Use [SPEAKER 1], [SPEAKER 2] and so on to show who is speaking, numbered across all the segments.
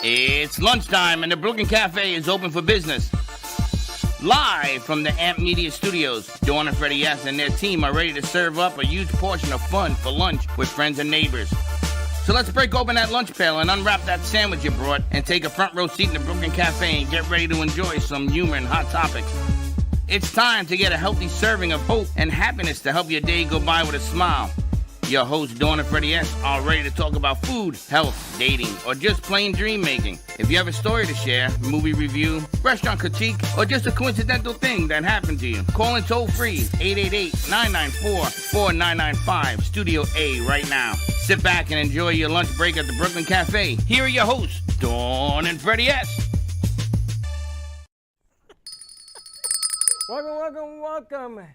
[SPEAKER 1] It's lunchtime and the Brooklyn Cafe is open for business. Live from the Amp Media Studios, Dawn and Freddie S. and their team are ready to serve up a huge portion of fun for lunch with friends and neighbors. So let's break open that lunch pail and unwrap that sandwich you brought and take a front row seat in the Brooklyn Cafe and get ready to enjoy some humor and hot topics. It's time to get a healthy serving of hope and happiness to help your day go by with a smile. Your hosts, Dawn and Freddie S., are ready to talk about food, health, dating, or just plain dream making. If you have a story to share, movie review, restaurant critique, or just a coincidental thing that happened to you, call in toll free 888-994-4995, Studio A right now. Sit back and enjoy your lunch break at the Brooklyn Cafe. Here are your hosts, Dawn and Freddie S.
[SPEAKER 2] Welcome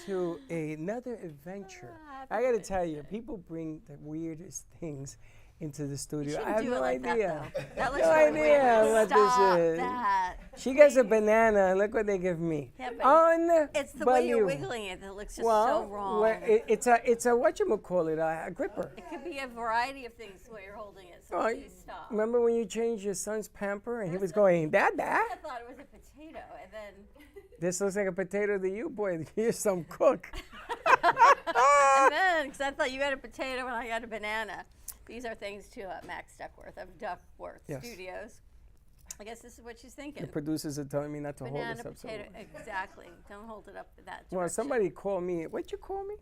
[SPEAKER 2] to another adventure. I gotta tell you, people bring the weirdest things into the studio. I have no idea.
[SPEAKER 3] That looks
[SPEAKER 2] no idea what this is.
[SPEAKER 3] That.
[SPEAKER 2] She gets a banana, and look what they give me.
[SPEAKER 3] Yeah, it's the way you're wiggling it that looks just so wrong.
[SPEAKER 2] Well, it's a whatchamacallit, a gripper.
[SPEAKER 3] It could be a variety of things the way you're holding it. So please stop.
[SPEAKER 2] Remember when you changed your son's pamper and he was going, Dada?
[SPEAKER 3] I thought it was a potato, and then.
[SPEAKER 2] This looks like a potato to you, boy. You're some cook.
[SPEAKER 3] And then, because I thought you had a potato and I got a banana. These are things to Max Duckworth of Duckworth Studios. I guess this is what she's thinking.
[SPEAKER 2] The producers are telling me not to
[SPEAKER 3] banana,
[SPEAKER 2] hold this up.
[SPEAKER 3] Potato, exactly. Don't hold it up that direction.
[SPEAKER 2] Well, somebody called me. What'd you call me?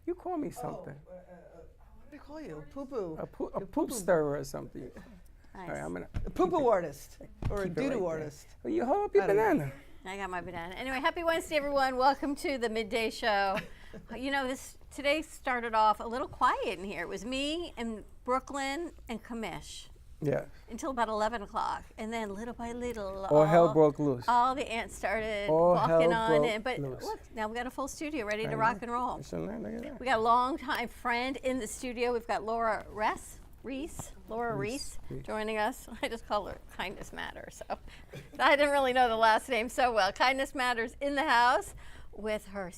[SPEAKER 2] You call me something.
[SPEAKER 4] What did I call you? Poo-poo.
[SPEAKER 2] A poop stirrer or something.
[SPEAKER 3] Nice.
[SPEAKER 2] All right, I'm gonna
[SPEAKER 4] A poo-poo artist. Or a doodoo artist.
[SPEAKER 2] Well, you hold up your banana.
[SPEAKER 3] I got my banana. Anyway, happy Wednesday, everyone. Welcome to the midday show. You know, today started off a little quiet in here. It was me and Brooklyn and Kamish.
[SPEAKER 2] Yeah.
[SPEAKER 3] Until about 11 o'clock. And then little by little,
[SPEAKER 2] all hell broke loose.
[SPEAKER 3] All the ants started
[SPEAKER 2] all
[SPEAKER 3] walking
[SPEAKER 2] hell
[SPEAKER 3] on
[SPEAKER 2] broke
[SPEAKER 3] in. But
[SPEAKER 2] loose.
[SPEAKER 3] look, now we got a full studio ready to rock and roll.
[SPEAKER 2] Look at that.
[SPEAKER 3] We got a longtime friend in the studio. We've got Laura Reiss joining us. I just call her Kindness Matters. So I didn't really know the last name so well. Kindness Matters in the house with her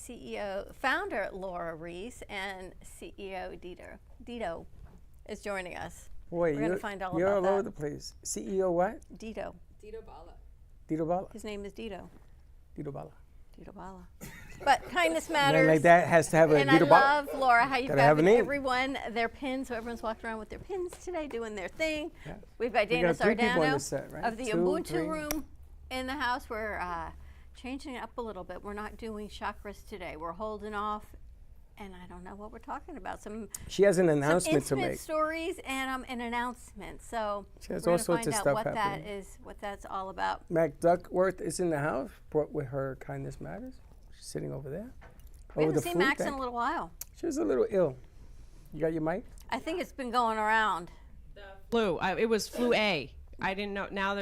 [SPEAKER 3] founder Laura Reiss and CEO Dido is joining us.
[SPEAKER 2] Boy,
[SPEAKER 3] we're going to find all
[SPEAKER 2] you're
[SPEAKER 3] about
[SPEAKER 2] all over the place. CEO what?
[SPEAKER 3] Dido
[SPEAKER 5] Balla.
[SPEAKER 2] Dido Balla.
[SPEAKER 3] His name is Dido.
[SPEAKER 2] Dido Balla.
[SPEAKER 3] Dido Balla. But Kindness Matters.
[SPEAKER 2] Man like that has to have a
[SPEAKER 3] and
[SPEAKER 2] Dido Balla.
[SPEAKER 3] I love, Laura, how you've got everyone their pins. So everyone's walking around with their pins today, doing their thing. Yeah. We've got Dana Sardano
[SPEAKER 2] right?
[SPEAKER 3] of the Ubuntu room in the house. We're changing it up a little bit. We're not doing chakras today. We're holding off, and I don't know what we're talking about.
[SPEAKER 2] She has an announcement to make.
[SPEAKER 3] Intimate stories and an announcement. So
[SPEAKER 2] she has
[SPEAKER 3] we're
[SPEAKER 2] all sorts of stuff
[SPEAKER 3] what
[SPEAKER 2] happening.
[SPEAKER 3] that is, what that's all about.
[SPEAKER 2] Max Duckworth is in the house, brought with her Kindness Matters. She's sitting over there.
[SPEAKER 3] We haven't seen Max in a little while.
[SPEAKER 2] She was a little ill. You got your mic?
[SPEAKER 3] I think it's been going around.
[SPEAKER 5] The flu. It was flu A. I didn't know. Now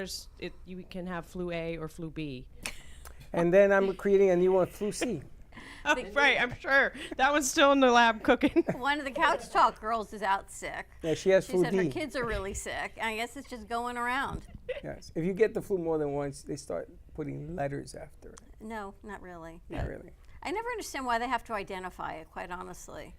[SPEAKER 5] you can have flu A or flu B.
[SPEAKER 2] And then I'm creating a new one, flu C.
[SPEAKER 5] Oh, right, I'm sure. That one's still in the lab cooking.
[SPEAKER 3] One of the Couch Talk girls is out sick.
[SPEAKER 2] Yeah, she has flu
[SPEAKER 3] D.
[SPEAKER 2] D.
[SPEAKER 3] She said her kids are really sick. I guess it's just going around.
[SPEAKER 2] Yes. If you get the flu more than once, they start putting letters after it.
[SPEAKER 3] No, not really.
[SPEAKER 2] Not really.
[SPEAKER 3] I never understand why they have to identify it, quite honestly.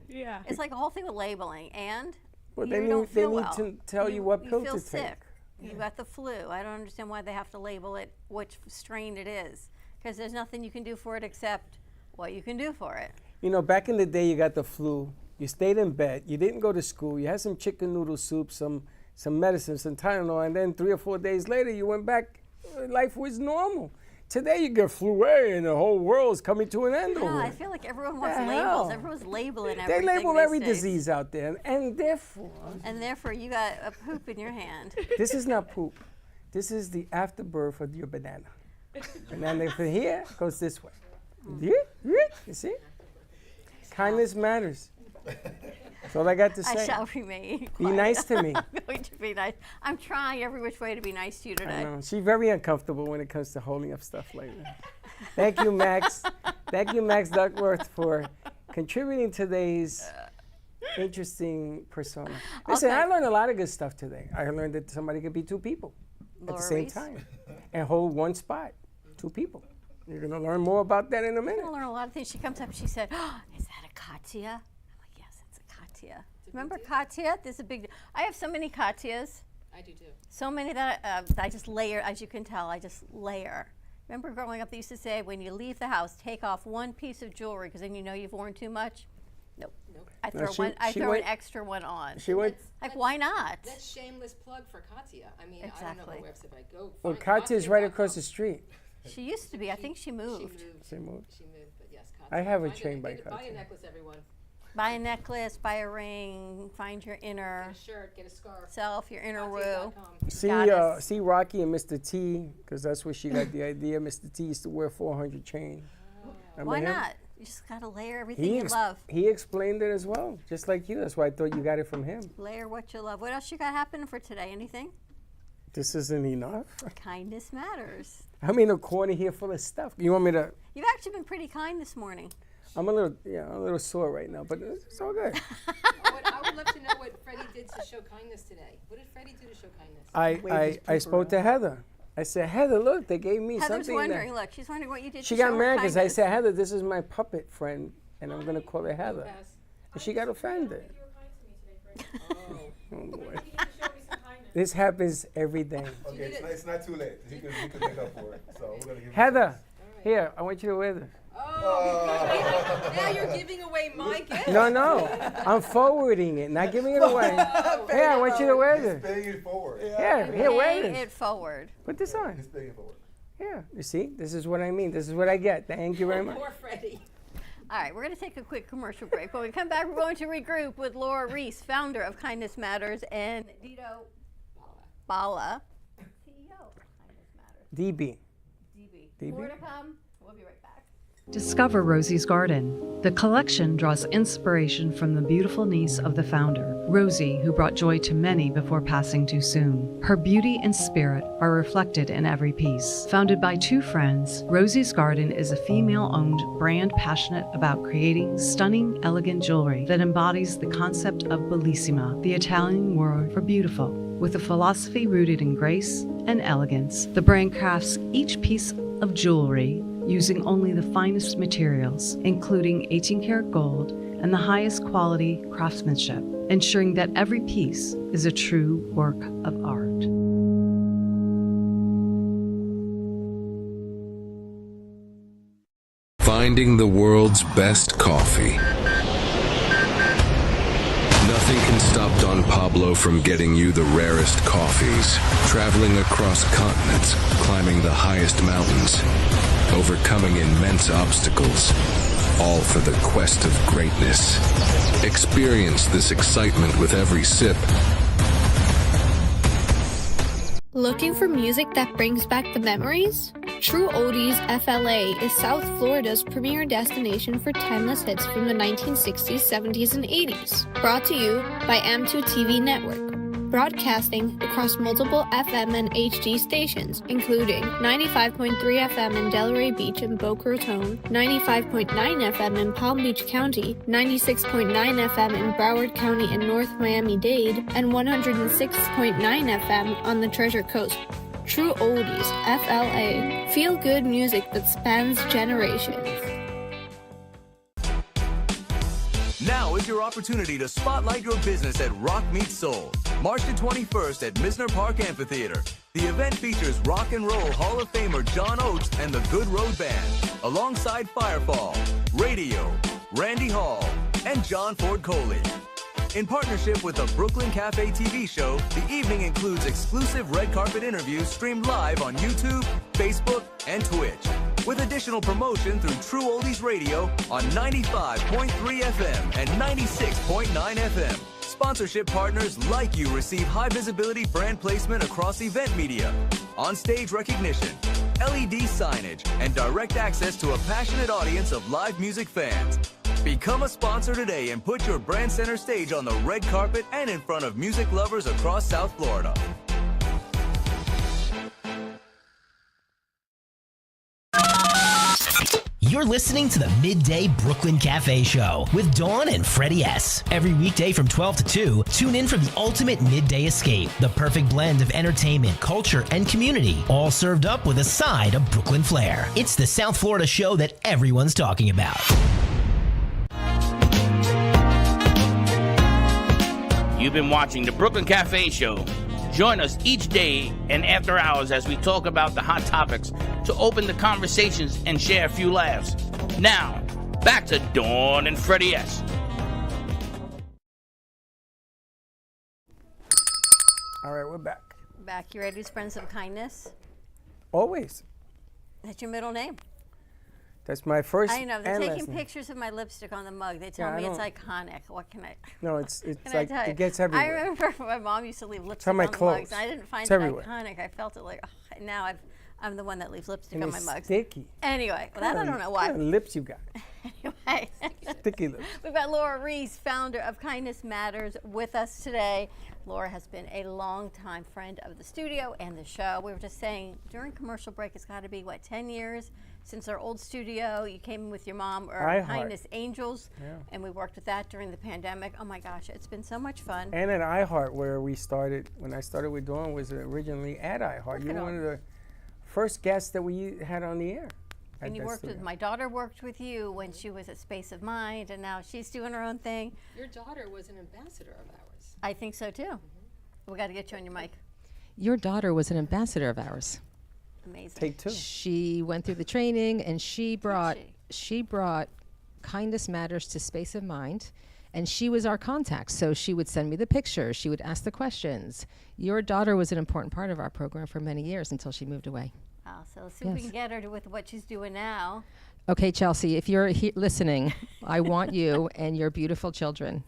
[SPEAKER 5] Yeah.
[SPEAKER 3] It's like a whole thing with labeling. And
[SPEAKER 2] well,
[SPEAKER 3] you don't feel well.
[SPEAKER 2] They need to tell you what pill to take.
[SPEAKER 3] You feel sick. You got the flu. I don't understand why they have to label it which strain it is. Because there's nothing you can do for it except what you can do for it.
[SPEAKER 2] You know, back in the day, you got the flu. You stayed in bed. You didn't go to school. You had some chicken noodle soup, some medicine, some Tylenol, and then 3 or 4 days later, you went back. Life was normal. Today, you get flu A, and the whole world's coming to an end over it.
[SPEAKER 3] I feel like everyone wants labels. Everyone's labeling everything.
[SPEAKER 2] They label every
[SPEAKER 3] days.
[SPEAKER 2] disease out there, and therefore...
[SPEAKER 3] And therefore, you got a poop in your hand.
[SPEAKER 2] This is not poop. This is the afterbirth of your banana. Banana from here goes this way. You see? Kindness matters. That's all I got to say.
[SPEAKER 3] I shall remain quiet.
[SPEAKER 2] Be nice to me.
[SPEAKER 3] I'm going to be nice. I'm trying every which way to be nice to you today.
[SPEAKER 2] I know. She's very uncomfortable when it comes to holding up stuff like that. Thank you, Max. Thank you, Max Duckworth, for contributing to today's interesting persona. Listen, I learned a lot of good stuff today. I learned that somebody could be two people at the same time and hold one spot, two people. You're going to learn more about that in a minute.
[SPEAKER 3] I'm going to learn a lot of things. She comes up and she said, oh, is that a Katya? I'm like, yes, it's a Katya. Remember Katya? There's a big, I have so many Katyas.
[SPEAKER 5] I do too.
[SPEAKER 3] So many that I just layer, as you can tell, I just layer. Remember growing up, they used to say, when you leave the house, take off one piece of jewelry because then you know you've worn too much. Nope. I throw an extra one on.
[SPEAKER 2] She went.
[SPEAKER 3] Like, why not?
[SPEAKER 5] That's shameless plug for Katya. I mean, I don't know
[SPEAKER 3] Exactly.
[SPEAKER 5] her website. I go.
[SPEAKER 2] Well,
[SPEAKER 5] find
[SPEAKER 2] Katya's right across the street.
[SPEAKER 3] She used to be. I think she moved.
[SPEAKER 2] She moved.
[SPEAKER 5] She moved, but yes, Katya.
[SPEAKER 2] I have a
[SPEAKER 5] Find
[SPEAKER 2] chain by
[SPEAKER 5] Buy
[SPEAKER 2] Katya.
[SPEAKER 5] a necklace, everyone.
[SPEAKER 3] Buy a necklace, buy a ring, find your inner
[SPEAKER 5] Get a shirt, get a scarf.
[SPEAKER 3] self, your inner Rue.
[SPEAKER 5] Katya.com.
[SPEAKER 2] See Rocky and Mr. T, because that's where she got the idea. Mr. T used to wear 400 chain. Remember
[SPEAKER 3] Why
[SPEAKER 2] him?
[SPEAKER 3] not? You just gotta layer everything you love.
[SPEAKER 2] He explained it as well, just like you. That's why I thought you got it from him.
[SPEAKER 3] Layer what you love. What else you got happening for today? Anything?
[SPEAKER 2] This isn't enough.
[SPEAKER 3] Kindness matters.
[SPEAKER 2] I'm in a corner here full of stuff. You want me to?
[SPEAKER 3] You've actually been pretty kind this morning.
[SPEAKER 2] I'm a little sore right now, but it's all good.
[SPEAKER 5] I would love to know what Freddie did to show kindness today. What did Freddie do to show kindness?
[SPEAKER 2] I spoke to Heather. I said, Heather, look, they gave me
[SPEAKER 3] Heather's
[SPEAKER 2] something.
[SPEAKER 3] wondering. Look, she's wondering what you did.
[SPEAKER 2] She
[SPEAKER 3] to
[SPEAKER 2] got
[SPEAKER 3] show her
[SPEAKER 2] mad because I
[SPEAKER 3] kindness.
[SPEAKER 2] said, Heather, this is my puppet friend, and I'm gonna call her Heather.
[SPEAKER 5] Pass.
[SPEAKER 2] And she got offended.
[SPEAKER 5] Oh.
[SPEAKER 2] Oh boy. This happens every day.
[SPEAKER 6] Okay, it's not too late. He could make up for it. So we're gonna give
[SPEAKER 2] Heather, here, I want you to wear this.
[SPEAKER 5] Oh, now you're giving away my gift.
[SPEAKER 2] No, I'm forwarding it, not giving it away. Here, I want you to wear
[SPEAKER 6] He's
[SPEAKER 2] this.
[SPEAKER 6] paying it forward.
[SPEAKER 2] Here, wear
[SPEAKER 3] Pay
[SPEAKER 2] this.
[SPEAKER 3] it forward.
[SPEAKER 2] Put this on.
[SPEAKER 6] He's paying it forward.
[SPEAKER 2] Yeah, you see, this is what I mean. This is what I get. Thank you very much.
[SPEAKER 5] Poor Freddie.
[SPEAKER 3] All right, we're going to take a quick commercial break. When we come back, we're going to regroup with Laura Reiss, founder of Kindness Matters, and Dido Balla, CEO of Kindness Matters.
[SPEAKER 2] DB.
[SPEAKER 3] DB. More to come. We'll be right back.
[SPEAKER 7] Discover Rosie's Garden. The collection draws inspiration from the beautiful niece of the founder, Rosie, who brought joy to many before passing too soon. Her beauty and spirit are reflected in every piece. Founded by two friends, Rosie's Garden is a female-owned brand passionate about creating stunning, elegant jewelry that embodies the concept of bellissima, the Italian word for beautiful. With a philosophy rooted in grace and elegance, the brand crafts each piece of jewelry using only the finest materials, including 18-karat gold and the highest quality craftsmanship, ensuring that every piece is a true work of art.
[SPEAKER 8] Finding the world's best coffee. Nothing can stop Don Pablo from getting you the rarest coffees. Traveling across continents, climbing the highest mountains, overcoming immense obstacles, all for the quest of greatness. Experience this excitement with every sip.
[SPEAKER 9] Looking for music that brings back the memories? True Oldies FLA is South Florida's premier destination for timeless hits from the 1960s, 70s, and 80s. Brought to you by M2 TV Network. Broadcasting across multiple FM and HD stations, including 95.3 FM in Delray Beach and Boca Raton, 95.9 FM in Palm Beach County, 96.9 FM in Broward County and North Miami-Dade, and 106.9 FM on the Treasure Coast. True Oldies, FLA. Feel good music that spans generations.
[SPEAKER 10] Now is your opportunity to spotlight your business at Rock Meets Soul. March the 21st at Misner Park Amphitheater. The event features Rock and Roll Hall of Famer John Oates and the Good Road Band, alongside Firefall, Radio, Randy Hall, and John Ford Coley. In partnership with the Brooklyn Cafe TV show, the evening includes exclusive red carpet interviews streamed live on YouTube, Facebook, and Twitch, with additional promotion through True Oldies Radio on 95.3 FM and 96.9 FM. Sponsorship partners like you receive high visibility brand placement across event media, on-stage recognition, LED signage, and direct access to a passionate audience of live music fans. Become a sponsor today and put your brand center stage on the red carpet and in front of music lovers across South Florida.
[SPEAKER 11] You're listening to the Midday Brooklyn Cafe Show with Dawn and Freddie S. Every weekday from 12 to 2, tune in for the ultimate midday escape. The perfect blend of entertainment, culture, and community, all served up with a side of Brooklyn flair. It's the South Florida show that everyone's talking about.
[SPEAKER 1] You've been watching the Brooklyn Cafe Show. Join us each day and after hours as we talk about the hot topics to open the conversations and share a few laughs. Now, back to Dawn and Freddie S.
[SPEAKER 2] All right, we're back.
[SPEAKER 3] Back. You ready to spread some kindness?
[SPEAKER 2] Always.
[SPEAKER 3] That's your middle name.
[SPEAKER 2] That's my first.
[SPEAKER 3] I know. They're
[SPEAKER 2] and
[SPEAKER 3] taking
[SPEAKER 2] last name.
[SPEAKER 3] pictures of my lipstick on the mug. They tell me it's iconic. What can I?
[SPEAKER 2] No, it's
[SPEAKER 3] can
[SPEAKER 2] like
[SPEAKER 3] I tell you?
[SPEAKER 2] it gets everywhere.
[SPEAKER 3] I remember my mom used to leave lipstick
[SPEAKER 2] on my
[SPEAKER 3] the
[SPEAKER 2] clothes.
[SPEAKER 3] mugs. And I didn't find
[SPEAKER 2] It's
[SPEAKER 3] it
[SPEAKER 2] everywhere.
[SPEAKER 3] iconic. I felt it like now I'm the one that leaves lipstick
[SPEAKER 2] And
[SPEAKER 3] on
[SPEAKER 2] it's
[SPEAKER 3] my mugs.
[SPEAKER 2] sticky.
[SPEAKER 3] Anyway, well, that I don't know why.
[SPEAKER 2] What kind of lips you got?
[SPEAKER 3] Anyway,
[SPEAKER 2] Sticky lips.
[SPEAKER 3] we've got Laura Reiss, founder of Kindness Matters, with us today. Laura has been a longtime friend of the studio and the show. We were just saying during commercial break, it's got to be, 10 years since our old studio. You came in with your mom, or Kindness Angels, and we worked with that during the pandemic. Oh my gosh, it's been so much fun.
[SPEAKER 2] And at iHeart, where we started, when I started with Dawn, was originally at iHeart. You were one of the first guests that we had on the air.
[SPEAKER 3] And you worked with, my daughter worked with you when she was at Space of Mind, and now she's doing her own thing.
[SPEAKER 12] Your daughter was an ambassador of ours.
[SPEAKER 3] I think so too. We got to get you on your mic.
[SPEAKER 12] Your daughter was an ambassador of ours.
[SPEAKER 3] Amazing.
[SPEAKER 2] Take two.
[SPEAKER 12] She went through the training, and she brought Kindness Matters to Space of Mind, and she was our contact. So she would send me the pictures. She would ask the questions. Your daughter was an important part of our program for many years until she moved away.
[SPEAKER 3] So let's see if we can get her with what she's doing now.
[SPEAKER 12] Okay, Chelsea, if you're listening, I want you and your beautiful children.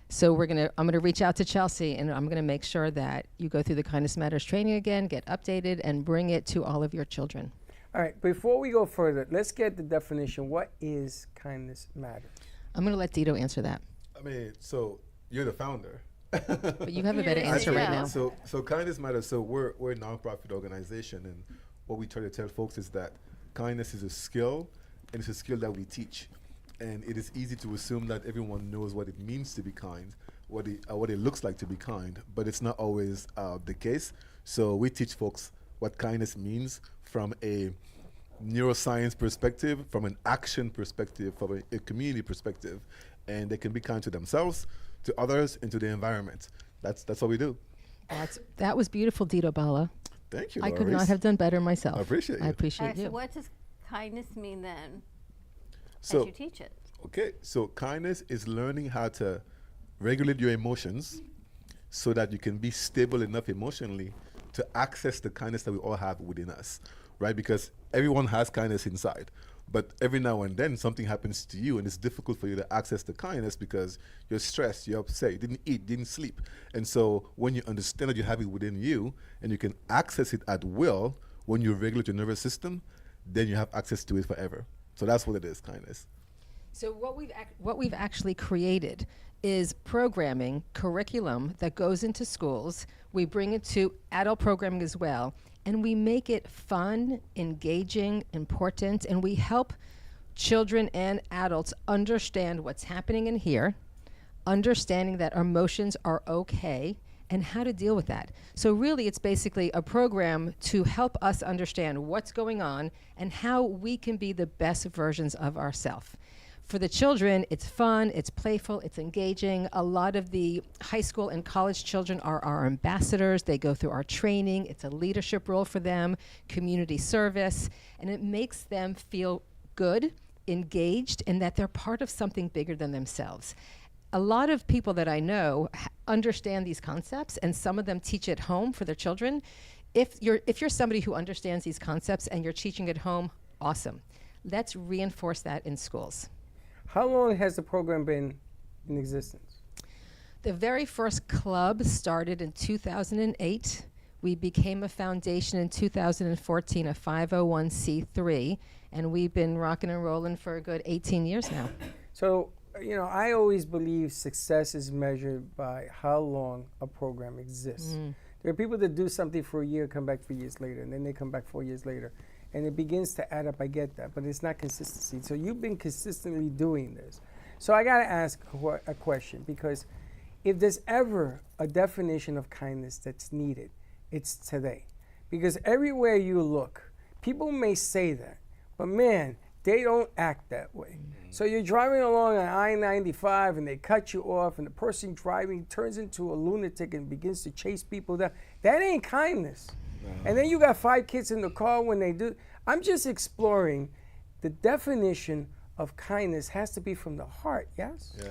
[SPEAKER 12] So I'm gonna reach out to Chelsea, and I'm gonna make sure that you go through the Kindness Matters training again, get updated, and bring it to all of your children.
[SPEAKER 2] All right, before we go further, let's get the definition. What is Kindness Matters?
[SPEAKER 12] I'm gonna let Dido answer that.
[SPEAKER 6] I mean, so you're the founder.
[SPEAKER 12] But you have a better answer right now.
[SPEAKER 6] So Kindness Matters. So we're a nonprofit organization, and what we try to tell folks is that kindness is a skill, and it's a skill that we teach. And it is easy to assume that everyone knows what it means to be kind, what it looks like to be kind, but it's not always the case. So we teach folks what kindness means from a neuroscience perspective, from an action perspective, from a community perspective, and they can be kind to themselves, to others, and to the environment. That's what we do.
[SPEAKER 12] That was beautiful, Dido Balla.
[SPEAKER 6] Thank you,
[SPEAKER 12] I
[SPEAKER 6] Laura
[SPEAKER 12] could not
[SPEAKER 6] Reiss.
[SPEAKER 12] have done better myself.
[SPEAKER 6] I appreciate you.
[SPEAKER 12] I appreciate you.
[SPEAKER 3] So what does kindness mean then,
[SPEAKER 6] So
[SPEAKER 3] as you teach it?
[SPEAKER 6] Okay, so kindness is learning how to regulate your emotions so that you can be stable enough emotionally to access the kindness that we all have within us, right? Because everyone has kindness inside, but every now and then something happens to you and it's difficult for you to access the kindness because you're stressed, you're upset, you didn't eat, didn't sleep. And so when you understand that you have it within you and you can access it at will, when you regulate your nervous system, then you have access to it forever. So that's what it is, kindness.
[SPEAKER 12] So what we've actually created is programming, curriculum that goes into schools. We bring it to adult programming as well, and we make it fun, engaging, important, and we help children and adults understand what's happening in here, understanding that emotions are okay, and how to deal with that. So really, it's basically a program to help us understand what's going on and how we can be the best versions of ourselves. For the children, it's fun, it's playful, it's engaging. A lot of the high school and college children are our ambassadors. They go through our training. It's a leadership role for them, community service, and it makes them feel good, engaged, and that they're part of something bigger than themselves. A lot of people that I know understand these concepts, and some of them teach at home for their children. If you're somebody who understands these concepts and you're teaching at home, awesome. Let's reinforce that in schools.
[SPEAKER 2] How long has the program been in existence?
[SPEAKER 12] The very first club started in 2008. We became a foundation in 2014, a 501c3, and we've been rocking and rolling for a good 18 years now.
[SPEAKER 2] So, I always believe success is measured by how long a program exists. There are people that do something for a year, come back 3 years later, and then they come back 4 years later. And it begins to add up, I get that, but it's not consistency. So you've been consistently doing this. So I gotta ask a question, because if there's ever a definition of kindness that's needed, it's today. Because everywhere you look, people may say that, but man, they don't act that way. So you're driving along on I-95 and they cut you off and the person driving turns into a lunatic and begins to chase people down. That ain't kindness. And then you got 5 kids in the car when they do. I'm just exploring the definition of kindness has to be from the heart, yes?
[SPEAKER 6] Yeah.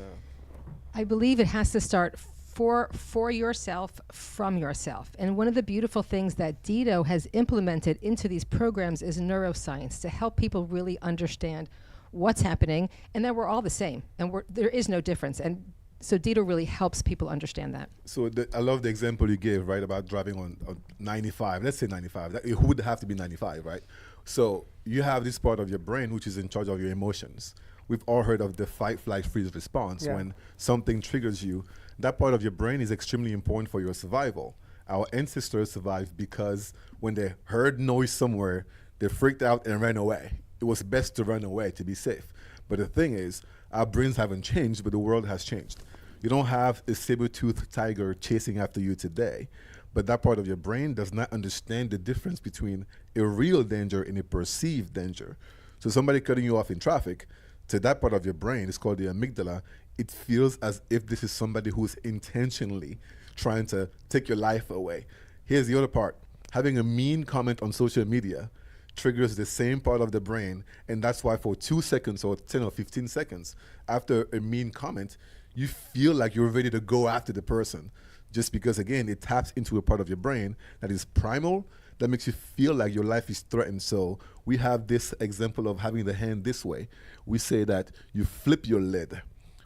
[SPEAKER 12] I believe it has to start for yourself, from yourself. And one of the beautiful things that Dido has implemented into these programs is neuroscience to help people really understand what's happening and that we're all the same and there is no difference. And so Dido really helps people understand that.
[SPEAKER 6] So I love the example you gave, right, about driving on 95. Let's say 95. It would have to be 95, right? So you have this part of your brain which is in charge of your emotions. We've all heard of the fight, flight, freeze response.
[SPEAKER 2] Yeah.
[SPEAKER 6] When something triggers you, that part of your brain is extremely important for your survival. Our ancestors survived because when they heard noise somewhere, they freaked out and ran away. It was best to run away to be safe. But the thing is, our brains haven't changed, but the world has changed. You don't have a saber-toothed tiger chasing after you today, but that part of your brain does not understand the difference between a real danger and a perceived danger. So somebody cutting you off in traffic, to that part of your brain, it's called the amygdala, it feels as if this is somebody who's intentionally trying to take your life away. Here's the other part. Having a mean comment on social media triggers the same part of the brain, and that's why for 2 seconds or 10 or 15 seconds after a mean comment, you feel like you're ready to go after the person, just because, again, it taps into a part of your brain that is primal, that makes you feel like your life is threatened. So we have this example of having the hand this way. We say that you flip your lid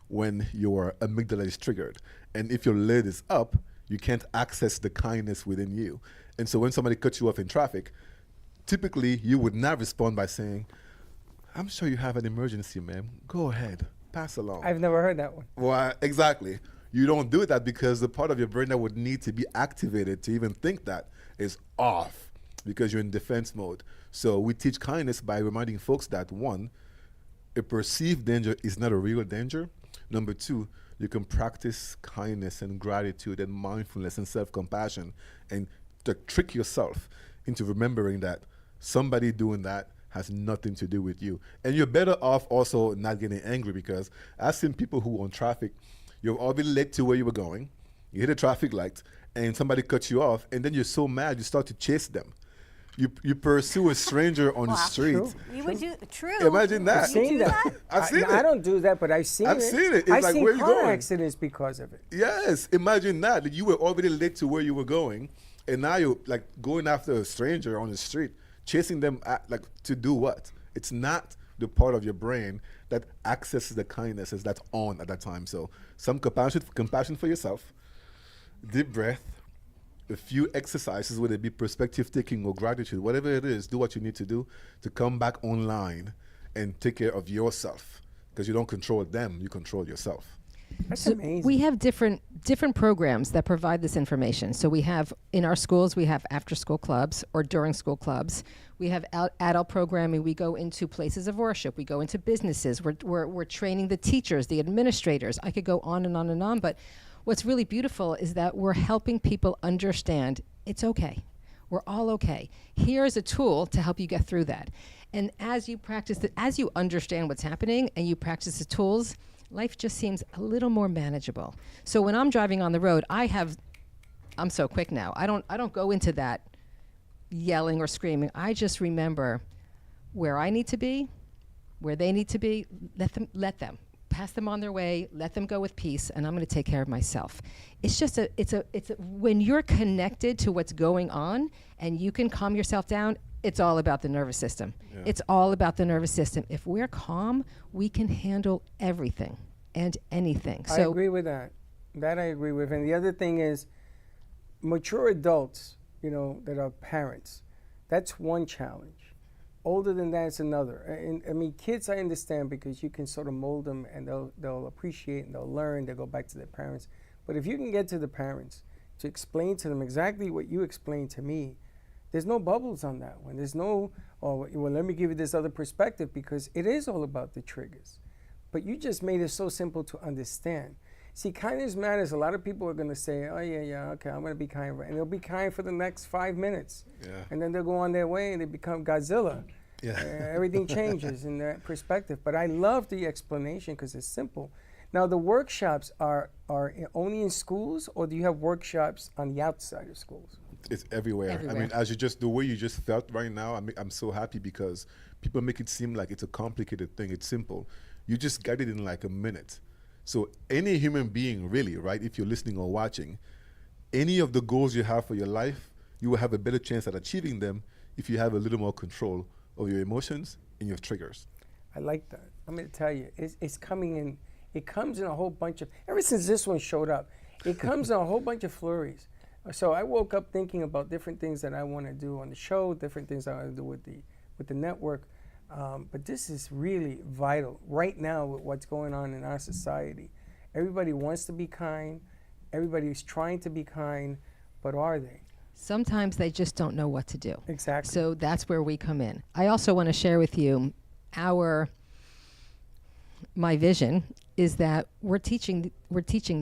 [SPEAKER 6] when your amygdala is triggered. And if your lid is up, you can't access the kindness within you. And so when somebody cuts you off in traffic, typically you would not respond by saying, I'm sure you have an emergency, ma'am. Go ahead, pass along.
[SPEAKER 2] I've never heard that one.
[SPEAKER 6] Well, exactly. You don't do that because the part of your brain that would need to be activated to even think that is off because you're in defense mode. So we teach kindness by reminding folks that, 1, a perceived danger is not a real danger. Number 2, you can practice kindness and gratitude and mindfulness and self-compassion and to trick yourself into remembering that somebody doing that has nothing to do with you. And you're better off also not getting angry, because I've seen people who on traffic, you're already late to where you were going, you hit a traffic light, and somebody cuts you off, and then you're so mad you start to chase them. You pursue a stranger on the street.
[SPEAKER 2] True.
[SPEAKER 3] You would do true.
[SPEAKER 6] Imagine that.
[SPEAKER 2] I've seen that.
[SPEAKER 6] I've seen it.
[SPEAKER 2] I don't do that, but I've seen it.
[SPEAKER 6] I've seen it. It's
[SPEAKER 2] I've
[SPEAKER 6] like,
[SPEAKER 2] seen
[SPEAKER 6] where you
[SPEAKER 2] car
[SPEAKER 6] going?
[SPEAKER 2] accidents because of it.
[SPEAKER 6] Yes, imagine that. You were already late to where you were going, and now you're like going after a stranger on the street, chasing them like to do what? It's not the part of your brain that accesses the kindnesses that's on at that time. So some compassion for yourself, deep breath, a few exercises, whether it be perspective taking or gratitude, whatever it is, do what you need to do to come back online and take care of yourself, because you don't control them, you control yourself.
[SPEAKER 2] That's amazing.
[SPEAKER 12] We have different programs that provide this information. So we have, in our schools, we have after-school clubs or during-school clubs. We have adult programming. We go into places of worship. We go into businesses. We're training the teachers, the administrators. I could go on and on and on, but what's really beautiful is that we're helping people understand it's okay. We're all okay. Here's a tool to help you get through that. And as you practice it, as you understand what's happening and you practice the tools, life just seems a little more manageable. So when I'm driving on the road, I'm so quick now. I don't go into that yelling or screaming. I just remember where I need to be, where they need to be. Let them. Pass them on their way, let them go with peace, and I'm going to take care of myself. It's just when you're connected to what's going on and you can calm yourself down, it's all about the nervous system. Yeah. It's all about the nervous system. If we're calm, we can handle everything and anything.
[SPEAKER 2] I agree with that. That I agree with. And the other thing is, mature adults, that are parents, that's one challenge. Older than that, it's another. And I mean, kids, I understand, because you can sort of mold them and they'll appreciate and they'll learn, they'll go back to their parents. But if you can get to the parents to explain to them exactly what you explained to me, there's no bubbles on that one. There's no, well, let me give you this other perspective, because it is all about the triggers. But you just made it so simple to understand. See, kindness matters. A lot of people are going to say, oh, yeah, okay, I'm going to be kind. And they'll be kind for the next 5 minutes.
[SPEAKER 6] Yeah.
[SPEAKER 2] And then they'll go on their way and they become Godzilla.
[SPEAKER 6] Yeah.
[SPEAKER 2] Everything changes in that perspective. But I love the explanation because it's simple. Now, the workshops are only in schools, or do you have workshops on the outside of schools?
[SPEAKER 6] It's everywhere. I mean, the way you just felt right now, I'm so happy because people make it seem like it's a complicated thing. It's simple. You just got it in like a minute. So any human being, really, right, if you're listening or watching, any of the goals you have for your life, you will have a better chance at achieving them if you have a little more control of your emotions and your triggers.
[SPEAKER 2] I like that. I'm going to tell you, it's coming in. It comes in a whole bunch of, ever since this one showed up, it comes in a whole bunch of flurries. So I woke up thinking about different things that I want to do on the show, different things I want to do with the network. But this is really vital right now with what's going on in our society. Everybody wants to be kind. Everybody's trying to be kind, but are they?
[SPEAKER 12] Sometimes they just don't know what to do.
[SPEAKER 2] Exactly.
[SPEAKER 12] So that's where we come in. I also want to share with you my vision is that we're teaching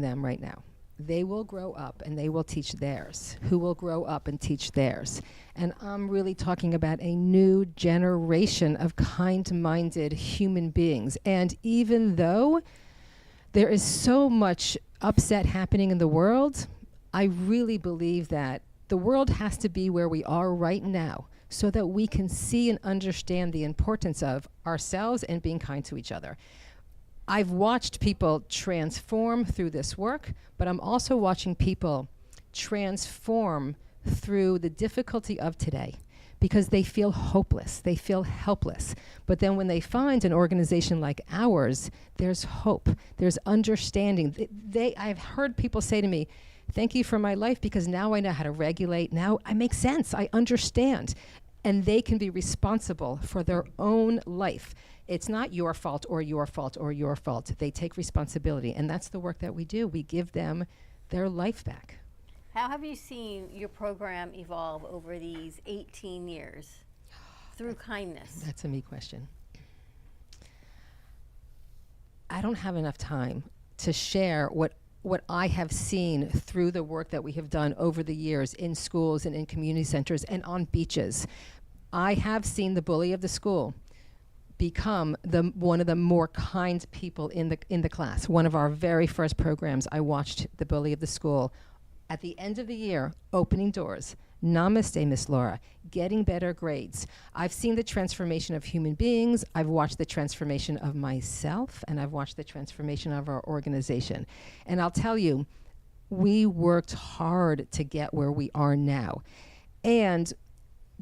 [SPEAKER 12] them right now. They will grow up and they will teach theirs, who will grow up and teach theirs. And I'm really talking about a new generation of kind-minded human beings. And even though there is so much upset happening in the world, I really believe that the world has to be where we are right now so that we can see and understand the importance of ourselves and being kind to each other. I've watched people transform through this work, but I'm also watching people transform through the difficulty of today because they feel hopeless, they feel helpless. But then when they find an organization like ours, there's hope, there's understanding. I've heard people say to me, thank you for my life because now I know how to regulate. Now I make sense, I understand. And they can be responsible for their own life. It's not your fault or your fault or your fault. They take responsibility, and that's the work that we do. We give them their life back.
[SPEAKER 3] How have you seen your program evolve over these 18 years through kindness?
[SPEAKER 12] That's a me question. I don't have enough time to share what I have seen through the work that we have done over the years in schools and in community centers and on beaches. I have seen the bully of the school become one of the more kind people in the class. One of our very first programs, I watched the bully of the school at the end of the year, opening doors. Namaste, Miss Laura, getting better grades. I've seen the transformation of human beings. I've watched the transformation of myself, and I've watched the transformation of our organization. And I'll tell you, we worked hard to get where we are now. And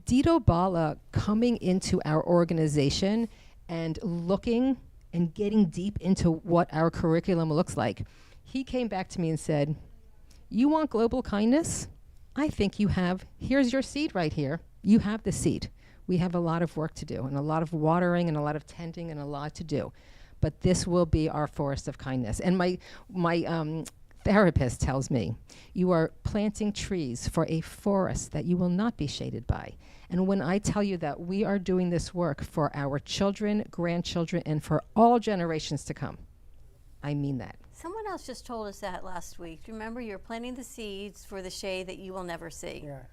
[SPEAKER 12] Dido Balla coming into our organization and looking and getting deep into what our curriculum looks like, he came back to me and said, you want global kindness? I think you have, here's your seed right here. You have the seed. We have a lot of work to do and a lot of watering and a lot of tending and a lot to do. But this will be our forest of kindness. And my therapist tells me, you are planting trees for a forest that you will not be shaded by. And when I tell you that we are doing this work for our children, grandchildren, and for all generations to come, I mean that.
[SPEAKER 3] Someone else just told us that last week. Do you remember you're planting the seeds for the shade that you will never see?
[SPEAKER 2] Yes.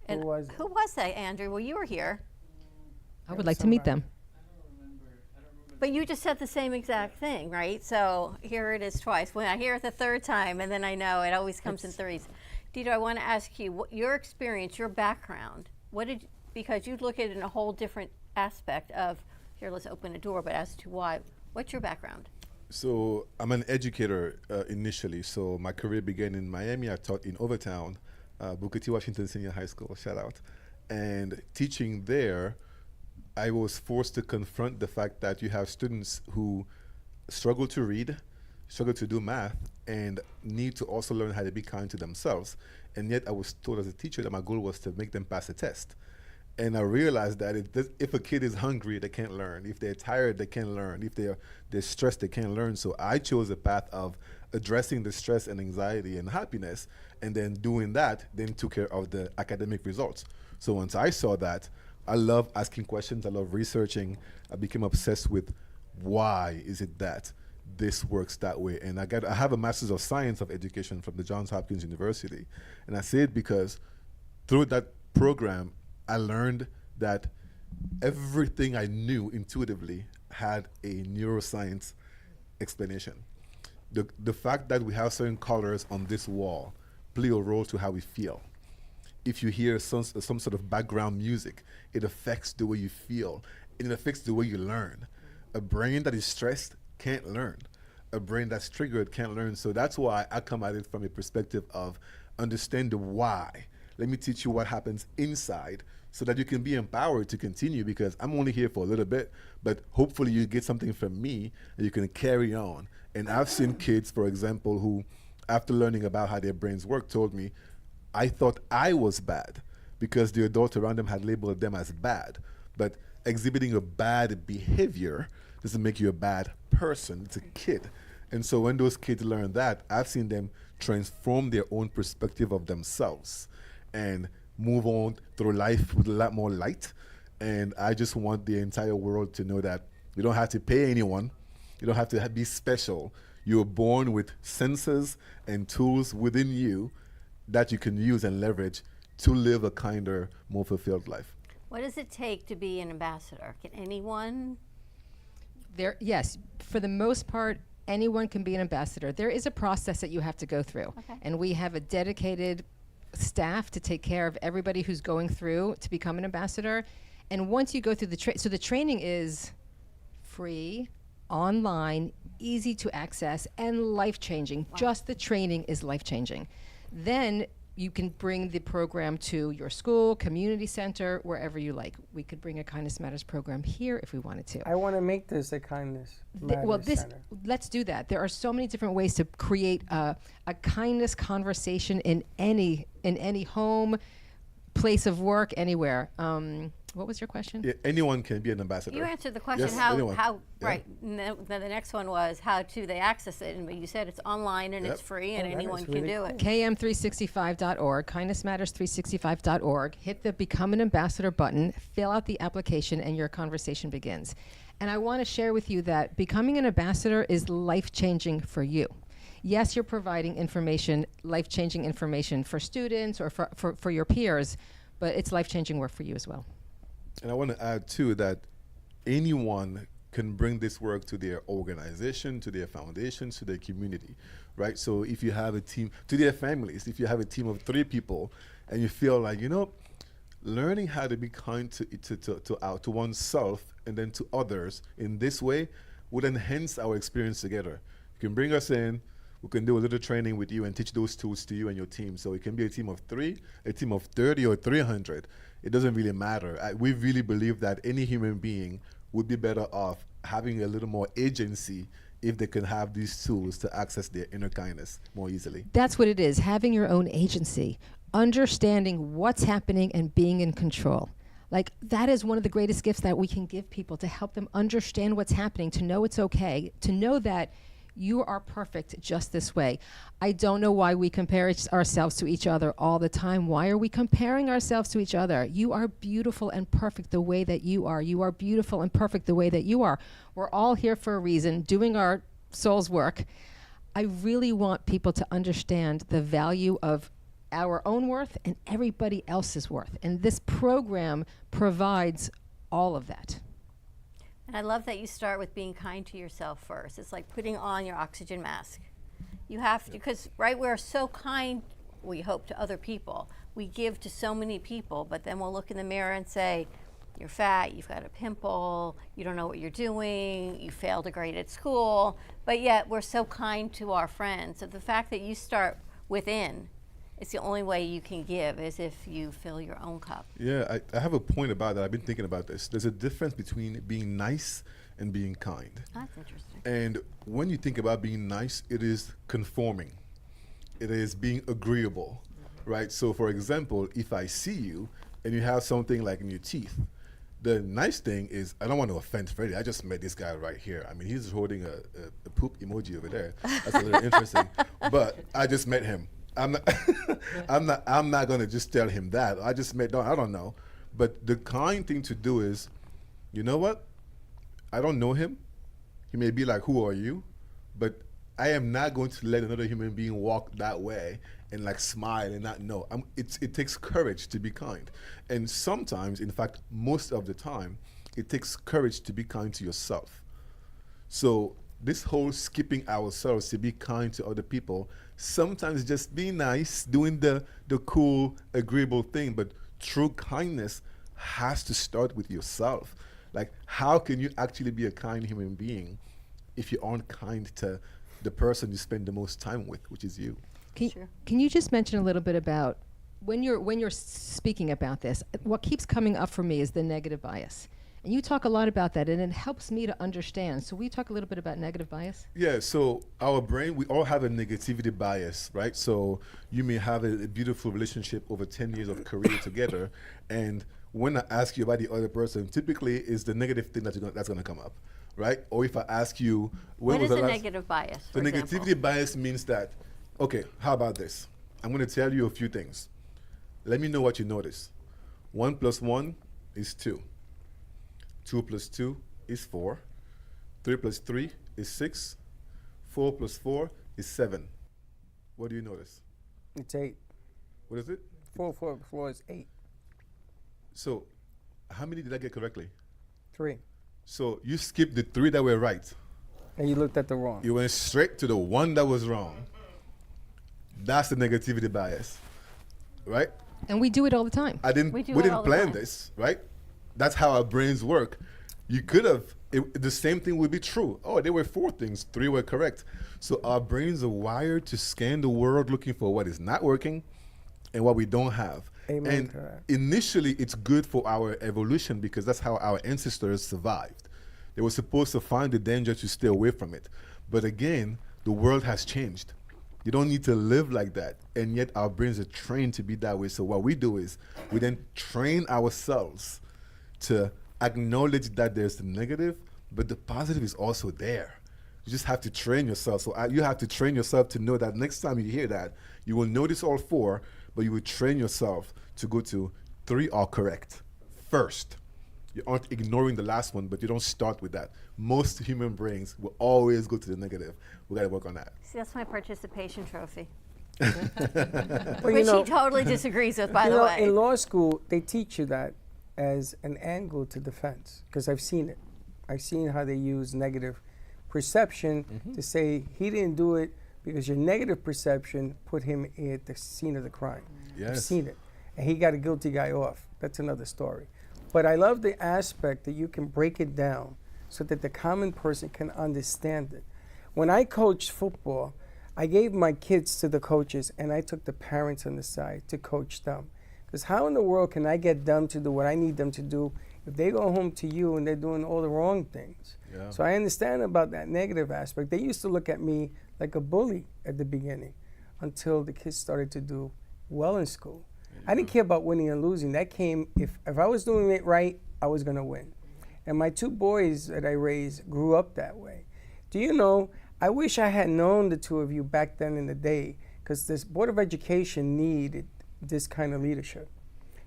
[SPEAKER 3] And
[SPEAKER 2] Who was it?
[SPEAKER 3] Who was that, Andrew? Well, you were here.
[SPEAKER 12] I would like to meet them.
[SPEAKER 3] But you just said the same exact thing, right? So here it is twice. When I hear it the third time, and then I know it always comes in threes. Dido, I want to ask you, what your experience, your background, because you look at it in a whole different aspect of, here, let's open a door, but as to why, what's your background?
[SPEAKER 6] So I'm an educator initially. So my career began in Miami. I taught in Overtown, Booker T. Washington Senior High School, shout out. And teaching there, I was forced to confront the fact that you have students who struggle to read, struggle to do math, and need to also learn how to be kind to themselves. And yet I was told as a teacher that my goal was to make them pass a test. And I realized that if a kid is hungry, they can't learn. If they're tired, they can't learn. If they're stressed, they can't learn. So I chose a path of addressing the stress and anxiety and happiness, and then doing that, then took care of the academic results. So once I saw that, I love asking questions. I love researching. I became obsessed with why is it that this works that way. And I have a Master's of Science of Education from the Johns Hopkins University. And I say it because through that program, I learned that everything I knew intuitively had a neuroscience explanation. The fact that we have certain colors on this wall play a role to how we feel. If you hear some sort of background music, it affects the way you feel, and it affects the way you learn. A brain that is stressed can't learn. A brain that's triggered can't learn. So that's why I come at it from a perspective of understand the why. Let me teach you what happens inside so that you can be empowered to continue, because I'm only here for a little bit, but hopefully you get something from me and you can carry on. And I've seen kids, for example, who, after learning about how their brains work, told me, I thought I was bad because the adult around them had labeled them as bad. But exhibiting a bad behavior doesn't make you a bad person. It's a kid. And so when those kids learn that, I've seen them transform their own perspective of themselves and move on through life with a lot more light. And I just want the entire world to know that you don't have to pay anyone. You don't have to be special. You're born with senses and tools within you that you can use and leverage to live a kinder, more fulfilled life.
[SPEAKER 3] What does it take to be an ambassador? Can anyone?
[SPEAKER 12] Yes, for the most part, anyone can be an ambassador. There is a process that you have to go through.
[SPEAKER 3] Okay.
[SPEAKER 12] And we have a dedicated staff to take care of everybody who's going through to become an ambassador. And once you go through so the training is free, online, easy to access, and life-changing. Wow. Just the training is life-changing. Then you can bring the program to your school, community center, wherever you like. We could bring a Kindness Matters program here if we wanted to.
[SPEAKER 2] I want to make this a Kindness Matters Center.
[SPEAKER 12] Let's do that. There are so many different ways to create a kindness conversation in any home, place of work, anywhere. What was your question?
[SPEAKER 6] Yeah, anyone can be an ambassador.
[SPEAKER 3] You answered the question.
[SPEAKER 6] Yes,
[SPEAKER 3] how
[SPEAKER 6] yeah.
[SPEAKER 3] right? And then the next one was how do they access it? And you said it's online and it's free and anyone can do it.
[SPEAKER 12] KM365.org, KindnessMatters365.org. Hit the Become an Ambassador button, fill out the application, and your conversation begins. And I want to share with you that becoming an ambassador is life-changing for you. Yes, you're providing information, life-changing information for students or for your peers, but it's life-changing work for you as well.
[SPEAKER 6] And I want to add, too, that anyone can bring this work to their organization, to their foundation, to their community, right? So if you have a team, to their families, if you have a team of 3 people and you feel like, learning how to be kind to oneself and then to others in this way would enhance our experience together. You can bring us in, we can do a little training with you and teach those tools to you and your team. So it can be a team of 3, a team of 30 or 300. It doesn't really matter. We really believe that any human being would be better off having a little more agency if they can have these tools to access their inner kindness more easily.
[SPEAKER 12] That's what it is, having your own agency, understanding what's happening and being in control. Like, that is one of the greatest gifts that we can give people, to help them understand what's happening, to know it's okay, to know that you are perfect just this way. I don't know why we compare ourselves to each other all the time. Why are we comparing ourselves to each other? You are beautiful and perfect the way that you are. You are beautiful and perfect the way that you are. We're all here for a reason, doing our soul's work. I really want people to understand the value of our own worth and everybody else's worth. And this program provides all of that.
[SPEAKER 3] And I love that you start with being kind to yourself first. It's like putting on your oxygen mask. You have to, because we're so kind, we hope, to other people. We give to so many people, but then we'll look in the mirror and say, you're fat, you've got a pimple, you don't know what you're doing, you failed a grade at school, but yet we're so kind to our friends. So the fact that you start within, it's the only way you can give, is if you fill your own cup.
[SPEAKER 6] Yeah, I have a point about that. I've been thinking about this. There's a difference between being nice and being kind.
[SPEAKER 3] That's interesting.
[SPEAKER 6] And when you think about being nice, it is conforming. It is being agreeable, right? So for example, if I see you and you have something like in your teeth, the nice thing is, I don't want to offend Freddie. I just met this guy right here. I mean, he's holding a poop emoji over there. That's a little interesting. But I just met him. I'm not gonna just tell him that. I just I don't know. But the kind thing to do is, you know what? I don't know him. He may be like, who are you? But I am not going to let another human being walk that way and like smile and not know. It takes courage to be kind. And sometimes, in fact, most of the time, it takes courage to be kind to yourself. So this whole skipping ourselves to be kind to other people, sometimes just be nice, doing the cool, agreeable thing, but true kindness has to start with yourself. Like, how can you actually be a kind human being if you aren't kind to the person you spend the most time with, which is you?
[SPEAKER 12] Can you just mention a little bit about when you're speaking about this, what keeps coming up for me is the negative bias. And you talk a lot about that, and it helps me to understand. So will you talk a little bit about negative bias?
[SPEAKER 6] Yeah, so our brain, we all have a negativity bias, right? So you may have a beautiful relationship over 10 years of career together, and when I ask you about the other person, typically is the negative thing that's going to come up, right? Or if I ask you,
[SPEAKER 3] what is a negative bias?
[SPEAKER 6] The negativity bias means that, okay, how about this? I'm going to tell you a few things. Let me know what you notice. 1 + 1 is 2. 2 + 2 is 4. 3 + 3 is 6. 4 + 4 is 7. What do you notice?
[SPEAKER 2] It's 8.
[SPEAKER 6] What is it?
[SPEAKER 2] 4 + 4 is 8.
[SPEAKER 6] So, how many did I get correctly?
[SPEAKER 2] 3.
[SPEAKER 6] So you skipped the 3 that were right.
[SPEAKER 2] And you looked at the wrong.
[SPEAKER 6] You went straight to the 1 that was wrong. That's the negativity bias, right?
[SPEAKER 12] And we do it all the time.
[SPEAKER 6] We didn't plan this, right? That's how our brains work. You could have, the same thing would be true. Oh, there were 4 things, 3 were correct. So our brains are wired to scan the world looking for what is not working and what we don't have.
[SPEAKER 2] Amen.
[SPEAKER 6] And initially, it's good for our evolution because that's how our ancestors survived. They were supposed to find the danger to stay away from it. But again, the world has changed. You don't need to live like that. And yet our brains are trained to be that way. So what we do is we then train ourselves to acknowledge that there's the negative, but the positive is also there. You just have to train yourself. So you have to train yourself to know that next time you hear that, you will notice all 4, but you will train yourself to go to 3 are correct first. You aren't ignoring the last one, but you don't start with that. Most human brains will always go to the negative. We got to work on that.
[SPEAKER 3] See, that's my participation trophy.
[SPEAKER 2] Well,
[SPEAKER 3] Which he totally disagrees with, by the way.
[SPEAKER 2] In law school, they teach you that as an angle to defense, because I've seen it. I've seen how they use negative perception to say he didn't do it because your negative perception put him at the scene of the crime.
[SPEAKER 6] Yes.
[SPEAKER 2] I've seen it. And he got a guilty guy off. That's another story. But I love the aspect that you can break it down so that the common person can understand it. When I coached football, I gave my kids to the coaches and I took the parents on the side to coach them. Because how in the world can I get them to do what I need them to do if they go home to you and they're doing all the wrong things? Yeah. So I understand about that negative aspect. They used to look at me like a bully at the beginning until the kids started to do well in school. I didn't care about winning and losing. That came, if I was doing it right, I was going to win. And my 2 boys that I raised grew up that way. Do you know, I wish I had known the 2 of you back then in the day, because this Board of Education needed this kind of leadership.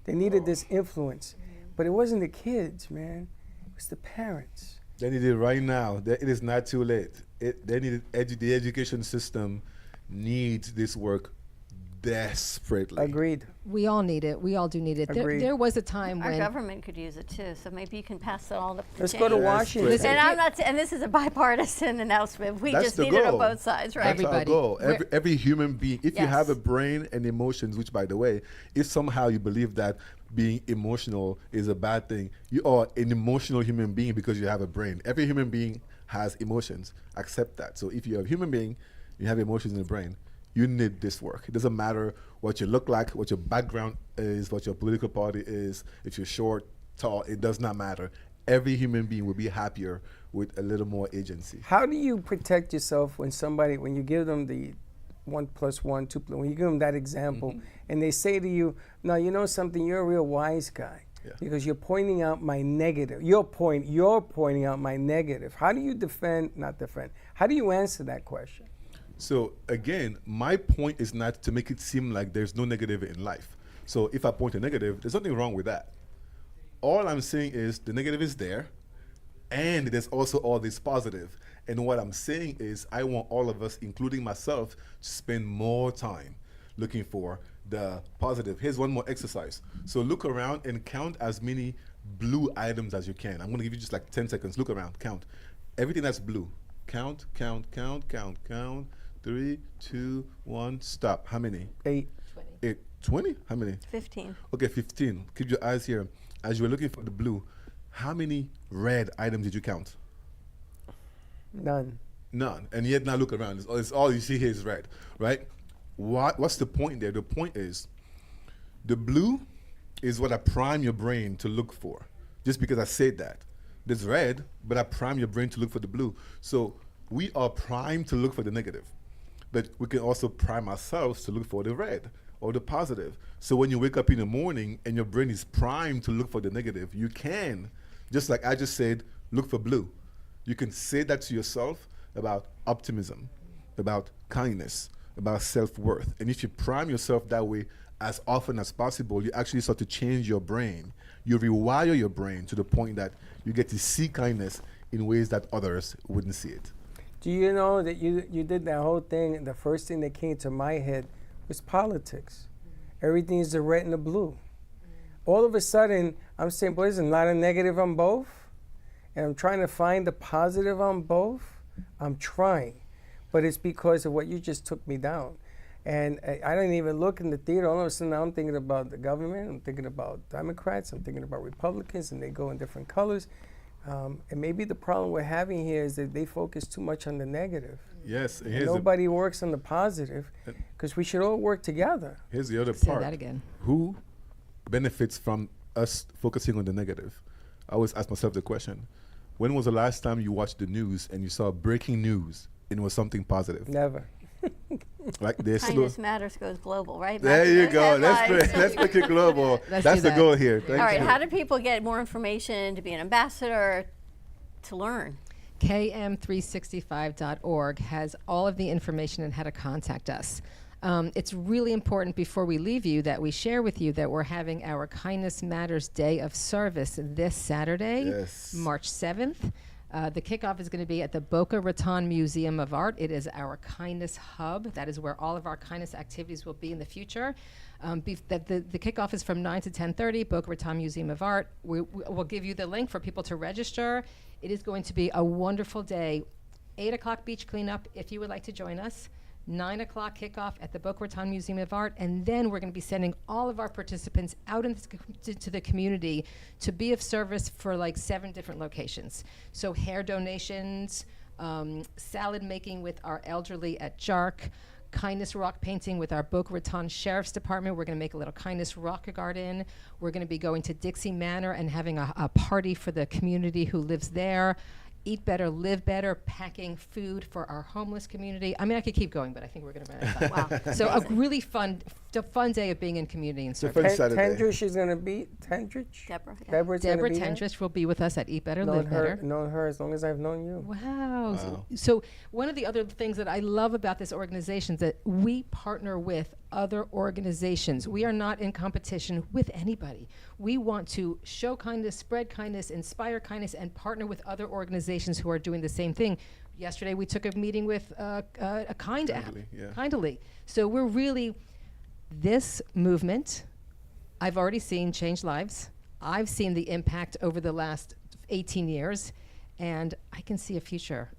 [SPEAKER 2] They needed this influence. But it wasn't the kids, man. It was the parents.
[SPEAKER 6] They need it right now. It is not too late. They need the education system needs this work desperately.
[SPEAKER 2] Agreed.
[SPEAKER 12] We all need it. We all do need it. There was a time when
[SPEAKER 3] our government could use it too. So maybe you can pass it all.
[SPEAKER 2] Let's go to Washington.
[SPEAKER 3] And I'm not. And this is a bipartisan announcement. We just need it on both sides, right?
[SPEAKER 6] That's
[SPEAKER 12] Everybody.
[SPEAKER 6] our goal. Every human being. If you have a brain and emotions, which by the way, if somehow you believe that being emotional is a bad thing, you are an emotional human being because you have a brain. Every human being has emotions. Accept that. So if you're a human being, you have emotions in the brain. You need this work. It doesn't matter what you look like, what your background is, what your political party is, if you're short, tall, it does not matter. Every human being will be happier with a little more agency.
[SPEAKER 2] How do you protect yourself when you give them the 1 + 1, 2 + when you give them that example, and they say to you, no, you know something, you're a real wise guy. Yeah. Because you're pointing out my negative. You're pointing out my negative. How do you how do you answer that question?
[SPEAKER 6] So again, my point is not to make it seem like there's no negative in life. So if I point a negative, there's nothing wrong with that. All I'm saying is the negative is there. And there's also all this positive. And what I'm saying is I want all of us, including myself, to spend more time looking for the positive. Here's one more exercise. So look around and count as many blue items as you can. I'm going to give you just like 10 seconds. Look around, count. Everything that's blue. Count, count, count, count, count. 3, 2, 1, stop. How many?
[SPEAKER 2] 8.
[SPEAKER 6] 8. 20? How many?
[SPEAKER 3] 15.
[SPEAKER 6] Okay, 15. Keep your eyes here. As you were looking for the blue, how many red items did you count?
[SPEAKER 2] None.
[SPEAKER 6] None. And yet now look around. It's all you see here is red, right? What's the point there? The point is the blue is what I prime your brain to look for. Just because I said that. There's red, but I prime your brain to look for the blue. So we are primed to look for the negative. But we can also prime ourselves to look for the red or the positive. So when you wake up in the morning and your brain is primed to look for the negative, you can, just like I just said, look for blue. You can say that to yourself about optimism, about kindness, about self-worth. And if you prime yourself that way as often as possible, you actually start to change your brain. You rewire your brain to the point that you get to see kindness in ways that others wouldn't see it.
[SPEAKER 2] Do you know that you did that whole thing, and the first thing that came to my head was politics. Everything is the red and the blue. All of a sudden, I'm saying, boy, there's a lot of negative on both, and I'm trying to find the positive on both. I'm trying, but it's because of what you just took me down. And I didn't even look in the theater. All of a sudden, now I'm thinking about the government. I'm thinking about Democrats. I'm thinking about Republicans, and they go in different colors. And maybe the problem we're having here is that they focus too much on the negative.
[SPEAKER 6] Yes.
[SPEAKER 2] And nobody works on the positive, because we should all work together.
[SPEAKER 6] Here's the other
[SPEAKER 12] Say
[SPEAKER 6] part.
[SPEAKER 12] that again.
[SPEAKER 6] Who benefits from us focusing on the negative? I always ask myself the question, when was the last time you watched the news and you saw breaking news and it was something positive?
[SPEAKER 2] Never.
[SPEAKER 6] Like this.
[SPEAKER 3] Kindness Matters goes global, right?
[SPEAKER 6] There you go. Let's make it global. That's the goal here.
[SPEAKER 3] All right. How do people get more information to be an ambassador, to learn?
[SPEAKER 12] KM365.org has all of the information on how to contact us. It's really important before we leave you that we share with you that we're having our Kindness Matters Day of Service this Saturday, March 7th. The kickoff is going to be at the Boca Raton Museum of Art. It is our kindness hub. That is where all of our kindness activities will be in the future. The kickoff is from 9 to 10:30, Boca Raton Museum of Art. We'll give you the link for people to register. It is going to be a wonderful day. 8 o'clock beach cleanup if you would like to join us. 9 o'clock kickoff at the Boca Raton Museum of Art, and then we're going to be sending all of our participants out into the community to be of service for like 7 different locations. So hair donations, salad making with our elderly at JARC, kindness rock painting with our Boca Raton Sheriff's Department. We're going to make a little kindness rock garden. We're going to be going to Dixie Manor and having a party for the community who lives there. Eat better, live better, packing food for our homeless community. I mean, I could keep going, but I think we're going to run out of time. Wow. So a really fun day of being in community and service.
[SPEAKER 2] Tendrich is going to be, Tendrich?
[SPEAKER 3] Deborah. Yeah.
[SPEAKER 12] Deborah Tendrich will be with us at Eat Better, Live Better.
[SPEAKER 2] Known her as long as I've known you.
[SPEAKER 12] Wow. So one of the other things that I love about this organization is that we partner with other organizations. We are not in competition with anybody. We want to show kindness, spread kindness, inspire kindness, and partner with other organizations who are doing the same thing. Yesterday we took a meeting with a Kind app, Kindly. So we're really, this movement, I've already seen change lives. I've seen the impact over the last 18 years, and I can see a future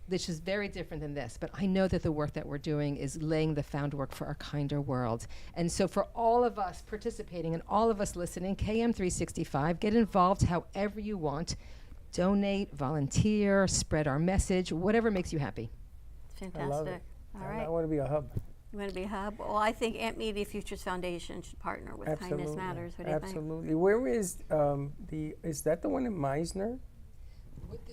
[SPEAKER 12] which is very different than this, but I know that the work that we're doing is laying the groundwork for a kinder world. And so for all of us participating and all of us listening, KM365, get involved however you want. Donate, volunteer, spread our message, whatever makes you happy.
[SPEAKER 3] Fantastic.
[SPEAKER 2] I love it.
[SPEAKER 3] All right.
[SPEAKER 2] I want to be a hub.
[SPEAKER 3] You want to be a hub? Well, I think Amp Media Futures Foundation should partner with Kindness Matters. What do you think?
[SPEAKER 2] Absolutely. Where is is that the one in Meisner?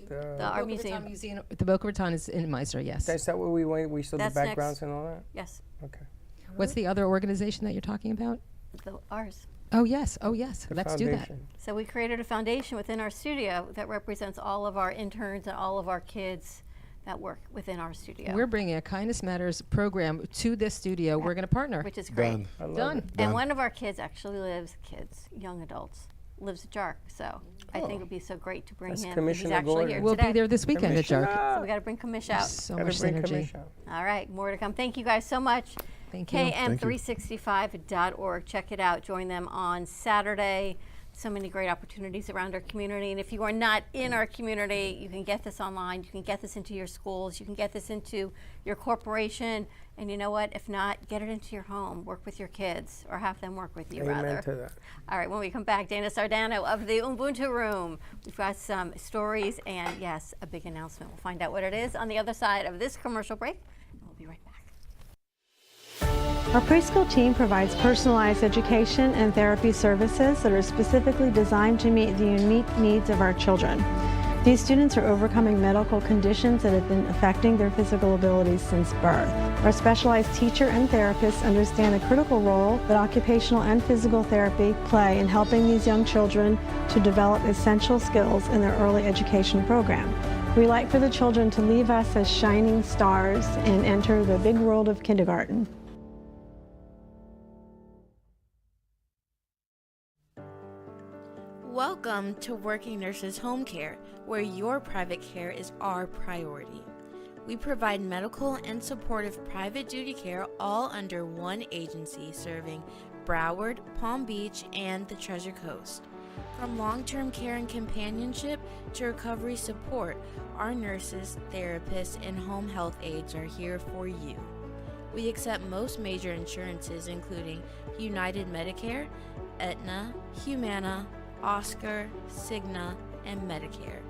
[SPEAKER 3] The Art Museum.
[SPEAKER 12] The Boca Raton is in Meisner, yes.
[SPEAKER 2] That's that where we went? We saw
[SPEAKER 3] That's
[SPEAKER 2] the backgrounds and all that?
[SPEAKER 3] Yes.
[SPEAKER 2] Okay.
[SPEAKER 12] What's the other organization that you're talking about?
[SPEAKER 3] Ours.
[SPEAKER 12] Oh, yes. Let's do that.
[SPEAKER 3] So we created a foundation within our studio that represents all of our interns and all of our kids that work within our studio.
[SPEAKER 12] We're bringing a Kindness Matters program to this studio. We're going to partner.
[SPEAKER 3] Which is great.
[SPEAKER 12] Done.
[SPEAKER 3] And one of our kids actually lives, young adults, lives at Jark. So I think it would be so great to bring
[SPEAKER 2] That's
[SPEAKER 3] him. He's
[SPEAKER 2] Commissioner
[SPEAKER 3] actually
[SPEAKER 2] Gordon.
[SPEAKER 3] here
[SPEAKER 12] We'll
[SPEAKER 3] today.
[SPEAKER 12] be there this weekend at
[SPEAKER 2] Commissioner.
[SPEAKER 12] Jark.
[SPEAKER 3] So we got to bring Commish out.
[SPEAKER 12] So
[SPEAKER 2] Gotta
[SPEAKER 12] much
[SPEAKER 2] bring
[SPEAKER 12] synergy.
[SPEAKER 2] Commission.
[SPEAKER 3] All right, more to come. Thank you guys so much.
[SPEAKER 12] Thank you.
[SPEAKER 3] KM365.org. Check it out. Join them on Saturday. So many great opportunities around our community. And if you are not in our community, you can get this online. You can get this into your schools. You can get this into your corporation. And you know what? If not, get it into your home. Work with your kids, or have them work with you,
[SPEAKER 2] Amen
[SPEAKER 3] rather.
[SPEAKER 2] to that.
[SPEAKER 3] All right, when we come back, Dana Sardano of the Ubuntu Room. We've got some stories and, yes, a big announcement. We'll find out what it is on the other side of this commercial break. We'll be right back.
[SPEAKER 13] Our preschool team provides personalized education and therapy services that are specifically designed to meet the unique needs of our children. These students are overcoming medical conditions that have been affecting their physical abilities since birth. Our specialized teacher and therapists understand the critical role that occupational and physical therapy play in helping these young children to develop essential skills in their early education program. We like for the children to leave us as shining stars and enter the big world of kindergarten.
[SPEAKER 14] Welcome to Working Nurses Home Care, where your private care is our priority. We provide medical and supportive private duty care all under one agency serving Broward, Palm Beach, and the Treasure Coast. From long-term care and companionship to recovery support, our nurses, therapists, and home health aides are here for you. We accept most major insurances including United Medicare, Aetna, Humana, Oscar, Cigna, and Medicare.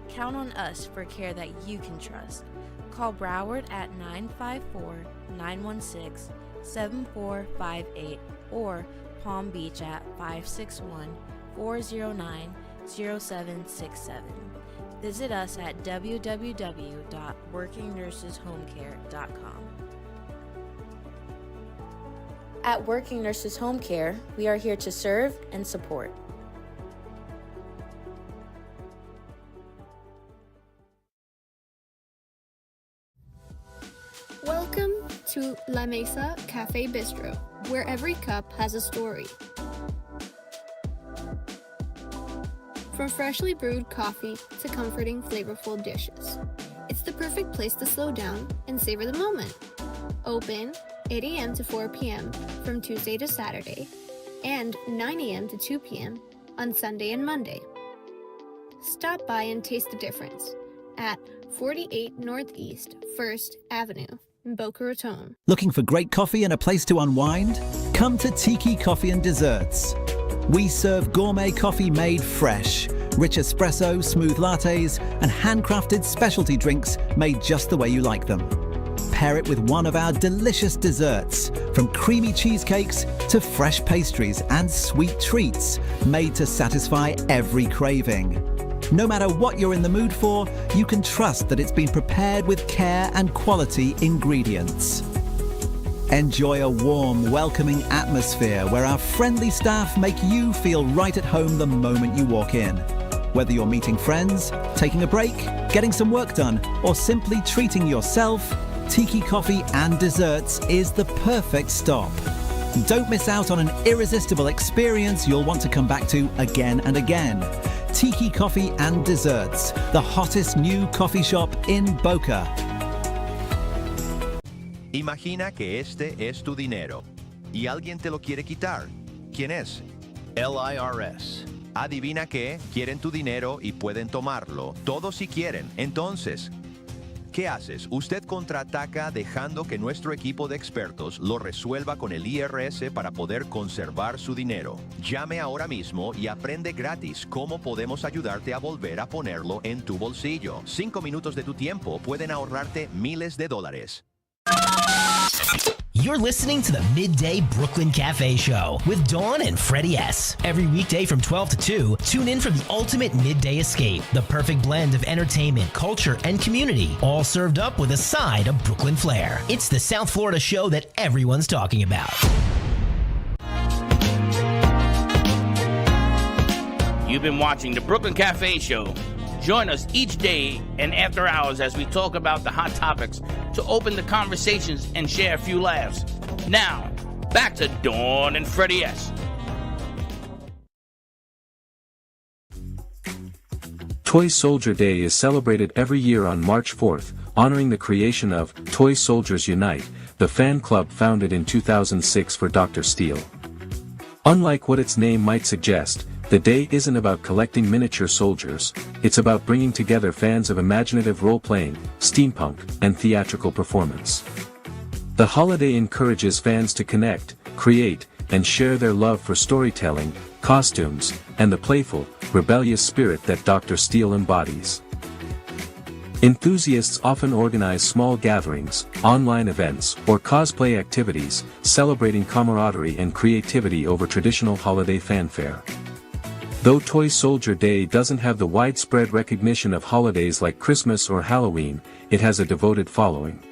[SPEAKER 14] Count on us for care that you can trust. Call Broward at 954-916-7458 or Palm Beach at 561-409-0767. Visit us at www.workingnurseshomecare.com. At Working Nurses Home Care, we are here to serve and support.
[SPEAKER 9] Welcome to La Mesa Cafe Bistro, where every cup has a story. From freshly brewed coffee to comforting, flavorful dishes, it's the perfect place to slow down and savor the moment. Open 8 a.m. to 4 p.m. from Tuesday to Saturday, and 9 a.m. to 2 p.m. on Sunday and Monday. Stop by and taste the difference at 48 Northeast 1st Avenue in Boca Raton.
[SPEAKER 15] Looking for great coffee and a place to unwind? Come to Tiki Coffee and Desserts. We serve gourmet coffee made fresh, rich espresso, smooth lattes, and handcrafted specialty drinks made just the way you like them. Pair it with one of our delicious desserts, from creamy cheesecakes to fresh pastries and sweet treats made to satisfy every craving. No matter what you're in the mood for, you can trust that it's been prepared with care and quality ingredients. Enjoy a warm, welcoming atmosphere where our friendly staff make you feel right at home the moment you walk in. Whether you're meeting friends, taking a break, getting some work done, or simply treating yourself, Tiki Coffee and Desserts is the perfect stop. Don't miss out on an irresistible experience you'll want to come back to again and again. Tiki Coffee and Desserts, the hottest new coffee shop in Boca.
[SPEAKER 16] Imagina que este es tu dinero y alguien te lo quiere quitar. ¿Quién es? El IRS. Adivina qué, quieren tu dinero y pueden tomarlo. Todos si quieren. Entonces, ¿qué haces? Usted contraataca dejando que nuestro equipo de expertos lo resuelva con el IRS para poder conservar su dinero. Llame ahora mismo y aprende gratis cómo podemos ayudarte a volver a ponerlo en tu bolsillo. 5 minutos de tu tiempo pueden ahorrarte miles de dólares.
[SPEAKER 11] You're listening to the Midday Brooklyn Cafe Show with Dawn and Freddie S. Every weekday from 12 to 2, tune in for the ultimate midday escape, the perfect blend of entertainment, culture, and community, all served up with a side of Brooklyn flair. It's the South Florida show that everyone's talking about.
[SPEAKER 1] You've been watching the Brooklyn Cafe Show. Join us each day and after hours as we talk about the hot topics to open the conversations and share a few laughs. Now, back to Dawn and Freddie S.
[SPEAKER 17] Toy Soldier Day is celebrated every year on March 4th, honoring the creation of Toy Soldiers Unite, the fan club founded in 2006 for Dr. Steele. Unlike what its name might suggest, the day isn't about collecting miniature soldiers, it's about bringing together fans of imaginative role-playing, steampunk, and theatrical performance. The holiday encourages fans to connect, create, and share their love for storytelling, costumes, and the playful, rebellious spirit that Dr. Steele embodies. Enthusiasts often organize small gatherings, online events, or cosplay activities, celebrating camaraderie and creativity over traditional holiday fanfare. Though Toy Soldier Day doesn't have the widespread recognition of holidays like Christmas or Halloween, it has a devoted following.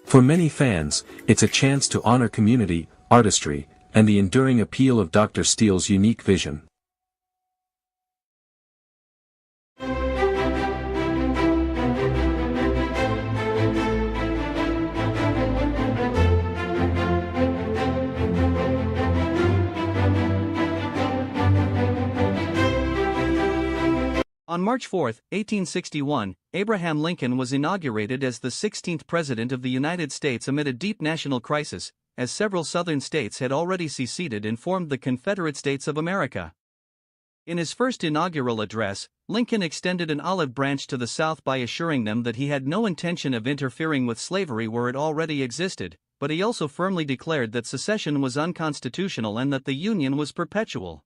[SPEAKER 17] For many fans, it's a chance to honor community, artistry, and the enduring appeal of Dr. Steele's unique vision.
[SPEAKER 18] On March 4, 1861, Abraham Lincoln was inaugurated as the 16th President of the United States amid a deep national crisis, as several southern states had already seceded and formed the Confederate States of America. In his first inaugural address, Lincoln extended an olive branch to the South by assuring them that he had no intention of interfering with slavery where it already existed, but he also firmly declared that secession was unconstitutional and that the Union was perpetual.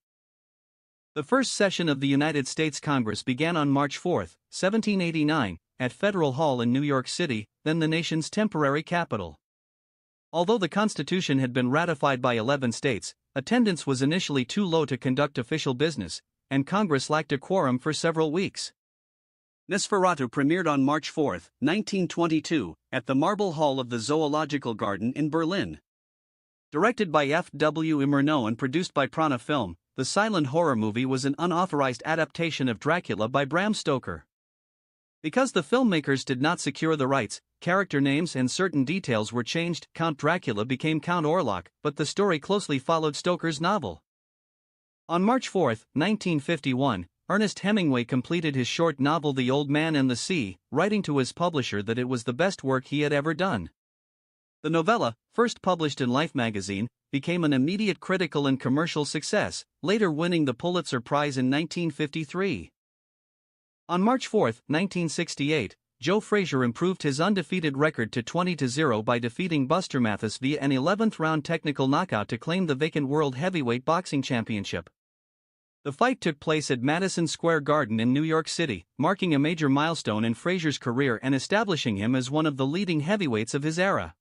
[SPEAKER 18] The first session of the United States Congress began on March 4, 1789, at Federal Hall in New York City, then the nation's temporary capital. Although the Constitution had been ratified by 11 states, attendance was initially too low to conduct official business, and Congress lacked a quorum for several weeks. Nosferatu premiered on March 4, 1922, at the Marble Hall of the Zoological Garden in Berlin. Directed by F.W. Murnau and produced by Prana Film, the silent horror movie was an unauthorized adaptation of Dracula by Bram Stoker. Because the filmmakers did not secure the rights, character names and certain details were changed. Count Dracula became Count Orlok, but the story closely followed Stoker's novel. On March 4, 1951, Ernest Hemingway completed his short novel The Old Man and the Sea, writing to his publisher that it was the best work he had ever done. The novella, first published in Life magazine, became an immediate critical and commercial success, later winning the Pulitzer Prize in 1953. On March 4, 1968, Joe Frazier improved his undefeated record to 20-0 by defeating Buster Mathis via an 11th-round technical knockout to claim the vacant World Heavyweight Boxing Championship. The fight took place at Madison Square Garden in New York City, marking a major milestone in Frazier's career and establishing him as one of the leading heavyweights of his era.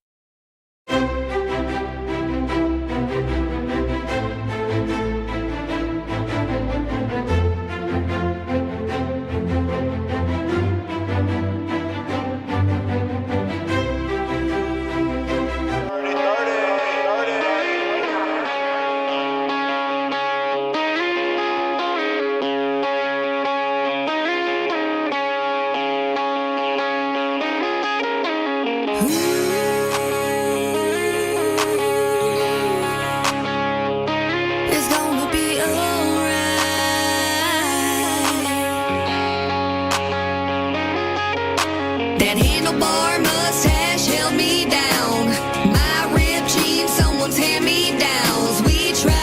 [SPEAKER 19] That handlebar mustache held me down. My ripped jeans, someone's hand-me-downs. We tried.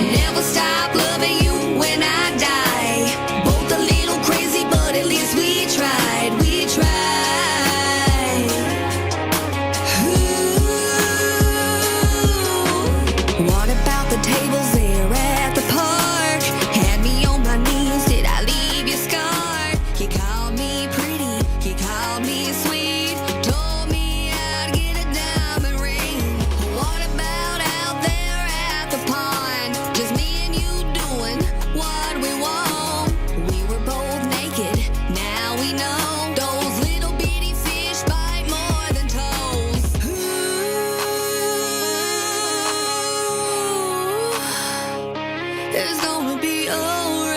[SPEAKER 19] Never stop loving you when I die. Both a little crazy, but at least we tried. We tried. What about the tables there at the park? It's gonna be alright.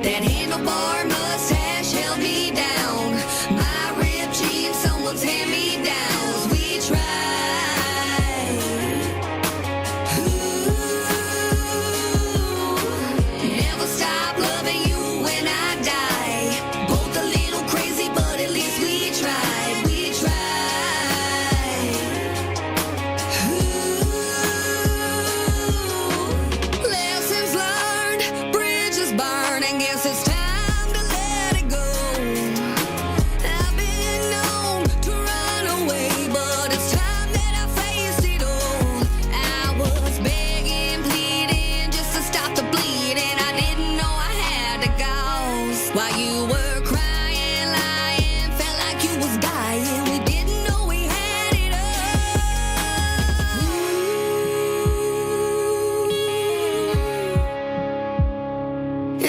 [SPEAKER 19] That handlebar mustache held me down. My ripped jeans, someone's hand me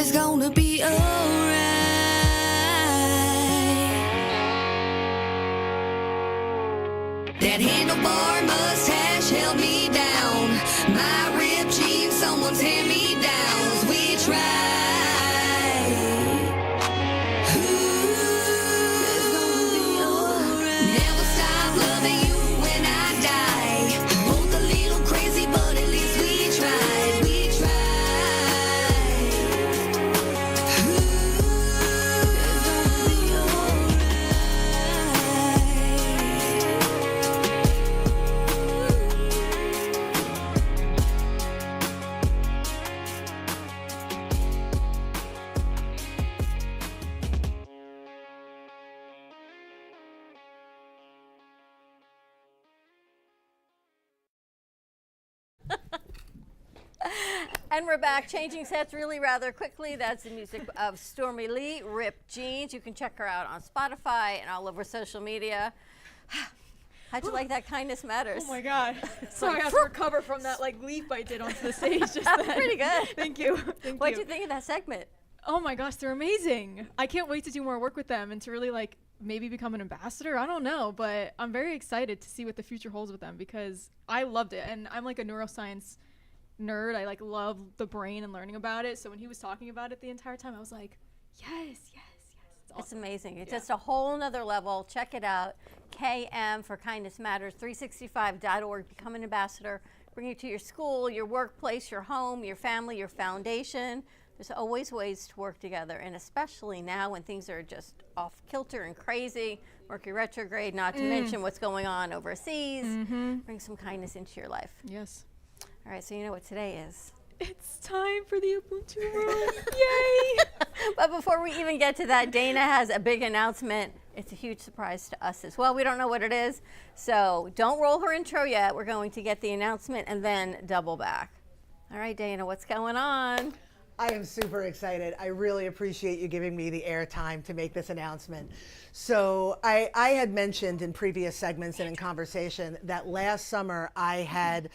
[SPEAKER 19] It's gonna be alright. That handlebar mustache held me down. My ripped jeans, someone's hand-me-downs. We tried. Never stop loving you when I die. Both a little crazy, but at least we tried. We tried. It's gonna be alright.
[SPEAKER 3] And we're back, changing sets really rather quickly. That's the music of Stormy Lee, Ripped Jeans. You can check her out on Spotify and all over social media. How'd you like that? Kindness Matters.
[SPEAKER 20] Oh my God. Sorry,
[SPEAKER 3] like,
[SPEAKER 20] I have to recover from that like leap I did onto the stage just then.
[SPEAKER 3] Pretty good.
[SPEAKER 20] Thank you.
[SPEAKER 3] What'd you think of that segment?
[SPEAKER 20] Oh my gosh, they're amazing. I can't wait to do more work with them and to really like maybe become an ambassador. I don't know, but I'm very excited to see what the future holds with them because I loved it. And I'm like a neuroscience nerd. I like love the brain and learning about it. So when he was talking about it the entire time, I was like, yes.
[SPEAKER 3] It's amazing. It's just a whole nother level. Check it out. KM for Kindness Matters, 365.org. Become an ambassador. Bring it to your school, your workplace, your home, your family, your foundation. There's always ways to work together, and especially now when things are just off kilter and crazy. Mercury retrograde, not to mention what's going on overseas. Bring some kindness into your life.
[SPEAKER 20] Yes.
[SPEAKER 3] All right, so you know what today is.
[SPEAKER 20] It's time for the Ubuntu room. Yay!
[SPEAKER 3] But before we even get to that, Dana has a big announcement. It's a huge surprise to us as well. We don't know what it is, so don't roll her intro yet. We're going to get the announcement and then double back. All right, Dana, what's going on?
[SPEAKER 4] I am super excited. I really appreciate you giving me the airtime to make this announcement. So I had mentioned in previous segments and in conversation that last summer I had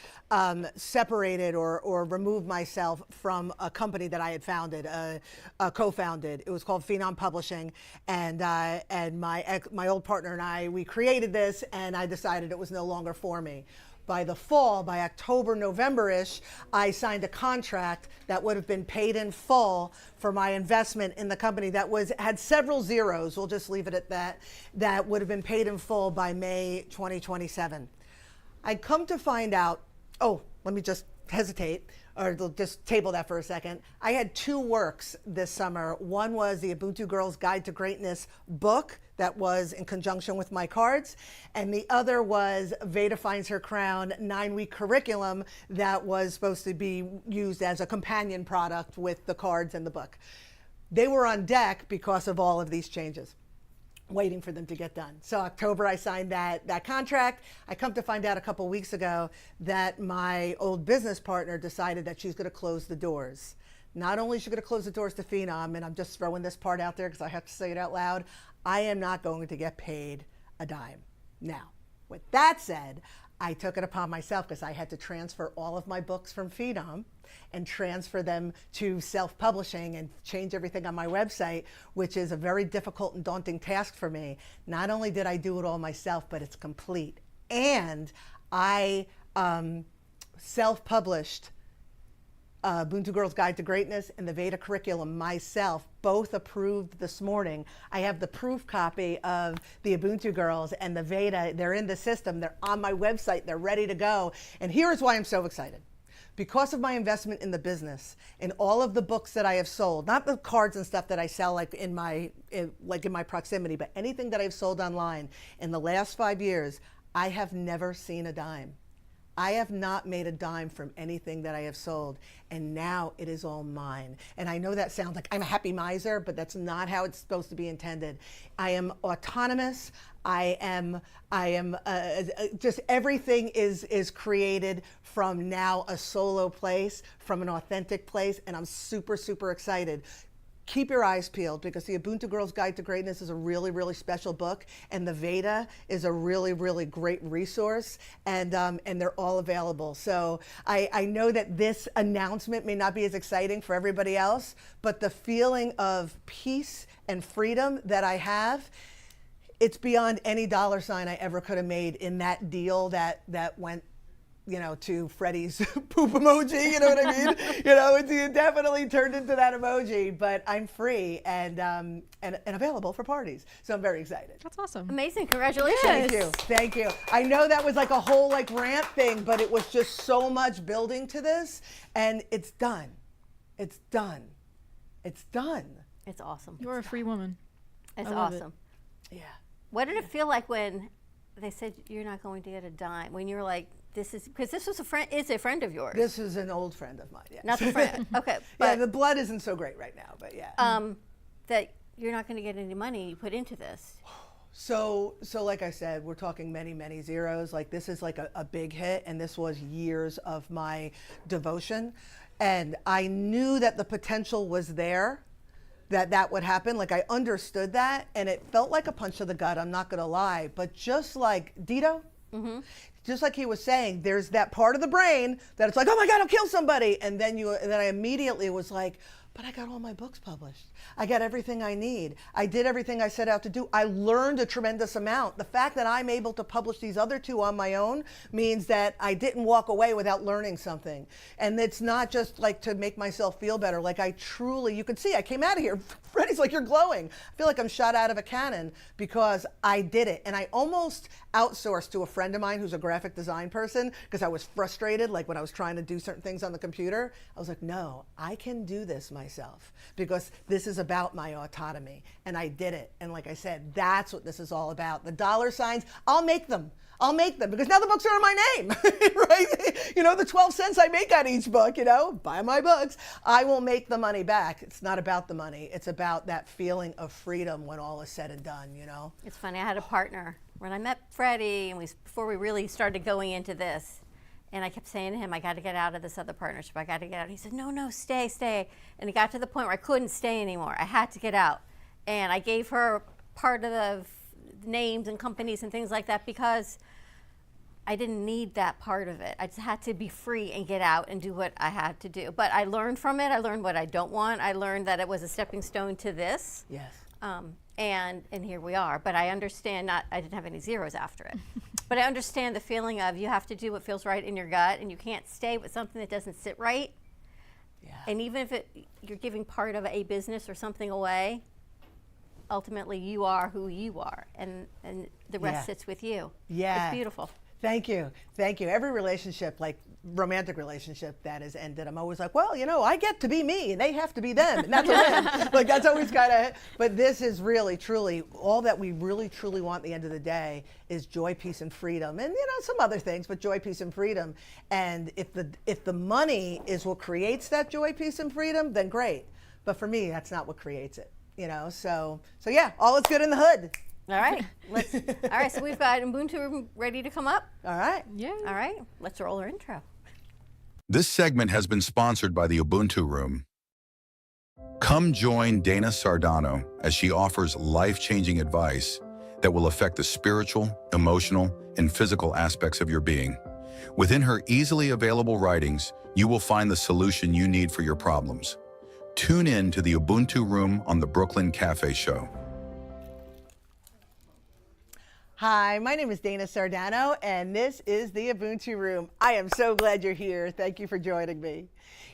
[SPEAKER 4] separated or removed myself from a company that I had founded, co-founded. It was called Phenom Publishing, and my old partner and I, we created this, and I decided it was no longer for me. By the fall, by October, November-ish, I signed a contract that would have been paid in full for my investment in the company that had several zeros, we'll just leave it at that, that would have been paid in full by May 2027. I'd come to find out, let me just hesitate, or just table that for a second. I had two works this summer. One was the Ubuntu Girls Guide to Greatness book that was in conjunction with my cards, and the other was Veda Finds Her Crown 9-week curriculum that was supposed to be used as a companion product with the cards and the book. They were on deck because of all of these changes, waiting for them to get done. So October, I signed that contract. I come to find out a couple weeks ago that my old business partner decided that she's gonna close the doors. Not only is she gonna close the doors to Phenom, and I'm just throwing this part out there because I have to say it out loud, I am not going to get paid a dime. Now, with that said, I took it upon myself because I had to transfer all of my books from Phenom and transfer them to self-publishing and change everything on my website, which is a very difficult and daunting task for me. Not only did I do it all myself, but it's complete. And I self-published Ubuntu Girls Guide to Greatness and the Veda curriculum myself, both approved this morning. I have the proof copy of the Ubuntu Girls and the Veda. They're in the system. They're on my website. They're ready to go. And here's why I'm so excited. Because of my investment in the business and all of the books that I have sold, not the cards and stuff that I sell like in my proximity, but anything that I've sold online in the last 5 years, I have never seen a dime. I have not made a dime from anything that I have sold, and now it is all mine. And I know that sounds like I'm a happy miser, but that's not how it's supposed to be intended. I am autonomous. I am just everything is created from now a solo place, from an authentic place, and I'm super, super excited. keep your eyes peeled, because the Ubuntu Girls Guide to Greatness is a really, really special book, and the Veda is a really, really great resource, and they're all available. So I know that this announcement may not be as exciting for everybody else, but the feeling of peace and freedom that I have, it's beyond any dollar sign I ever could have made in that deal that went, you know, to Freddie's poop emoji, you know what I mean? You know, it definitely turned into that emoji, but I'm free and available for parties. So I'm very excited.
[SPEAKER 20] That's awesome.
[SPEAKER 3] Amazing, congratulations.
[SPEAKER 4] Thank you. I know that was like a whole like rant thing, but it was just so much building to this, and it's done. It's done. It's done.
[SPEAKER 3] It's awesome.
[SPEAKER 20] You're a free woman.
[SPEAKER 3] It's
[SPEAKER 20] I love
[SPEAKER 3] awesome.
[SPEAKER 4] Yeah.
[SPEAKER 3] What did it feel like when they said you're not going to get a dime? When you were like, this is, because this was is a friend of yours.
[SPEAKER 4] This is an old friend of mine, yes.
[SPEAKER 3] Not the friend, okay. But,
[SPEAKER 4] yeah, the blood isn't so great right now, but yeah.
[SPEAKER 3] That you're not going to get any money you put into this.
[SPEAKER 4] So like I said, we're talking many, many zeros. Like this is like a big hit, and this was years of my devotion. And I knew that the potential was there, that would happen. Like I understood that, and it felt like a punch to the gut, I'm not gonna lie. But just like Dido, just like he was saying, there's that part of the brain that it's like, oh my God, I'll kill somebody. And then I immediately was like, but I got all my books published. I got everything I need. I did everything I set out to do. I learned a tremendous amount. The fact that I'm able to publish these other two on my own means that I didn't walk away without learning something. And it's not just like to make myself feel better. Like I truly, you can see I came out of here, Freddie's like, you're glowing. I feel like I'm shot out of a cannon because I did it. And I almost outsourced to a friend of mine who's a graphic design person because I was frustrated, like when I was trying to do certain things on the computer. I was like, no, I can do this myself because this is about my autonomy. And I did it. And like I said, that's what this is all about. The dollar signs, I'll make them because now the books are in my name, right? You know, the 12 cents I make on each book, you know, buy my books, I will make the money back. It's not about the money. It's about that feeling of freedom when all is said and done, you know?
[SPEAKER 3] It's funny, I had a partner when I met Freddie, and before we really started going into this, and I kept saying to him, I got to get out of this other partnership. I got to get out. He said, no, stay. And it got to the point where I couldn't stay anymore. I had to get out. And I gave her part of the names and companies and things like that because I didn't need that part of it. I just had to be free and get out and do what I had to do. But I learned from it. I learned what I don't want. I learned that it was a stepping stone to this.
[SPEAKER 4] Yes.
[SPEAKER 3] And here we are. But I understand I didn't have any zeros after it. But I understand the feeling of you have to do what feels right in your gut, and you can't stay with something that doesn't sit right.
[SPEAKER 4] Yeah.
[SPEAKER 3] And even if you're giving part of a business or something away, ultimately you are who you are, and the rest sits with you.
[SPEAKER 4] Yeah.
[SPEAKER 3] It's beautiful.
[SPEAKER 4] Thank you. Every relationship, like romantic relationship that has ended, I'm always like, well, you know, I get to be me and they have to be them. And that's a win. Like that's always kind of, but this is really, truly, all that we really, truly want at the end of the day is joy, peace, and freedom. And, you know, some other things, but joy, peace, and freedom. And if the money is what creates that joy, peace, and freedom, then great. But for me, that's not what creates it, you know? So yeah, all is good in the hood.
[SPEAKER 3] All right. All right, so we've got Ubuntu ready to come up.
[SPEAKER 4] All right.
[SPEAKER 20] Yeah.
[SPEAKER 3] All right, let's roll our intro.
[SPEAKER 21] This segment has been sponsored by the Ubuntu Room. Come join Dana Sardano as she offers life-changing advice that will affect the spiritual, emotional, and physical aspects of your being. Within her easily available writings, you will find the solution you need for your problems. Tune in to the Ubuntu Room on the Brooklyn Cafe Show.
[SPEAKER 4] Hi, my name is Dana Sardano, and this is the Ubuntu Room. I am so glad you're here. Thank you for joining me.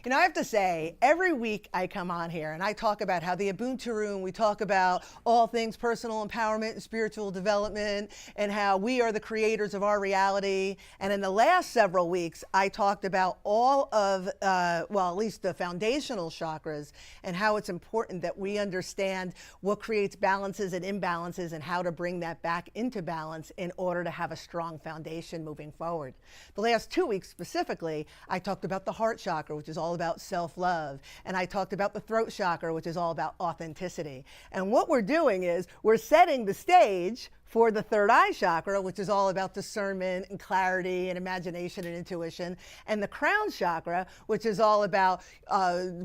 [SPEAKER 4] You know, I have to say, every week I come on here and I talk about how the Ubuntu Room, we talk about all things personal empowerment and spiritual development and how we are the creators of our reality. And in the last several weeks, I talked about all of, well, at least the foundational chakras and how it's important that we understand what creates balances and imbalances and how to bring that back into balance in order to have a strong foundation moving forward. The last 2 weeks specifically, I talked about the heart chakra, which is all about self-love. And I talked about the throat chakra, which is all about authenticity. And what we're doing is we're setting the stage for the third eye chakra, which is all about discernment and clarity and imagination and intuition, and the crown chakra, which is all about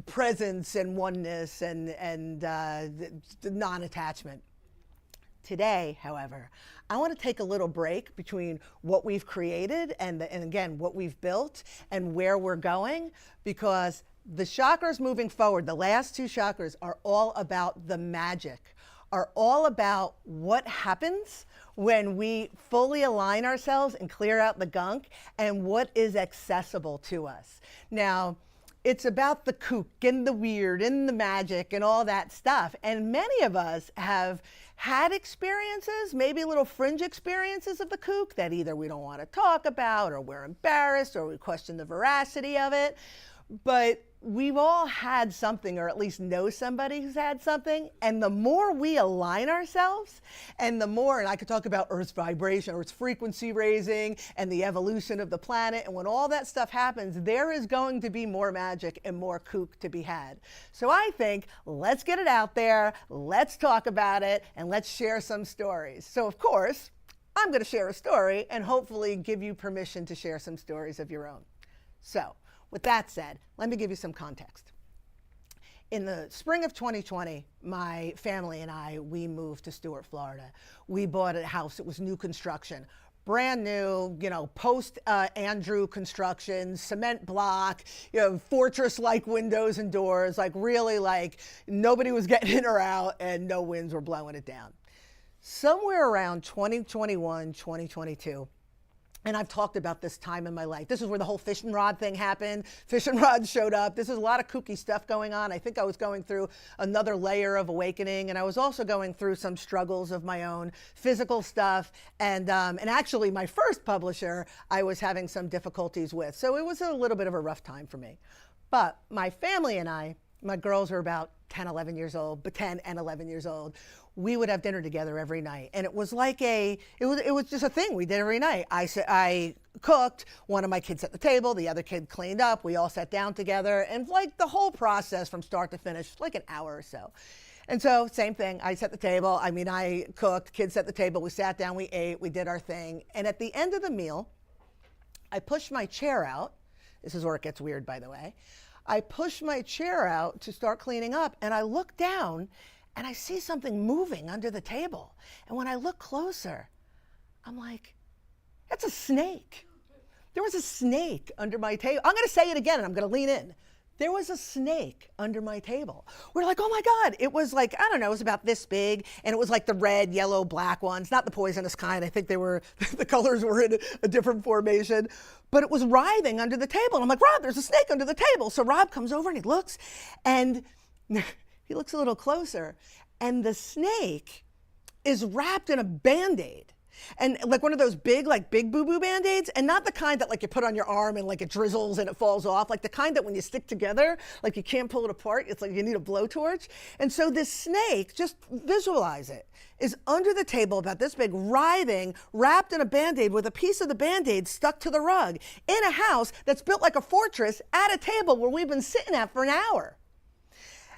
[SPEAKER 4] presence and oneness and non-attachment. Today, however, I want to take a little break between what we've created and again, what we've built and where we're going, because the chakras moving forward, the last two chakras are all about the magic, are all about what happens when we fully align ourselves and clear out the gunk and what is accessible to us. Now, it's about the kook and the weird and the magic and all that stuff. And many of us have had experiences, maybe little fringe experiences of the kook that either we don't want to talk about or we're embarrassed or we question the veracity of it. But we've all had something, or at least know somebody who's had something. And the more we align ourselves, and the more, and I could talk about Earth's vibration or its frequency raising and the evolution of the planet. And when all that stuff happens, there is going to be more magic and more kook to be had. So I think, let's get it out there, let's talk about it, and let's share some stories. So of course, I'm going to share a story and hopefully give you permission to share some stories of your own. So, with that said, let me give you some context. In the spring of 2020, my family and I, we moved to Stuart, Florida. We bought a house. It was new construction, brand new, post Andrew construction, cement block, fortress-like windows and doors, really nobody was getting in or out and no winds were blowing it down. Somewhere around 2021, 2022, and I've talked about this time in my life. This is where the whole fishing rod thing happened. Fishing rods showed up. This is a lot of kooky stuff going on. I think I was going through another layer of awakening, and I was also going through some struggles of my own, physical stuff, and actually my first publisher I was having some difficulties with. So it was a little bit of a rough time for me. But my family and I, my girls were about 10 and 11 years old. We would have dinner together every night. And it was it was just a thing we did every night. I cooked, one of my kids set the table, the other kid cleaned up, we all sat down together, and the whole process from start to finish, an hour or so. And so, same thing, I set the table, I cooked, kids set the table, we sat down, we ate, we did our thing. And at the end of the meal, I pushed my chair out. This is where it gets weird, by the way. I pushed my chair out to start cleaning up, and I look down, and I see something moving under the table. And when I look closer, I'm like, that's a snake. There was a snake under my table. I'm going to say it again, and I'm going to lean in. There was a snake under my table. We're like, oh my God. It was I don't know, it was about this big, and it was the red, yellow, black ones, not the poisonous kind. I think the colors were in a different formation, but it was writhing under the table. And I'm like, Rob, there's a snake under the table. So Rob comes over and he looks, and he looks a little closer, and the snake is wrapped in a Band-Aid. And one of those big boo-boo Band-Aids, and not the kind that you put on your arm and it drizzles and it falls off, the kind that when you stick together, you can't pull it apart, it's you need a blowtorch. And so this snake, just visualize it, is under the table about this big, writhing, wrapped in a Band-Aid with a piece of the Band-Aid stuck to the rug in a house that's built like a fortress at a table where we've been sitting at for an hour.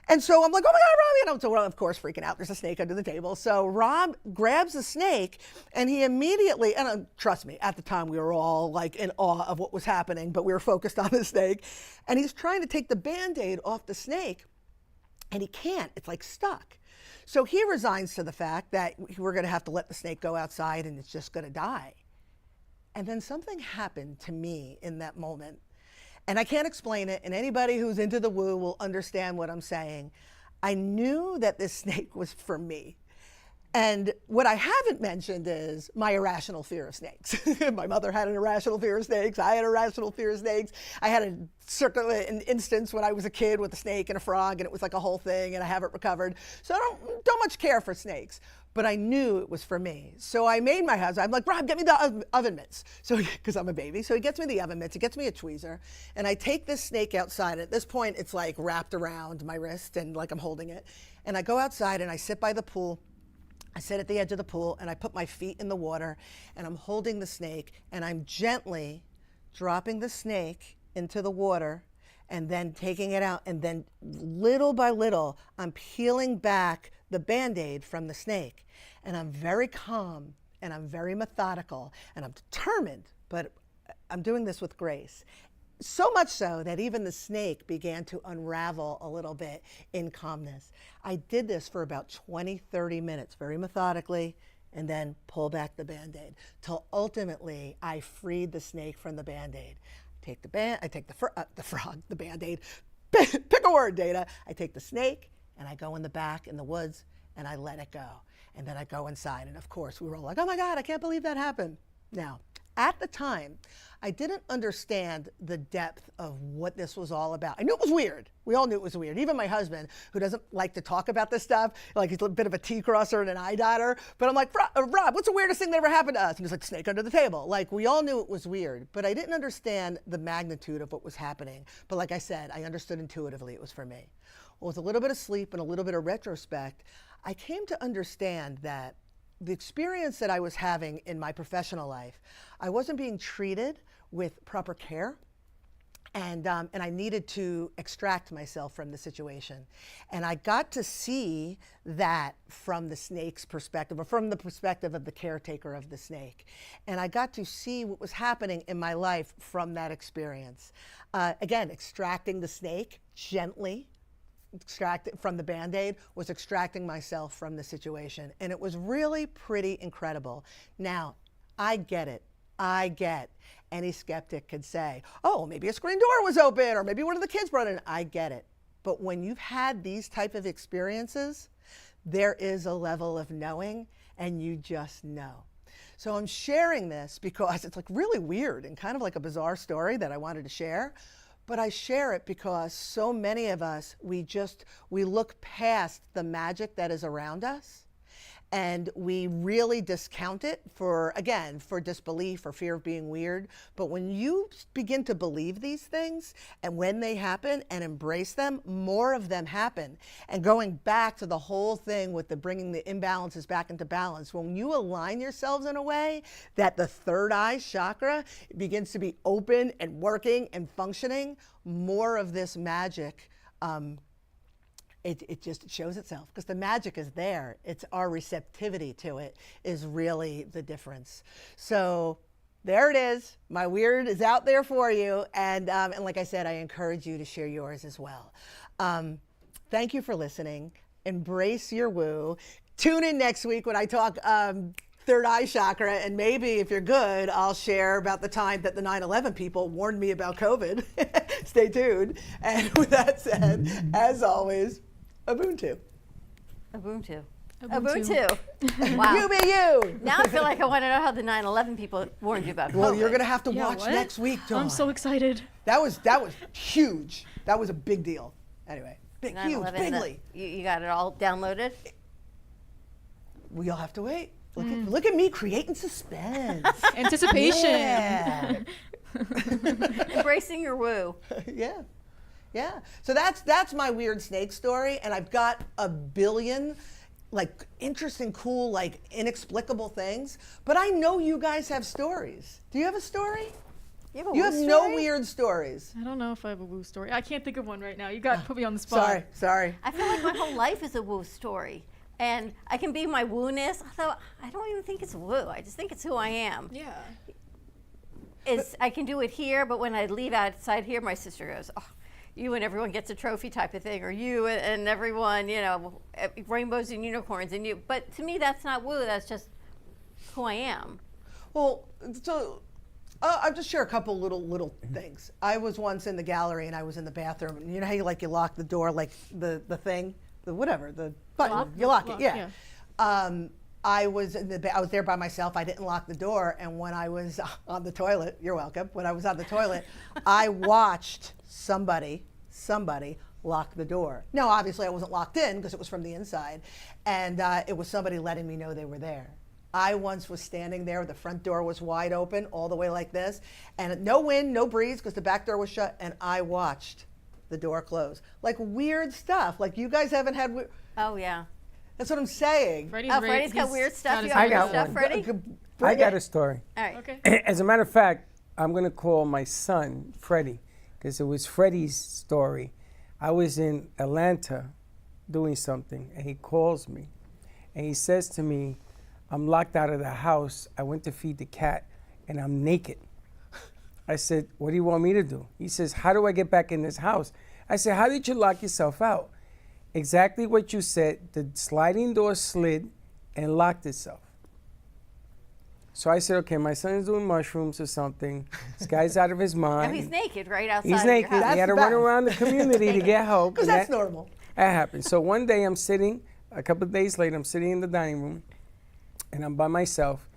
[SPEAKER 4] And so I'm like, oh my God, Rob, so we're of course freaking out. There's a snake under the table. So Rob grabs the snake and he immediately, and trust me, at the time we were all in awe of what was happening, but we were focused on the snake. And he's trying to take the Band-Aid off the snake and he can't, it's stuck. So he resigns to the fact that we're gonna have to let the snake go outside and it's just gonna die. And then something happened to me in that moment. And I can't explain it, and anybody who's into the woo will understand what I'm saying. I knew that this snake was for me. And what I haven't mentioned is my irrational fear of snakes. My mother had an irrational fear of snakes. I had an irrational fear of snakes. I had an instance when I was a kid with a snake and a frog, and it was a whole thing, and I haven't recovered. So I don't much care for snakes. But I knew it was for me. So I made my husband, I'm like, Rob, get me the oven mitts. So, because I'm a baby. So he gets me the oven mitts, he gets me a tweezer, and I take this snake outside. At this point, it's wrapped around my wrist and I'm holding it. And I go outside and I sit by the pool. I sit at the edge of the pool and I put my feet in the water and I'm holding the snake and I'm gently dropping the snake into the water and then taking it out. And then little by little, I'm peeling back the Band-Aid from the snake. And I'm very calm and I'm very methodical, and I'm determined, but I'm doing this with grace. So much so that even the snake began to unravel a little bit in calmness. I did this for about 20, 30 minutes, very methodically, and then pull back the Band-Aid, till ultimately I freed the snake from the Band-Aid. I take the frog, the Band-Aid, pick a word, Dana. I take the snake, and I go in the back in the woods, and I let it go. And then I go inside, and of course, we were all like, oh my God, I can't believe that happened. Now, at the time, I didn't understand the depth of what this was all about. I knew it was weird. We all knew it was weird. Even my husband, who doesn't like to talk about this stuff, like he's a bit of a T-crosser and an I-dotter, but I'm like, Rob, what's the weirdest thing that ever happened to us? And he's like, snake under the table. Like, we all knew it was weird, but I didn't understand the magnitude of what was happening. But like I said, I understood intuitively it was for me. Well, with a little bit of sleep and a little bit of retrospect, I came to understand that the experience that I was having in my professional life, I wasn't being treated with proper care, and I needed to extract myself from the situation. And I got to see that from the snake's perspective, or from the perspective of the caretaker of the snake. And I got to see what was happening in my life from that experience. Again, extracting the snake gently, from the Band-Aid, was extracting myself from the situation. And it was really pretty incredible. Now, I get it. I get any skeptic could say, oh, maybe a screen door was open, or maybe one of the kids brought it in. I get it. But when you've had these type of experiences, there is a level of knowing, and you just know. So I'm sharing this because it's like really weird and kind of like a bizarre story that I wanted to share. But I share it because so many of us, we look past the magic that is around us, and we really discount it for disbelief or fear of being weird. But when you begin to believe these things, and when they happen and embrace them, more of them happen. And going back to the whole thing with bringing the imbalances back into balance, when you align yourselves in a way that the third eye chakra begins to be open and working and functioning, more of this magic, it just shows itself, because the magic is there. It's our receptivity to it is really the difference. So there it is. My weird is out there for you. And like I said, I encourage you to share yours as well. Thank you for listening. Embrace your woo. Tune in next week when I talk third eye chakra, and maybe if you're good, I'll share about the time that the 9/11 people warned me about COVID. Stay tuned. And with that said, as always, Ubuntu.
[SPEAKER 3] Ubuntu.
[SPEAKER 20] Ubuntu.
[SPEAKER 3] Ubuntu. Wow.
[SPEAKER 4] You be you.
[SPEAKER 3] Now I feel like I want to know how the 9/11 people warned you about COVID.
[SPEAKER 4] Well, you're going to have to watch next week, Dawn.
[SPEAKER 20] I'm so excited.
[SPEAKER 4] That was huge. That was a big deal. Anyway, huge, bigly.
[SPEAKER 3] You got it all downloaded?
[SPEAKER 4] We'll have to wait. Look at me creating suspense.
[SPEAKER 20] Anticipation.
[SPEAKER 4] Yeah.
[SPEAKER 3] Embracing your woo.
[SPEAKER 4] Yeah. So that's my weird snake story, and I've got a billion like interesting, cool, like inexplicable things. But I know you guys have stories. Do you have a story? You have no weird stories.
[SPEAKER 20] I don't know if I have a woo story. I can't think of one right now. You got to put me on the spot.
[SPEAKER 4] Sorry.
[SPEAKER 3] I feel like my whole life is a woo story. And I can be my woo-ness, although I don't even think it's woo. I just think it's who I am.
[SPEAKER 20] Yeah.
[SPEAKER 3] I can do it here, but when I leave outside here, my sister goes, oh, you and everyone gets a trophy type of thing, or you and everyone, rainbows and unicorns and you. But to me, that's not woo. That's just who I am.
[SPEAKER 4] Well, so I'll just share a couple little things. I was once in the gallery and I was in the bathroom. And you know how you lock the door, like the thing, the button, you lock it. Yeah. I was there by myself. I didn't lock the door, and when I was on the toilet, you're welcome. When I was on the toilet, I watched somebody lock the door. Now, obviously, I wasn't locked in because it was from the inside, and it was somebody letting me know they were there. I once was standing there, the front door was wide open, all the way like this, and no wind, no breeze, because the back door was shut, and I watched the door close. Like weird stuff. Like you guys haven't had.
[SPEAKER 3] Oh yeah.
[SPEAKER 4] That's what I'm saying.
[SPEAKER 3] Freddie's got weird stuff. You
[SPEAKER 2] I
[SPEAKER 3] got
[SPEAKER 2] got
[SPEAKER 3] weird stuff,
[SPEAKER 2] one.
[SPEAKER 3] Freddie?
[SPEAKER 2] I got a story.
[SPEAKER 3] All right.
[SPEAKER 20] Okay.
[SPEAKER 2] As a matter of fact, I'm going to call my son Freddie, because it was Freddie's story. I was in Atlanta doing something, and he calls me, and he says to me, I'm locked out of the house. I went to feed the cat, and I'm naked. I said, what do you want me to do? He says, how do I get back in this house? I said, how did you lock yourself out? Exactly what you said. The sliding door slid and locked itself. So I said, okay, my son is doing mushrooms or something. This guy's out of his mind.
[SPEAKER 3] And he's naked right outside
[SPEAKER 2] He's
[SPEAKER 3] of your
[SPEAKER 2] naked.
[SPEAKER 3] house.
[SPEAKER 2] He had to run around the community to get help.
[SPEAKER 4] Because that's normal.
[SPEAKER 2] That happened. So one day I'm sitting, a couple of days later, I'm sitting in the dining room, and I'm by myself,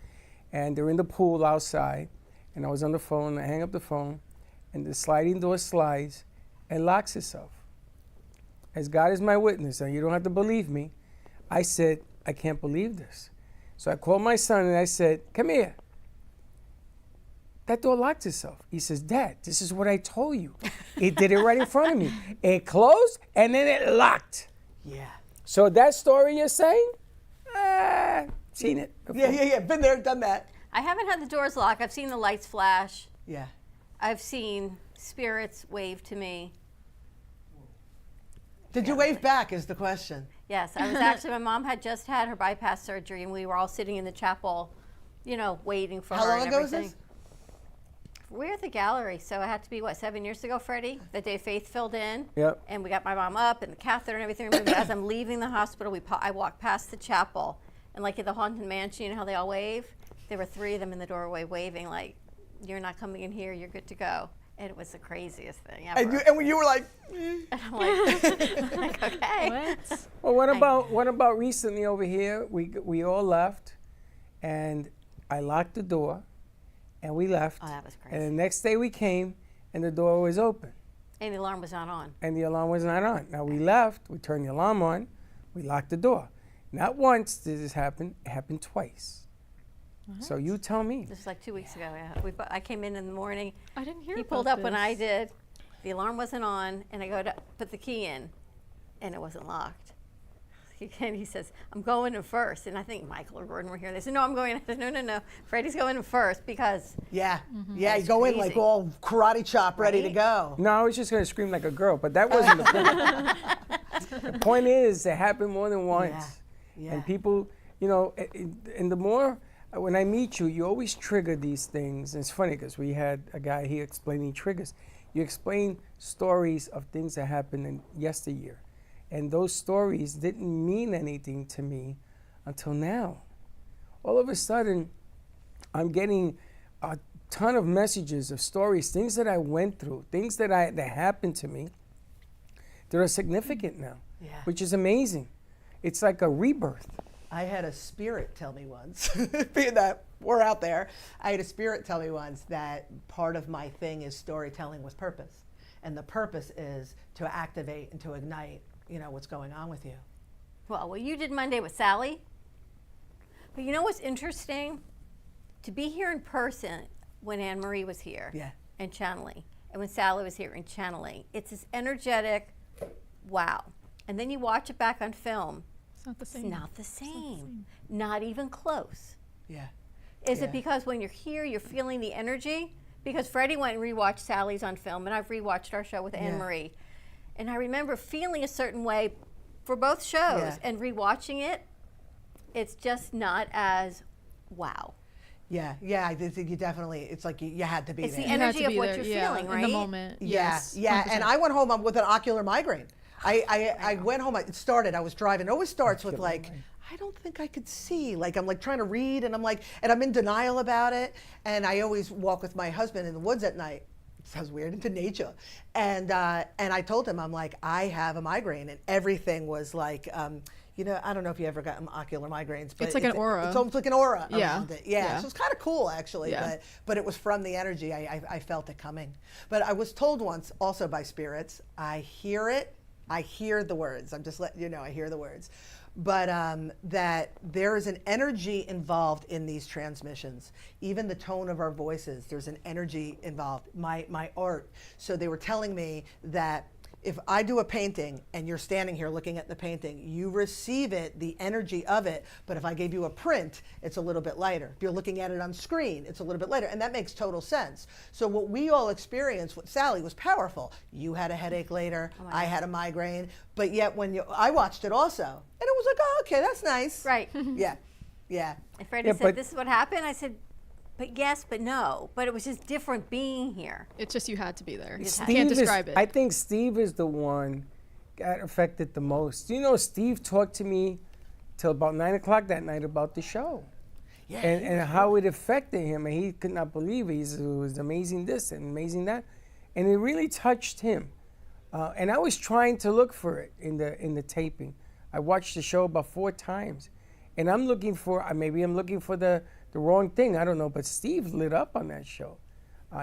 [SPEAKER 2] and they're in the pool outside, and I was on the phone. I hang up the phone, and the sliding door slides and locks itself. As God is my witness, and you don't have to believe me, I said, I can't believe this. So I called my son, and I said, come here. That door locked itself. He says, Dad, this is what I told you. It did it right in front of me. It closed, and then it locked.
[SPEAKER 4] Yeah.
[SPEAKER 2] So that story you're saying, seen it before.
[SPEAKER 4] Yeah. Been there, done that.
[SPEAKER 3] I haven't had the doors lock. I've seen the lights flash.
[SPEAKER 4] Yeah.
[SPEAKER 3] I've seen spirits wave to me.
[SPEAKER 4] Did you wave back is the question.
[SPEAKER 3] Yes, I was actually, my mom had just had her bypass surgery, and we were all sitting in the chapel, you know, waiting for
[SPEAKER 4] How
[SPEAKER 3] her
[SPEAKER 4] long
[SPEAKER 3] and
[SPEAKER 4] ago was
[SPEAKER 3] everything.
[SPEAKER 4] this?
[SPEAKER 3] We're at the gallery, so it had to be, what, 7 years ago, Freddie? The day Faith filled in.
[SPEAKER 2] Yep.
[SPEAKER 3] And we got my mom up and the catheter and everything. Remember, as I'm leaving the hospital, I walked past the chapel, and like at the Haunted Mansion, you know how they all wave? There were 3 of them in the doorway waving like, you're not coming in here, you're good to go. And it was the craziest thing ever.
[SPEAKER 4] And you were like,
[SPEAKER 3] and I'm like, okay.
[SPEAKER 2] Well, what about recently over here? We all left, and I locked the door, and we left.
[SPEAKER 3] Oh, that was crazy.
[SPEAKER 2] And the next day we came, and the door was open.
[SPEAKER 3] And the alarm was not on.
[SPEAKER 2] And the alarm was not on. Now we left, we turned the alarm on, we locked the door. Not once did this happen, it happened twice. So you tell me.
[SPEAKER 3] This was like 2 weeks ago, yeah. I came in the morning.
[SPEAKER 20] I didn't hear
[SPEAKER 3] He
[SPEAKER 20] about
[SPEAKER 3] pulled up when
[SPEAKER 20] this.
[SPEAKER 3] I did. The alarm wasn't on, and I go to put the key in, and it wasn't locked. He says, I'm going in first. And I think Michael or Gordon were here. They said, no, I'm going in. I said, no. Freddie's going in first because.
[SPEAKER 4] Yeah.
[SPEAKER 3] Mm-hmm.
[SPEAKER 4] Yeah, you go in like all karate chop ready to go.
[SPEAKER 2] No, I was just going to scream like a girl, but that wasn't the point. The point is, it happened more than once.
[SPEAKER 4] Yeah.
[SPEAKER 2] And people, you know, and the more, when I meet you, you always trigger these things. And it's funny because we had a guy here explaining triggers. You explain stories of things that happened in yesteryear. And those stories didn't mean anything to me until now. All of a sudden, I'm getting a ton of messages of stories, things that I went through, things that happened to me that are significant now, which is amazing. It's like a rebirth.
[SPEAKER 4] I had a spirit tell me once, being that we're out there, I had a spirit tell me once that part of my thing is storytelling with purpose. And the purpose is to activate and to ignite, you know, what's going on with you.
[SPEAKER 3] Well, you did Monday with Sally. But you know what's interesting? To be here in person when Anne Marie was here and channeling, and when Sally was here and channeling, it's this energetic, wow. And then you watch it back on film.
[SPEAKER 20] It's not the same.
[SPEAKER 3] It's not the same. Not even close.
[SPEAKER 4] Yeah.
[SPEAKER 3] Is it because when you're here, you're feeling the energy? Because Freddie went and rewatched Sally's on film, and I've rewatched our show with Anne Marie. And I remember feeling a certain way for both shows, and rewatching it, it's just not as wow.
[SPEAKER 4] Yeah, I think you definitely, it's like you had to be
[SPEAKER 3] it's
[SPEAKER 4] there.
[SPEAKER 3] It's the energy of what you're feeling, right?
[SPEAKER 20] In the moment.
[SPEAKER 4] Yeah, and I went home with an ocular migraine. I went home, it started, I was driving. It always starts with like, I don't think I could see. Like, I'm like trying to read, and I'm in denial about it. And I always walk with my husband in the woods at night. It sounds weird, into nature. And I told him, I'm like, I have a migraine. And everything was like, you know, I don't know if you ever gotten ocular migraines, but
[SPEAKER 20] it's like an aura.
[SPEAKER 4] It's almost like an aura around it.
[SPEAKER 20] Yeah.
[SPEAKER 4] So it's kind of cool, actually. But it was from the energy. I felt it coming. But I was told once, also by spirits, I hear it. I hear the words. I'm just letting you know, I hear the words. But that there is an energy involved in these transmissions. Even the tone of our voices, there's an energy involved. My art. So they were telling me that if I do a painting and you're standing here looking at the painting, you receive it, the energy of it. But if I gave you a print, it's a little bit lighter. If you're looking at it on screen, it's a little bit lighter. And that makes total sense. So what we all experienced with Sally was powerful. You had a headache later, I had a migraine. But yet when I watched it also, and it was like, oh, okay, that's nice.
[SPEAKER 3] Right.
[SPEAKER 4] Yeah. Yeah.
[SPEAKER 3] And Freddie
[SPEAKER 2] Yeah,
[SPEAKER 3] said,
[SPEAKER 2] but-
[SPEAKER 3] this is what happened. I said, but yes, but no. But it was just different being here.
[SPEAKER 20] It's just you had to be there. You
[SPEAKER 3] Steve
[SPEAKER 20] can't describe it.
[SPEAKER 2] I think Steve is the one got affected the most. You know, Steve talked to me till about 9 o'clock that night about the show.
[SPEAKER 4] Yeah,
[SPEAKER 2] and how it affected him, and he could not believe it. He said it was amazing this and amazing that, and it really touched him. And I was trying to look for it in the taping. I watched the show about 4 times, and I'm looking for maybe I'm looking for the wrong thing. I don't know, but Steve lit up on that show.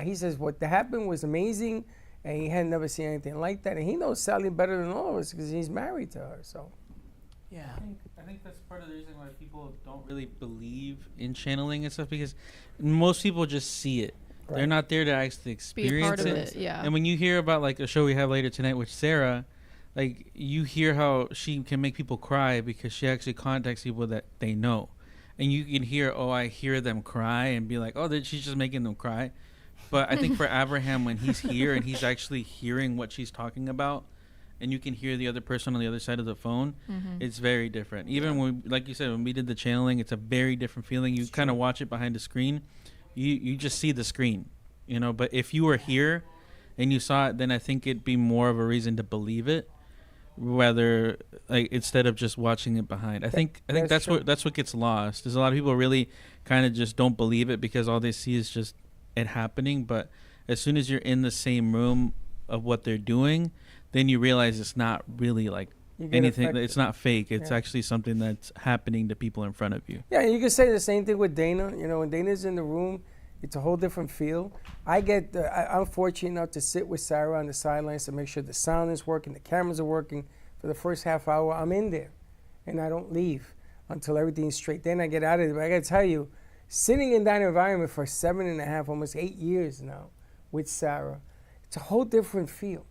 [SPEAKER 2] He says what happened was amazing, and he had never seen anything like that. And he knows Sally better than all of us because he's married to her. So.
[SPEAKER 4] Yeah.
[SPEAKER 5] I think that's part of the reason why people don't really believe in channeling and stuff, because most people just see it.
[SPEAKER 2] Right.
[SPEAKER 5] They're not there to actually experience
[SPEAKER 20] part of it, yeah.
[SPEAKER 5] And when you hear about like a show we have later tonight with Sarah, like you hear how she can make people cry because she actually contacts people that they know. And you can hear, oh, I hear them cry, and be like, oh, she's just making them cry. But I think for Abraham, when he's here and he's actually hearing what she's talking about, and you can hear the other person on the other side of the phone, it's very different. Even when, like you said, when we did the channeling, it's a very different feeling. You kind of watch it behind the screen. You just see the screen, you know. But if you were here and you saw it, then I think it'd be more of a reason to believe it, rather like instead of just watching it behind. I think that's what gets lost. There's a lot of people really kind of just don't believe it because all they see is just it happening. But as soon as you're in the same room of what they're doing, then you realize it's not really like anything.
[SPEAKER 2] Affected.
[SPEAKER 5] It's not fake. It's actually something that's happening to people in front of you.
[SPEAKER 2] Yeah, you can say the same thing with Dana. You know, when Dana's in the room, it's a whole different feel. I'm fortunate enough to sit with Sarah on the sidelines to make sure the sound is working, the cameras are working. For the first half hour, I'm in there, and I don't leave until everything's straight. Then I get out of there. But I got to tell you, sitting in that environment for 7.5, almost 8 years now with Sarah, it's a whole different feel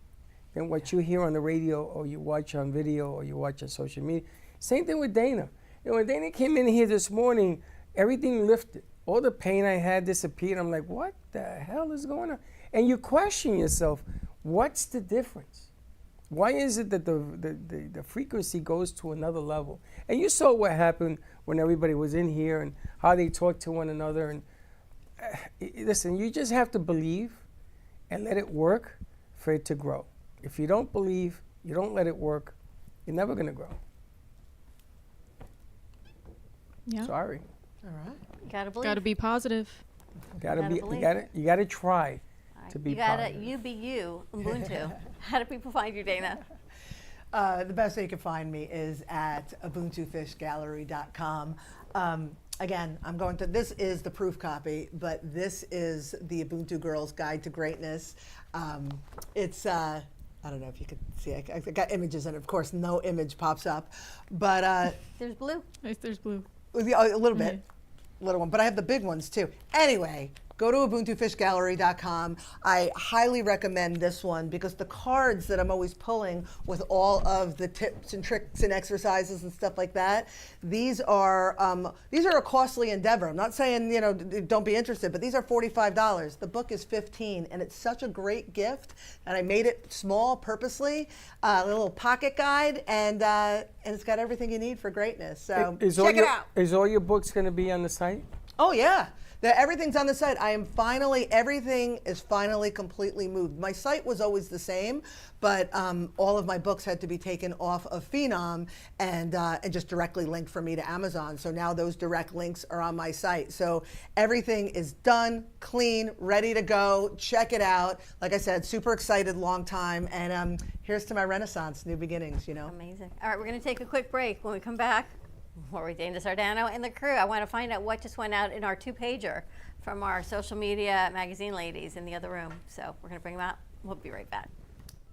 [SPEAKER 2] than what you hear on the radio or you watch on video or you watch on social media. Same thing with Dana. You know, when Dana came in here this morning, everything lifted. All the pain I had disappeared. I'm like, what the hell is going on? And you question yourself, what's the difference? Why is it that the frequency goes to another level? And you saw what happened when everybody was in here and how they talked to one another. And listen, you just have to believe and let it work for it to grow. If you don't believe, you don't let it work, you're never going to grow.
[SPEAKER 20] Yeah.
[SPEAKER 2] Sorry.
[SPEAKER 4] All right.
[SPEAKER 3] You gotta believe.
[SPEAKER 20] Got to be positive.
[SPEAKER 2] You gotta try to be positive.
[SPEAKER 3] You be you, Ubuntu. How do people find you, Dana?
[SPEAKER 4] The best way you can find me is at ubuntufishgallery.com. Again, this is the proof copy, but this is the Ubuntu Girls Guide to Greatness. It's, I don't know if you could see, I got images and of course no image pops up, but.
[SPEAKER 3] There's blue.
[SPEAKER 20] There's blue.
[SPEAKER 4] A little bit, little one, but I have the big ones too. Anyway, go to ubuntufishgallery.com. I highly recommend this one because the cards that I'm always pulling with all of the tips and tricks and exercises and stuff like that, these are a costly endeavor. I'm not saying, don't be interested, but these are $45. The book is $15, and it's such a great gift. And I made it small purposely, a little pocket guide, and it's got everything you need for greatness. So check it out.
[SPEAKER 2] Is all your books going to be on the site?
[SPEAKER 4] Oh, yeah. Everything's on the site. Everything is finally completely moved. My site was always the same, but all of my books had to be taken off of Phenom and just directly linked for me to Amazon. So now those direct links are on my site. So everything is done, clean, ready to go. Check it out. Like I said, super excited, long time. And here's to my Renaissance, new beginnings,
[SPEAKER 3] Amazing. All right, we're going to take a quick break. When we come back, more with Dana Sardano and the crew. I want to find out what just went out in our 2-pager from our social media magazine ladies in the other room. So we're going to bring them out. We'll be right back.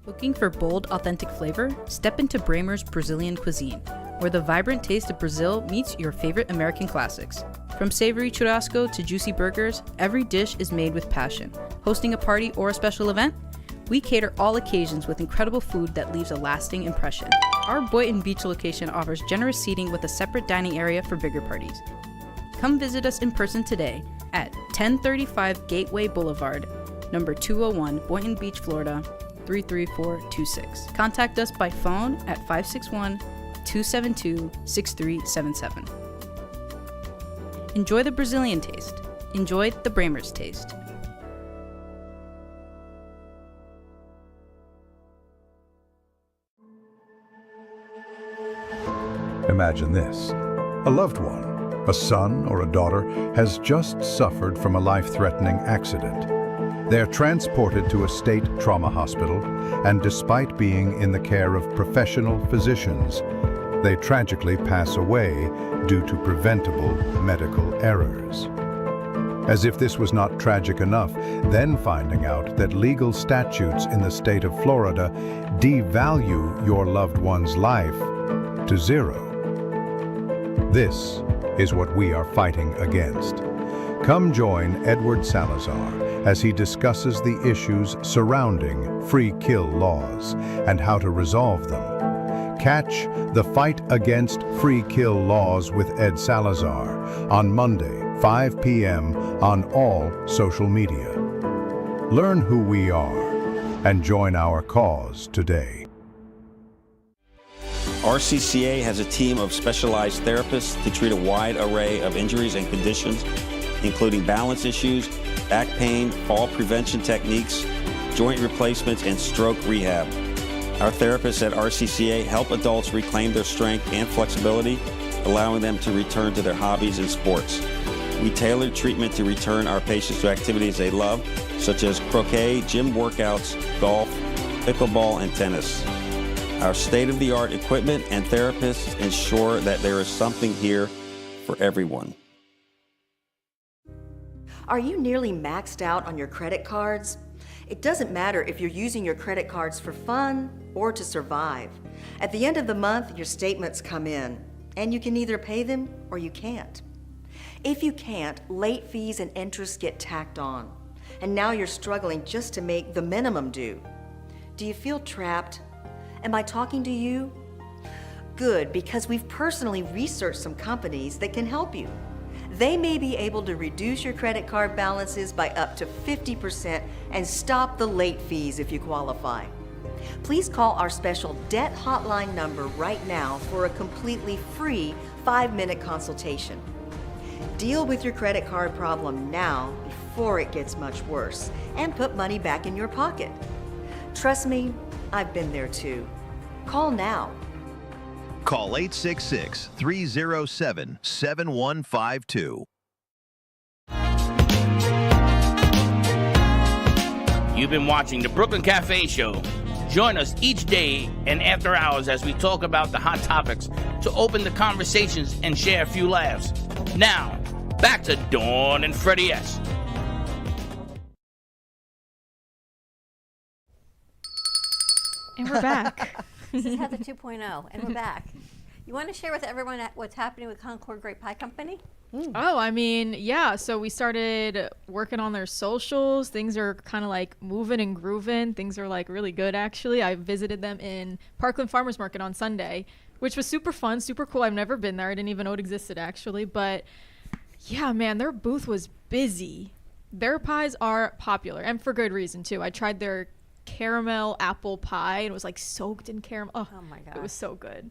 [SPEAKER 22] Looking for bold, authentic flavor? Step into Bramer's Brazilian cuisine, where the vibrant taste of Brazil meets your favorite American classics. From savory churrasco to juicy burgers, every dish is made with passion. Hosting a party or a special event? We cater all occasions with incredible food that leaves a lasting impression. Our Boynton Beach location offers generous seating with a separate dining area for bigger parties. Come visit us in person today at 1035 Gateway Boulevard, number 201, Boynton Beach, Florida, 33426. Contact us by phone at 561-272-6377. Enjoy the Brazilian taste. Enjoy the Bramers taste.
[SPEAKER 7] Imagine this. A loved one, a son or a daughter, has just suffered from a life-threatening accident. They are transported to a state trauma hospital, and despite being in the care of professional physicians, they tragically pass away due to preventable medical errors. As if this was not tragic enough, then finding out that legal statutes in the state of Florida devalue your loved one's life to zero. This is what we are fighting against. Come join Edward Salazar as he discusses the issues surrounding free kill laws and how to resolve them. Catch The Fight Against Free Kill Laws with Ed Salazar on Monday, 5 p.m. on all social media. Learn who we are and join our cause today.
[SPEAKER 8] RCCA has a team of specialized therapists to treat a wide array of injuries and conditions, including balance issues, back pain, fall prevention techniques, joint replacements, and stroke rehab. Our therapists at RCCA help adults reclaim their strength and flexibility, allowing them to return to their hobbies and sports. We tailor treatment to return our patients to activities they love, such as croquet, gym workouts, golf, pickleball, and tennis. Our state-of-the-art equipment and therapists ensure that there is something here for everyone.
[SPEAKER 23] Are you nearly maxed out on your credit cards? It doesn't matter if you're using your credit cards for fun or to survive. At the end of the month, your statements come in, and you can either pay them or you can't. If you can't, late fees and interest get tacked on, and now you're struggling just to make the minimum due. Do you feel trapped? Am I talking to you? Good, because we've personally researched some companies that can help you. They may be able to reduce your credit card balances by up to 50% and stop the late fees if you qualify. Please call our special debt hotline number right now for a completely free 5-minute consultation. Deal with your credit card problem now before it gets much worse and put money back in your pocket. Trust me, I've been there too. Call now.
[SPEAKER 16] Call 866-307-7152.
[SPEAKER 1] You've been watching the Brooklyn Cafe Show. Join us each day and after hours as we talk about the hot topics to open the conversations and share a few laughs. Now, back to Dawn and Freddie S.
[SPEAKER 20] And we're back.
[SPEAKER 3] This is Heather 2.0, and we're back. You want to share with everyone what's happening with Concord Great Pie Company?
[SPEAKER 20] Oh, I mean, yeah. So we started working on their socials. Things are kind of like moving and grooving. Things are like really good, actually. I visited them in Parkland Farmers Market on Sunday, which was super fun, super cool. I've never been there. I didn't even know it existed, actually. But yeah, man, their booth was busy. Their pies are popular, and for good reason, too. I tried their caramel apple pie, and it was like soaked in caramel. Oh my god, it was so good.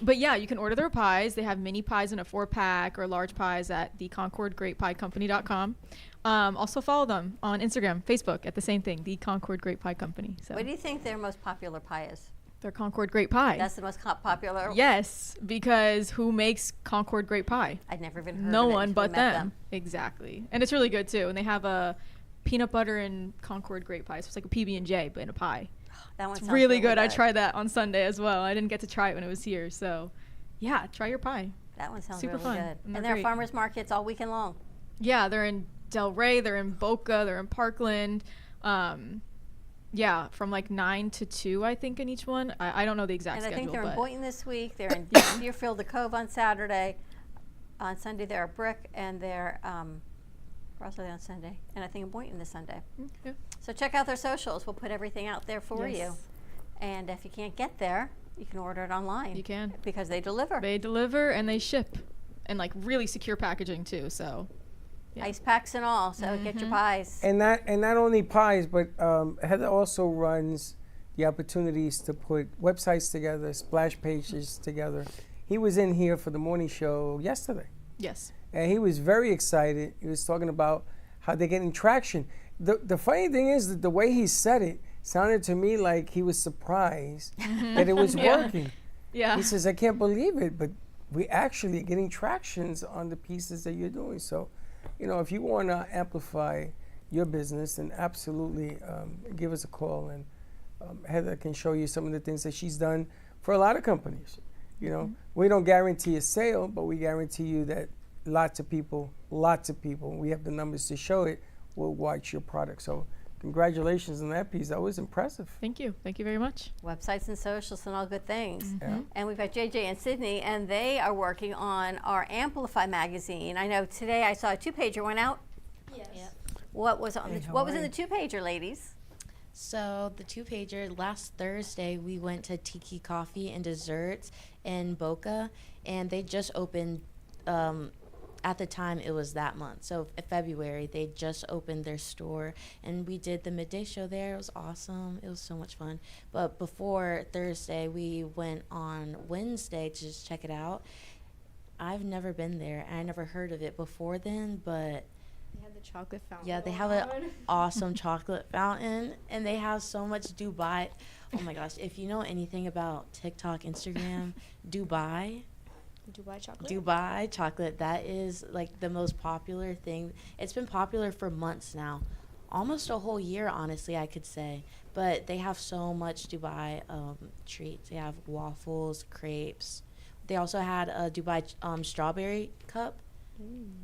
[SPEAKER 20] But yeah, you can order their pies. They have mini pies in a 4-pack or large pies at theconcordgreatpiecompany.com. Also follow them on Instagram, Facebook at the same thing, the Concord Great Pie Company. So
[SPEAKER 3] What do you think their most popular pie is?
[SPEAKER 20] Their Concord Great Pie.
[SPEAKER 3] That's the most popular?
[SPEAKER 20] Yes, because who makes Concord Great Pie?
[SPEAKER 3] I'd never even heard of it.
[SPEAKER 20] No one
[SPEAKER 3] until I
[SPEAKER 20] but
[SPEAKER 3] met
[SPEAKER 20] them. Exactly. And it's really good too. And they have a peanut butter and Concord Great Pie. So it's like a PB&J, but in a pie.
[SPEAKER 3] That one
[SPEAKER 20] It's
[SPEAKER 3] sounds
[SPEAKER 20] really good. I tried that on Sunday as well. I didn't get to try it when it was here. So yeah, try your pie.
[SPEAKER 3] That one sounds
[SPEAKER 20] super
[SPEAKER 3] really
[SPEAKER 20] fun.
[SPEAKER 3] good.
[SPEAKER 20] And
[SPEAKER 3] And
[SPEAKER 20] they're
[SPEAKER 3] they're
[SPEAKER 20] great.
[SPEAKER 3] farmers markets all weekend long.
[SPEAKER 20] Yeah, they're in Del Rey, they're in Boca, they're in Parkland. Yeah, from like 9 to 2, I think, in each one. I don't know the exact
[SPEAKER 3] And I
[SPEAKER 20] schedule.
[SPEAKER 3] think they're in
[SPEAKER 20] but
[SPEAKER 3] Boynton this week. They're in Deerfield, the Cove on Saturday. On Sunday, they're at Brick, and they're where else are they on Sunday? And I think in Boynton this Sunday.
[SPEAKER 20] Yeah.
[SPEAKER 3] So check out their socials. We'll put everything out there for
[SPEAKER 20] Yes.
[SPEAKER 3] you. And if you can't get there, you can order it online.
[SPEAKER 20] You can.
[SPEAKER 3] Because they deliver.
[SPEAKER 20] They deliver and they ship. And like really secure packaging too, so. Yeah.
[SPEAKER 3] Ice packs and all, so get your pies.
[SPEAKER 2] And not only pies, but Heather also runs the opportunities to put websites together, splash pages together. He was in here for the morning show yesterday.
[SPEAKER 20] Yes.
[SPEAKER 2] And he was very excited. He was talking about how they're getting traction. The funny thing is that the way he said it sounded to me like he was surprised that it was working.
[SPEAKER 20] Yeah.
[SPEAKER 2] He says, I can't believe it, but we actually are getting tractions on the pieces that you're doing. So, you know, if you want to amplify your business, then absolutely give us a call, and Heather can show you some of the things that she's done for a lot of companies. You know, we don't guarantee a sale, but we guarantee you that lots of people, we have the numbers to show it, will watch your product. So congratulations on that piece. That was impressive.
[SPEAKER 20] Thank you. Thank you very much.
[SPEAKER 3] Websites and socials and all good things.
[SPEAKER 2] Yeah.
[SPEAKER 3] And we've got JJ and Sydney, and they are working on our Amplify magazine. I know today I saw a 2-pager went out.
[SPEAKER 14] Yes.
[SPEAKER 3] What was on
[SPEAKER 14] Hey,
[SPEAKER 3] the,
[SPEAKER 14] how
[SPEAKER 3] what was
[SPEAKER 14] are
[SPEAKER 3] in the
[SPEAKER 14] you?
[SPEAKER 3] 2-pager, ladies?
[SPEAKER 14] So the 2-pager, last Thursday we went to Tiki Coffee and Desserts in Boca, and they just opened, at the time it was that month, so February, they just opened their store, and we did the midday show there. It was awesome. It was so much fun. But before Thursday, we went on Wednesday to just check it out. I've never been there, and I never heard of it before then, but
[SPEAKER 6] They had the chocolate fountain.
[SPEAKER 14] yeah, they have an awesome chocolate fountain, and they have so much Dubai. Oh my gosh, if you know anything about TikTok, Instagram, Dubai chocolate, that is like the most popular thing. It's been popular for months now, almost a whole year, honestly, I could say. But they have so much Dubai treats. They have waffles, crepes. They also had a Dubai strawberry cup.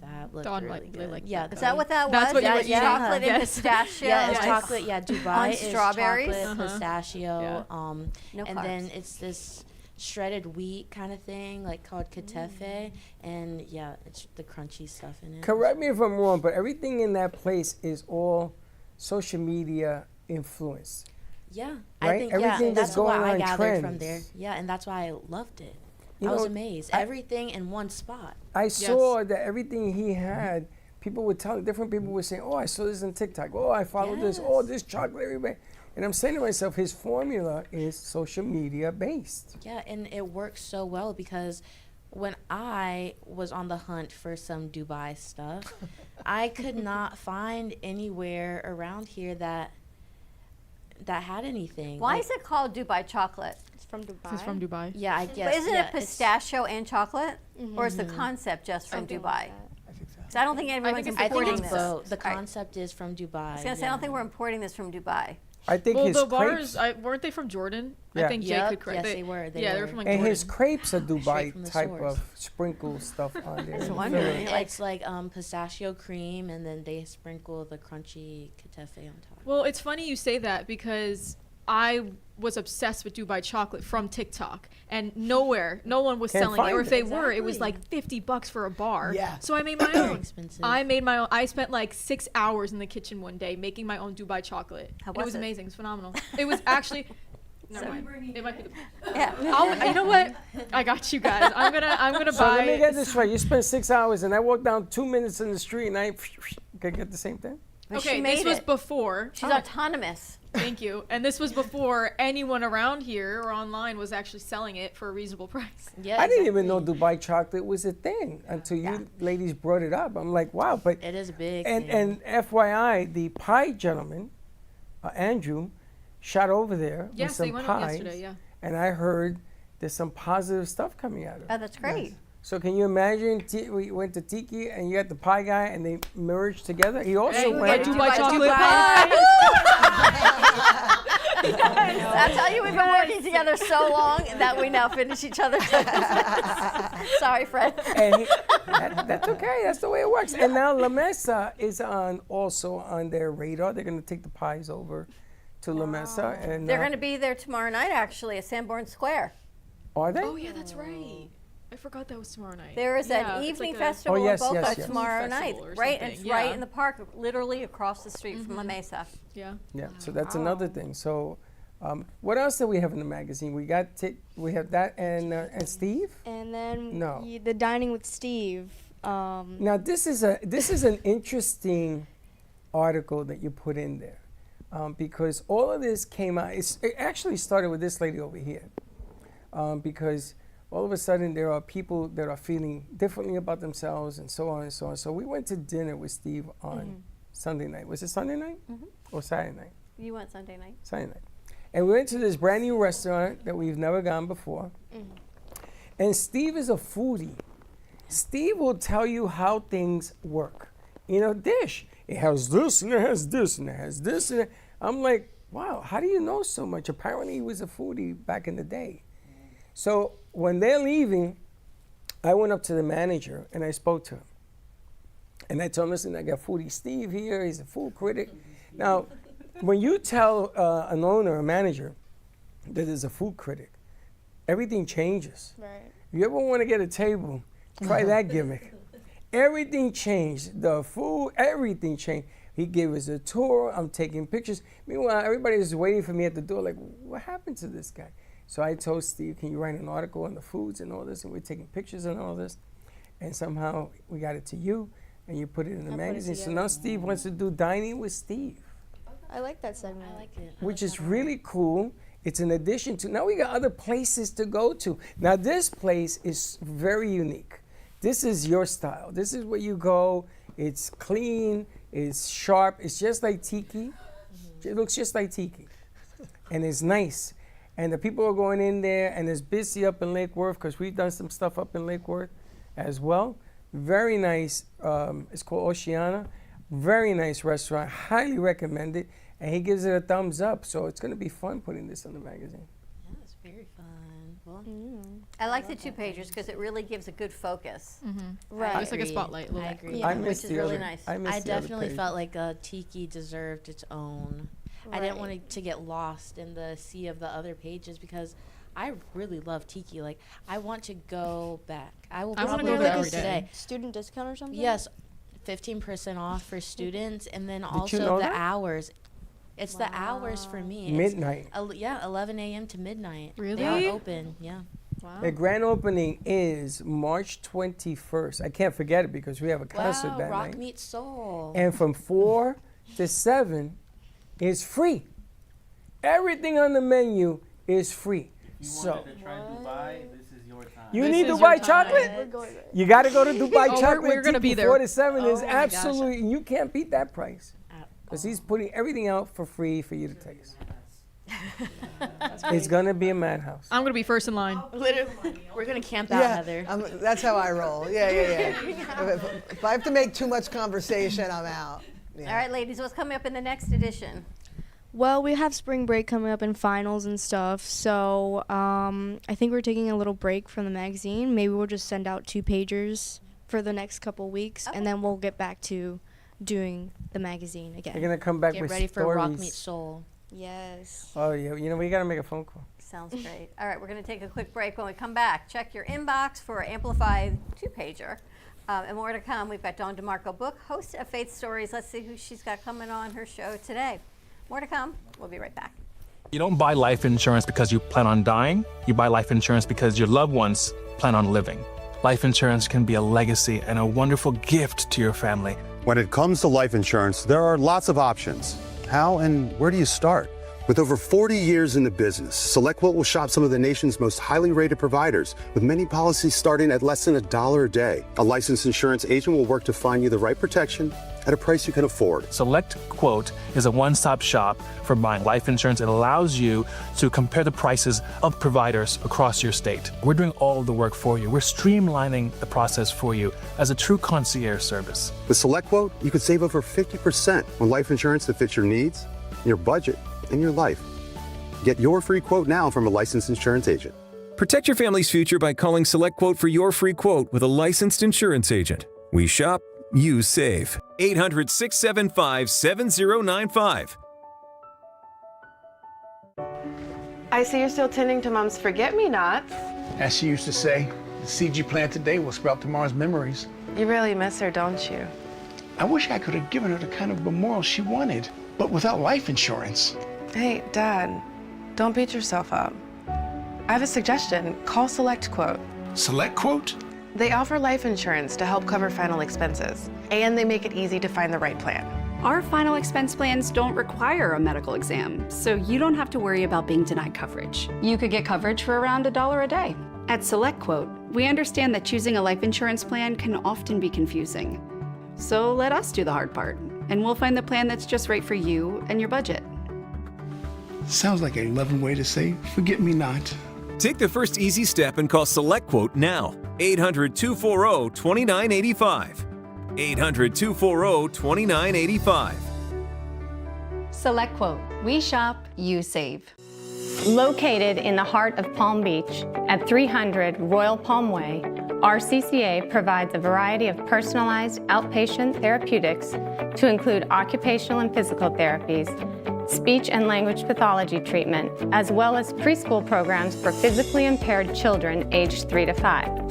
[SPEAKER 14] That looked
[SPEAKER 20] Dawn
[SPEAKER 14] really
[SPEAKER 20] like-
[SPEAKER 14] good.
[SPEAKER 20] like
[SPEAKER 14] yeah,
[SPEAKER 20] that.
[SPEAKER 3] Is that what that
[SPEAKER 20] That's
[SPEAKER 3] was?
[SPEAKER 20] what you
[SPEAKER 3] Yeah,
[SPEAKER 20] were eating?
[SPEAKER 3] chocolate and
[SPEAKER 20] Yes.
[SPEAKER 3] pistachio.
[SPEAKER 14] Yeah, it's
[SPEAKER 20] Yes.
[SPEAKER 14] chocolate. Yeah, Dubai
[SPEAKER 3] On
[SPEAKER 14] is
[SPEAKER 3] strawberries?
[SPEAKER 14] chocolate, pistachio,
[SPEAKER 3] No
[SPEAKER 14] and
[SPEAKER 3] carbs.
[SPEAKER 14] then it's this shredded wheat kind of thing, like called katafe, and yeah, it's the crunchy stuff in it.
[SPEAKER 2] Correct me if I'm wrong, but everything in that place is all social media influence.
[SPEAKER 14] Yeah,
[SPEAKER 2] Right?
[SPEAKER 14] I think
[SPEAKER 2] Everything
[SPEAKER 14] yeah,
[SPEAKER 2] that's
[SPEAKER 14] that's
[SPEAKER 2] going
[SPEAKER 14] what I
[SPEAKER 2] on
[SPEAKER 14] gathered from there.
[SPEAKER 2] trends.
[SPEAKER 14] Yeah, and that's why I loved it.
[SPEAKER 2] You
[SPEAKER 14] I was
[SPEAKER 2] know,
[SPEAKER 14] amazed.
[SPEAKER 2] I-
[SPEAKER 14] Everything in one spot.
[SPEAKER 2] I saw that everything he had, people were telling, different people were saying, oh, I saw this on TikTok. Oh, I followed this. Oh, this chocolate, everybody. And I'm saying to myself, his formula is social media based.
[SPEAKER 14] Yeah, and it works so well because when I was on the hunt for some Dubai stuff, I could not find anywhere around here that had anything.
[SPEAKER 3] Why
[SPEAKER 14] Like-
[SPEAKER 3] is it called Dubai chocolate?
[SPEAKER 6] It's from Dubai.
[SPEAKER 20] It's from Dubai.
[SPEAKER 14] Yeah, I guess.
[SPEAKER 3] But isn't
[SPEAKER 14] yeah,
[SPEAKER 3] it
[SPEAKER 14] it's-
[SPEAKER 3] pistachio and chocolate? Or is the
[SPEAKER 14] Mhm.
[SPEAKER 3] concept just from
[SPEAKER 6] Something
[SPEAKER 3] Dubai?
[SPEAKER 6] like
[SPEAKER 3] So I don't think everyone's
[SPEAKER 20] it's
[SPEAKER 14] I think
[SPEAKER 3] importing
[SPEAKER 14] it's
[SPEAKER 3] this.
[SPEAKER 14] both. The
[SPEAKER 3] All right.
[SPEAKER 14] concept is from Dubai.
[SPEAKER 3] I was going to say, I don't think we're importing this from Dubai.
[SPEAKER 2] I think
[SPEAKER 20] Well,
[SPEAKER 2] his
[SPEAKER 20] the
[SPEAKER 2] crepes,
[SPEAKER 20] bars, weren't they from Jordan?
[SPEAKER 2] Yeah.
[SPEAKER 20] I think Jay
[SPEAKER 14] Yep,
[SPEAKER 20] could correct.
[SPEAKER 14] yes, they were, they
[SPEAKER 20] yeah, they
[SPEAKER 14] were.
[SPEAKER 20] were from like
[SPEAKER 2] and
[SPEAKER 20] Jordan.
[SPEAKER 2] his crepes are Dubai
[SPEAKER 14] from the
[SPEAKER 2] type
[SPEAKER 14] source.
[SPEAKER 2] of sprinkle stuff on there.
[SPEAKER 3] That's
[SPEAKER 2] and
[SPEAKER 3] wondering.
[SPEAKER 2] filling.
[SPEAKER 3] Like-
[SPEAKER 14] It's like pistachio cream, and then they sprinkle the crunchy katafe on top.
[SPEAKER 20] Well, it's funny you say that because I was obsessed with Dubai chocolate from TikTok, and no one was
[SPEAKER 2] Can't
[SPEAKER 20] selling it, or
[SPEAKER 2] find
[SPEAKER 20] if
[SPEAKER 2] it.
[SPEAKER 20] they were, it was
[SPEAKER 14] Exactly.
[SPEAKER 20] like $50 for a bar.
[SPEAKER 4] Yeah.
[SPEAKER 20] So I made my own.
[SPEAKER 14] Expensive.
[SPEAKER 20] I made my own. I spent like 6 hours in the kitchen one day making my own Dubai chocolate.
[SPEAKER 3] How
[SPEAKER 20] And
[SPEAKER 3] was
[SPEAKER 20] it was
[SPEAKER 3] it?
[SPEAKER 20] amazing. It was phenomenal. It was actually. Never mind. It might be the.
[SPEAKER 3] Yeah.
[SPEAKER 20] You know what? I got you guys. I'm gonna
[SPEAKER 2] So
[SPEAKER 20] buy.
[SPEAKER 2] let me get this right. You spent 6 hours and I walked down 2 minutes in the street and I could get the same thing?
[SPEAKER 3] But
[SPEAKER 20] Okay,
[SPEAKER 3] she
[SPEAKER 20] this
[SPEAKER 3] made
[SPEAKER 20] was
[SPEAKER 3] it.
[SPEAKER 20] before.
[SPEAKER 3] She's autonomous.
[SPEAKER 20] Thank you. And this was before anyone around here or online was actually selling it for a reasonable price.
[SPEAKER 14] Yeah,
[SPEAKER 2] I didn't even know Dubai chocolate was a thing until you ladies brought it up. I'm like, wow. But
[SPEAKER 14] It is a big
[SPEAKER 2] and
[SPEAKER 14] thing.
[SPEAKER 2] FYI, the pie gentleman, Andrew, shot over there
[SPEAKER 20] Yes,
[SPEAKER 2] with some
[SPEAKER 20] they went
[SPEAKER 2] pies.
[SPEAKER 20] up yesterday, yeah.
[SPEAKER 2] And I heard there's some positive stuff coming out of it.
[SPEAKER 3] Oh, that's great.
[SPEAKER 2] So can you imagine? We went to Tiki and you got the pie guy and they merged together. He also
[SPEAKER 20] Hey, we
[SPEAKER 2] went.
[SPEAKER 20] got Dubai chocolate
[SPEAKER 3] Dubai.
[SPEAKER 20] pie.
[SPEAKER 3] That's how you we've been working together so long that we now finish each other's sentences. Sorry, Fred.
[SPEAKER 2] And that's okay. That's the way it works. And now La Mesa is also on their radar. They're going to take the pies over to La Mesa, and
[SPEAKER 3] They're going to be there tomorrow night, actually, at Sanborn Square.
[SPEAKER 2] Are they?
[SPEAKER 20] Oh yeah, that's right. I forgot that was tomorrow night.
[SPEAKER 3] There is
[SPEAKER 20] Yeah,
[SPEAKER 3] an
[SPEAKER 20] it's
[SPEAKER 3] evening
[SPEAKER 20] like a-
[SPEAKER 3] festival
[SPEAKER 2] Oh, yes,
[SPEAKER 3] in Boca
[SPEAKER 2] yes, yes.
[SPEAKER 3] tomorrow
[SPEAKER 20] Food
[SPEAKER 3] night.
[SPEAKER 20] festival or
[SPEAKER 3] Right, and it's
[SPEAKER 20] something,
[SPEAKER 3] right
[SPEAKER 20] yeah.
[SPEAKER 3] in the park, literally across the street from La Mesa.
[SPEAKER 20] Yeah.
[SPEAKER 2] Yeah. So that's another thing. So, what else do we have in the magazine? We got we have that and Steve.
[SPEAKER 6] And then
[SPEAKER 2] No.
[SPEAKER 6] the dining with Steve.
[SPEAKER 2] Now this is an interesting article that you put in there, because all of this came out. It actually started with this lady over here, because all of a sudden there are people that are feeling differently about themselves and so on and so on. So we went to dinner with Steve on Sunday night. Was it Sunday night or Saturday night?
[SPEAKER 3] You went Sunday night.
[SPEAKER 2] Sunday night. And we went to this brand new restaurant that we've never gone before. And Steve is a foodie. Steve will tell you how things work. In a dish, it has this and it has this and it has this and I'm like, wow, how do you know so much? Apparently he was a foodie back in the day. So when they're leaving, I went up to the manager and I spoke to him. And I told him, listen, I got Foodie Steve here, he's a food critic. Now, when you tell an owner, a manager, that is a food critic, everything changes.
[SPEAKER 6] Right.
[SPEAKER 2] If you ever want to get a table, try that gimmick. Everything changed. The food, everything changed. He gave us a tour. I'm taking pictures. Meanwhile, everybody is waiting for me at the door like, what happened to this guy? So I told Steve, can you write an article on the foods and all this? And we're taking pictures and all this. And somehow we got it to you, and you put it in the magazine. So now Steve wants to do Dining with Steve.
[SPEAKER 6] I like that segment.
[SPEAKER 14] I like it.
[SPEAKER 2] Which is really cool. It's an addition to, now we got other places to go to. Now this place is very unique. This is your style. This is where you go. It's clean, it's sharp. It's just like Tiki. It looks just like Tiki. And it's nice. And the people are going in there, and it's busy up in Lake Worth because we've done some stuff up in Lake Worth as well. Very nice. It's called Oceana. Very nice restaurant. Highly recommend it. And he gives it a thumbs up. So it's going to be fun putting this in the magazine.
[SPEAKER 14] Yeah, it's very fun. Well,
[SPEAKER 3] I like the 2-pagers because it really gives a good focus.
[SPEAKER 20] Right. It's like a spotlight.
[SPEAKER 14] I agree.
[SPEAKER 2] I
[SPEAKER 3] which
[SPEAKER 2] missed
[SPEAKER 3] is
[SPEAKER 2] the
[SPEAKER 3] really
[SPEAKER 2] other,
[SPEAKER 3] nice.
[SPEAKER 2] I missed
[SPEAKER 14] I
[SPEAKER 2] the other
[SPEAKER 14] definitely
[SPEAKER 2] page.
[SPEAKER 14] felt like Tiki deserved its own. I didn't want it to get lost in the sea of the other pages because I really love Tiki. Like, I want to go back. I will probably
[SPEAKER 20] go
[SPEAKER 14] go
[SPEAKER 20] there
[SPEAKER 14] there
[SPEAKER 20] every day.
[SPEAKER 14] today.
[SPEAKER 6] Student discount or something?
[SPEAKER 14] Yes, 15% off for students, and then
[SPEAKER 2] you
[SPEAKER 14] also
[SPEAKER 2] know
[SPEAKER 14] the
[SPEAKER 2] that?
[SPEAKER 14] hours. It's the hours for me. It's
[SPEAKER 2] Midnight.
[SPEAKER 14] 11 a.m. to midnight.
[SPEAKER 20] Really?
[SPEAKER 14] They are open, yeah.
[SPEAKER 20] Wow.
[SPEAKER 2] The grand opening is March 21st. I can't forget it because we have a concert that
[SPEAKER 14] Rock
[SPEAKER 2] night.
[SPEAKER 14] meets soul.
[SPEAKER 2] And from 4 to 7 is free. Everything on the menu is free. So
[SPEAKER 5] to try Dubai, this is your time.
[SPEAKER 2] you
[SPEAKER 20] This
[SPEAKER 2] need
[SPEAKER 20] is your
[SPEAKER 2] Dubai
[SPEAKER 20] time.
[SPEAKER 2] chocolate?
[SPEAKER 6] We're going there.
[SPEAKER 2] You got to go to Dubai
[SPEAKER 20] Oh,
[SPEAKER 2] chocolate.
[SPEAKER 20] we're gonna be there.
[SPEAKER 2] 4 to 7 is
[SPEAKER 14] Oh my gosh.
[SPEAKER 2] absolutely, you can't beat that price. Because he's putting everything out for free for you to taste. It's going to be a madhouse.
[SPEAKER 20] I'm gonna be first in line.
[SPEAKER 14] Literally, we're gonna camp out, Heather.
[SPEAKER 4] That's how I roll. Yeah. If I have to make too much conversation, I'm out.
[SPEAKER 3] All right, ladies, what's coming up in the next edition?
[SPEAKER 6] Well, we have spring break coming up and finals and stuff, so I think we're taking a little break from the magazine. Maybe we'll just send out 2-pagers for the next couple weeks, and then we'll get back to doing the magazine again.
[SPEAKER 2] You're going to come back
[SPEAKER 14] Get
[SPEAKER 2] with
[SPEAKER 14] ready for
[SPEAKER 2] stories.
[SPEAKER 14] Rock meets soul.
[SPEAKER 6] Yes.
[SPEAKER 2] Oh, yeah. You know, we got to make a phone call.
[SPEAKER 3] Sounds great. All right, we're going to take a quick break. When we come back, check your inbox for Amplified 2-pager. And more to come. We've got Dawn DeMarco Book, host of Faith Stories. Let's see who she's got coming on her show today. More to come. We'll be right back.
[SPEAKER 10] You don't buy life insurance because you plan on dying. You buy life insurance because your loved ones plan on living. Life insurance can be a legacy and a wonderful gift to your family.
[SPEAKER 12] When it comes to life insurance, there are lots of options. How and where do you start? With over 40 years in the business, SelectQuote will shop some of the nation's most highly rated providers, with many policies starting at less than $1 a day. A licensed insurance agent will work to find you the right protection at a price you can afford.
[SPEAKER 10] SelectQuote is a one-stop shop for buying life insurance. It allows you to compare the prices of providers across your state. We're doing all the work for you. We're streamlining the process for you as a true concierge service.
[SPEAKER 12] With SelectQuote, you could save over 50% on life insurance that fits your needs, your budget, and your life. Get your free quote now from a licensed insurance agent.
[SPEAKER 13] Protect your family's future by calling SelectQuote for your free quote with a licensed insurance agent. We shop, you save. 800-675-7095.
[SPEAKER 24] I see you're still tending to Mom's forget-me-nots.
[SPEAKER 25] As she used to say, the seed you plant today will sprout tomorrow's memories.
[SPEAKER 24] You really miss her, don't you?
[SPEAKER 25] I wish I could have given her the kind of memorial she wanted, but without life insurance.
[SPEAKER 24] Hey, Dad, don't beat yourself up. I have a suggestion. Call SelectQuote.
[SPEAKER 25] SelectQuote?
[SPEAKER 24] They offer life insurance to help cover final expenses, and they make it easy to find the right plan.
[SPEAKER 26] Our final expense plans don't require a medical exam, so you don't have to worry about being denied coverage. You could get coverage for around $1 a day. At SelectQuote, we understand that choosing a life insurance plan can often be confusing. So let us do the hard part, and we'll find the plan that's just right for you and your budget.
[SPEAKER 25] Sounds like a loving way to say, forget me not.
[SPEAKER 13] Take the first easy step and call SelectQuote now. 800-240-2985. 800-240-2985.
[SPEAKER 9] SelectQuote. We shop, you save. Located in the heart of Palm Beach at 300 Royal Palm Way, RCCA provides a variety of personalized outpatient therapeutics to include occupational and physical therapies, speech and language pathology treatment, as well as preschool programs for physically impaired children aged 3 to 5.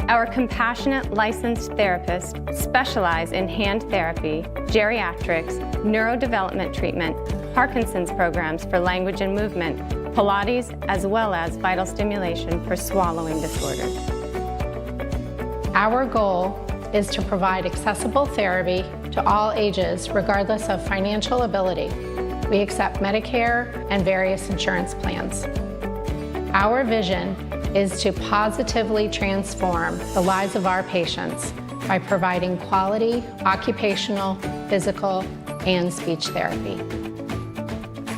[SPEAKER 9] Our compassionate licensed therapists specialize in hand therapy, geriatrics, neurodevelopment treatment, Parkinson's programs for language and movement, Pilates, as well as vital stimulation for swallowing disorders.
[SPEAKER 11] Our goal is to provide accessible therapy to all ages, regardless of financial ability. We accept Medicare and various insurance plans. Our vision is to positively transform the lives of our patients by providing quality occupational, physical, and speech therapy.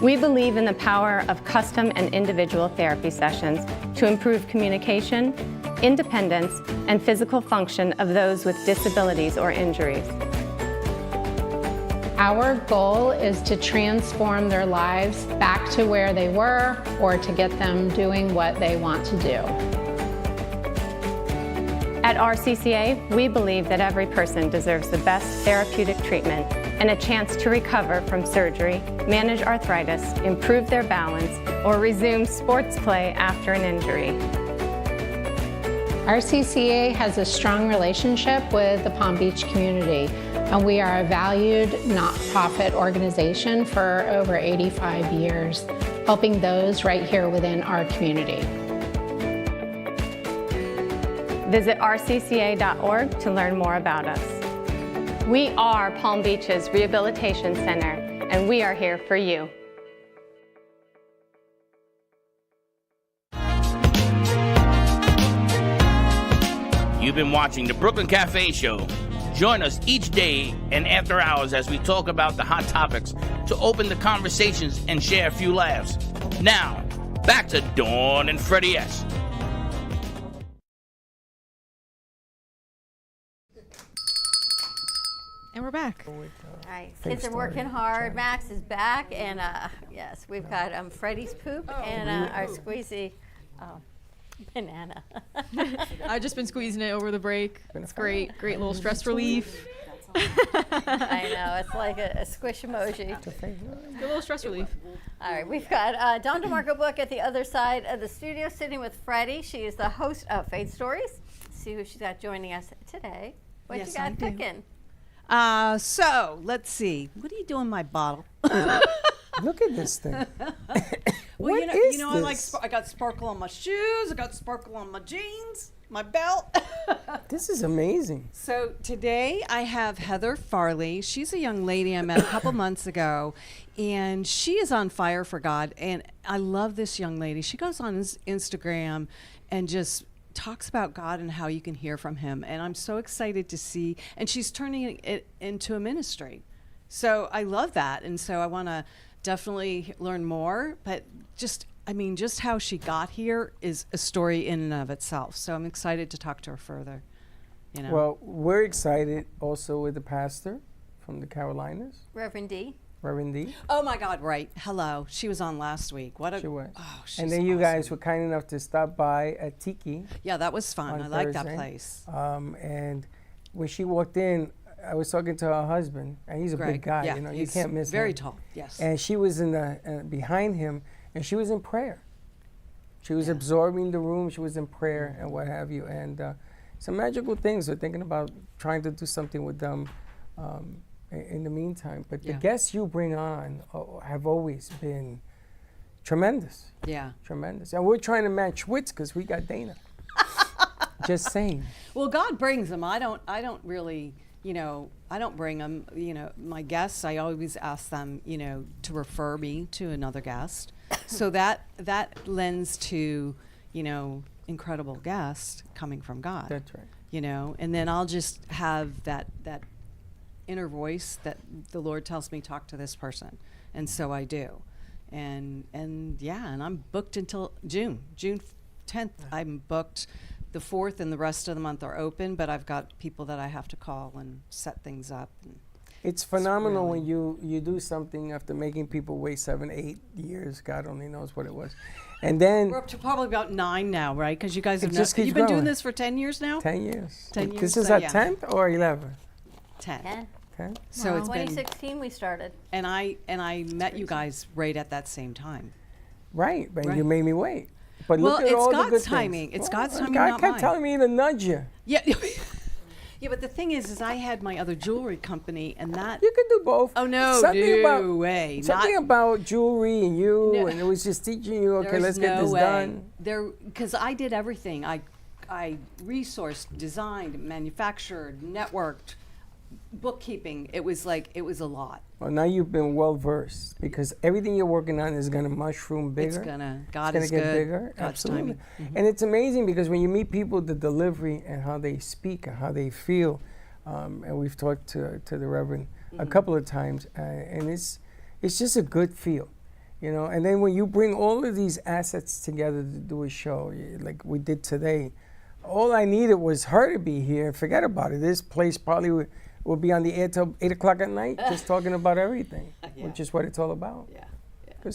[SPEAKER 9] We believe in the power of custom and individual therapy sessions to improve communication, independence, and physical function of those with disabilities or injuries.
[SPEAKER 11] Our goal is to transform their lives back to where they were or to get them doing what they want to do.
[SPEAKER 9] At RCCA, we believe that every person deserves the best therapeutic treatment and a chance to recover from surgery, manage arthritis, improve their balance, or resume sports play after an injury.
[SPEAKER 11] RCCA has a strong relationship with the Palm Beach community, and we are a valued nonprofit organization for over 85 years, helping those right here within our community.
[SPEAKER 9] Visit rcca.org to learn more about us. We are Palm Beach's Rehabilitation Center, and we are here for you.
[SPEAKER 1] You've been watching the Brooklyn Cafe Show. Join us each day and after hours as we talk about the hot topics to open the conversations and share a few laughs. Now, back to Dawn and Freddie S.
[SPEAKER 20] And we're back.
[SPEAKER 3] All right, kids are working hard. Max is back, and yes, we've got Freddie's poop and our squeezy banana.
[SPEAKER 20] I've just been squeezing it over the break. It's great little stress relief.
[SPEAKER 3] I know, it's like a squish emoji.
[SPEAKER 20] It's a little stress relief.
[SPEAKER 3] All right, we've got Dawn DeMarco Book at the other side of the studio, sitting with Freddie. She is the host of Faith Stories. See who she's got joining us today. What you got cooking?
[SPEAKER 15] So let's see. What are you doing in my bottle?
[SPEAKER 2] Look at this thing.
[SPEAKER 15] Well,
[SPEAKER 2] What
[SPEAKER 15] you
[SPEAKER 2] is
[SPEAKER 15] know,
[SPEAKER 2] this?
[SPEAKER 15] I got sparkle on my shoes. I got sparkle on my jeans, my belt.
[SPEAKER 2] This is amazing.
[SPEAKER 15] So today I have Heather Farley. She's a young lady I met a couple months ago, and she is on fire for God. And I love this young lady. She goes on Instagram and just talks about God and how you can hear from him. And I'm so excited to see, and she's turning it into a ministry. So I love that. And so I want to definitely learn more, but just how she got here is a story in and of itself. So I'm excited to talk to her further. You know.
[SPEAKER 2] Well, we're excited also with the pastor from the Carolinas,
[SPEAKER 3] Reverend D.
[SPEAKER 2] Reverend D.
[SPEAKER 15] Oh my God! Right. Hello. She was on last week.
[SPEAKER 2] She was.
[SPEAKER 15] Oh, she's
[SPEAKER 2] and then you
[SPEAKER 15] awesome.
[SPEAKER 2] guys were kind enough to stop by at Tiki.
[SPEAKER 15] Yeah, that was fun. I like that
[SPEAKER 2] Thursday.
[SPEAKER 15] place.
[SPEAKER 2] And when she walked in, I was talking to her husband, and he's a
[SPEAKER 15] Greg,
[SPEAKER 2] big guy.
[SPEAKER 15] yeah,
[SPEAKER 2] You know, you
[SPEAKER 15] he's
[SPEAKER 2] can't miss
[SPEAKER 15] very
[SPEAKER 2] him.
[SPEAKER 15] tall, yes.
[SPEAKER 2] And she was in the behind him, and she was in prayer. She was absorbing the room. She was in prayer and what have you. And some magical things. We're thinking about trying to do something with them in the meantime. But the guests you bring on have always been tremendous.
[SPEAKER 15] Yeah.
[SPEAKER 2] Tremendous. And we're trying to match wits because we got Dana. Just saying.
[SPEAKER 15] Well, God brings them. I don't really, I don't bring them. My guests, I always ask them, to refer me to another guest. So that lends to, incredible guest coming from God.
[SPEAKER 2] That's right.
[SPEAKER 15] And then I'll just have that inner voice that the Lord tells me, talk to this person. And so I do. And I'm booked until June 10th. I'm booked. The 4th and the rest of the month are open, but I've got people that I have to call and set things up. And
[SPEAKER 2] it's phenomenal when you do something after making people wait 7, 8 years. God only knows what it was. And then
[SPEAKER 15] we're up to probably about 9 now, right? Because you guys have
[SPEAKER 2] you've
[SPEAKER 15] been doing this for 10 years now?
[SPEAKER 2] 10 years.
[SPEAKER 15] 10 years.
[SPEAKER 2] This is our 10th or 11th?
[SPEAKER 15] 10.
[SPEAKER 2] 10.
[SPEAKER 15] So it's
[SPEAKER 3] 2016 we started.
[SPEAKER 15] And I met you guys right at that same time.
[SPEAKER 2] Right, but you made me wait. But
[SPEAKER 15] well,
[SPEAKER 2] look at
[SPEAKER 15] it's
[SPEAKER 2] all
[SPEAKER 15] God's
[SPEAKER 2] the good
[SPEAKER 15] timing.
[SPEAKER 2] things.
[SPEAKER 15] It's God's timing,
[SPEAKER 2] God
[SPEAKER 15] not
[SPEAKER 2] kept
[SPEAKER 15] mine.
[SPEAKER 2] telling me to nudge you.
[SPEAKER 15] Yeah. Yeah, but the thing is I had my other jewelry company, and that
[SPEAKER 2] you can do both.
[SPEAKER 15] Oh no,
[SPEAKER 2] something
[SPEAKER 15] no way.
[SPEAKER 2] Something about jewelry and you, and it was just teaching you. Okay, let's get this done.
[SPEAKER 15] Because I did everything. I resourced, designed, manufactured, networked, bookkeeping. It was a lot.
[SPEAKER 2] Well, now you've been well versed because everything you're working on is going to mushroom bigger.
[SPEAKER 15] It's gonna. God
[SPEAKER 2] it's
[SPEAKER 15] is
[SPEAKER 2] gonna
[SPEAKER 15] good.
[SPEAKER 2] get bigger.
[SPEAKER 15] God's
[SPEAKER 2] Absolutely.
[SPEAKER 15] timing. Mm-hmm.
[SPEAKER 2] And it's amazing because when you meet people, the delivery and how they speak and how they feel, and we've talked to the Reverend a couple of times, and it's just a good feel, And then when you bring all of these assets together to do a show, like we did today, all I needed was her to be here. Forget about it. This place probably we'll be on the air till 8 o'clock at night, just talking about everything, which is what it's all about.
[SPEAKER 15] Yeah.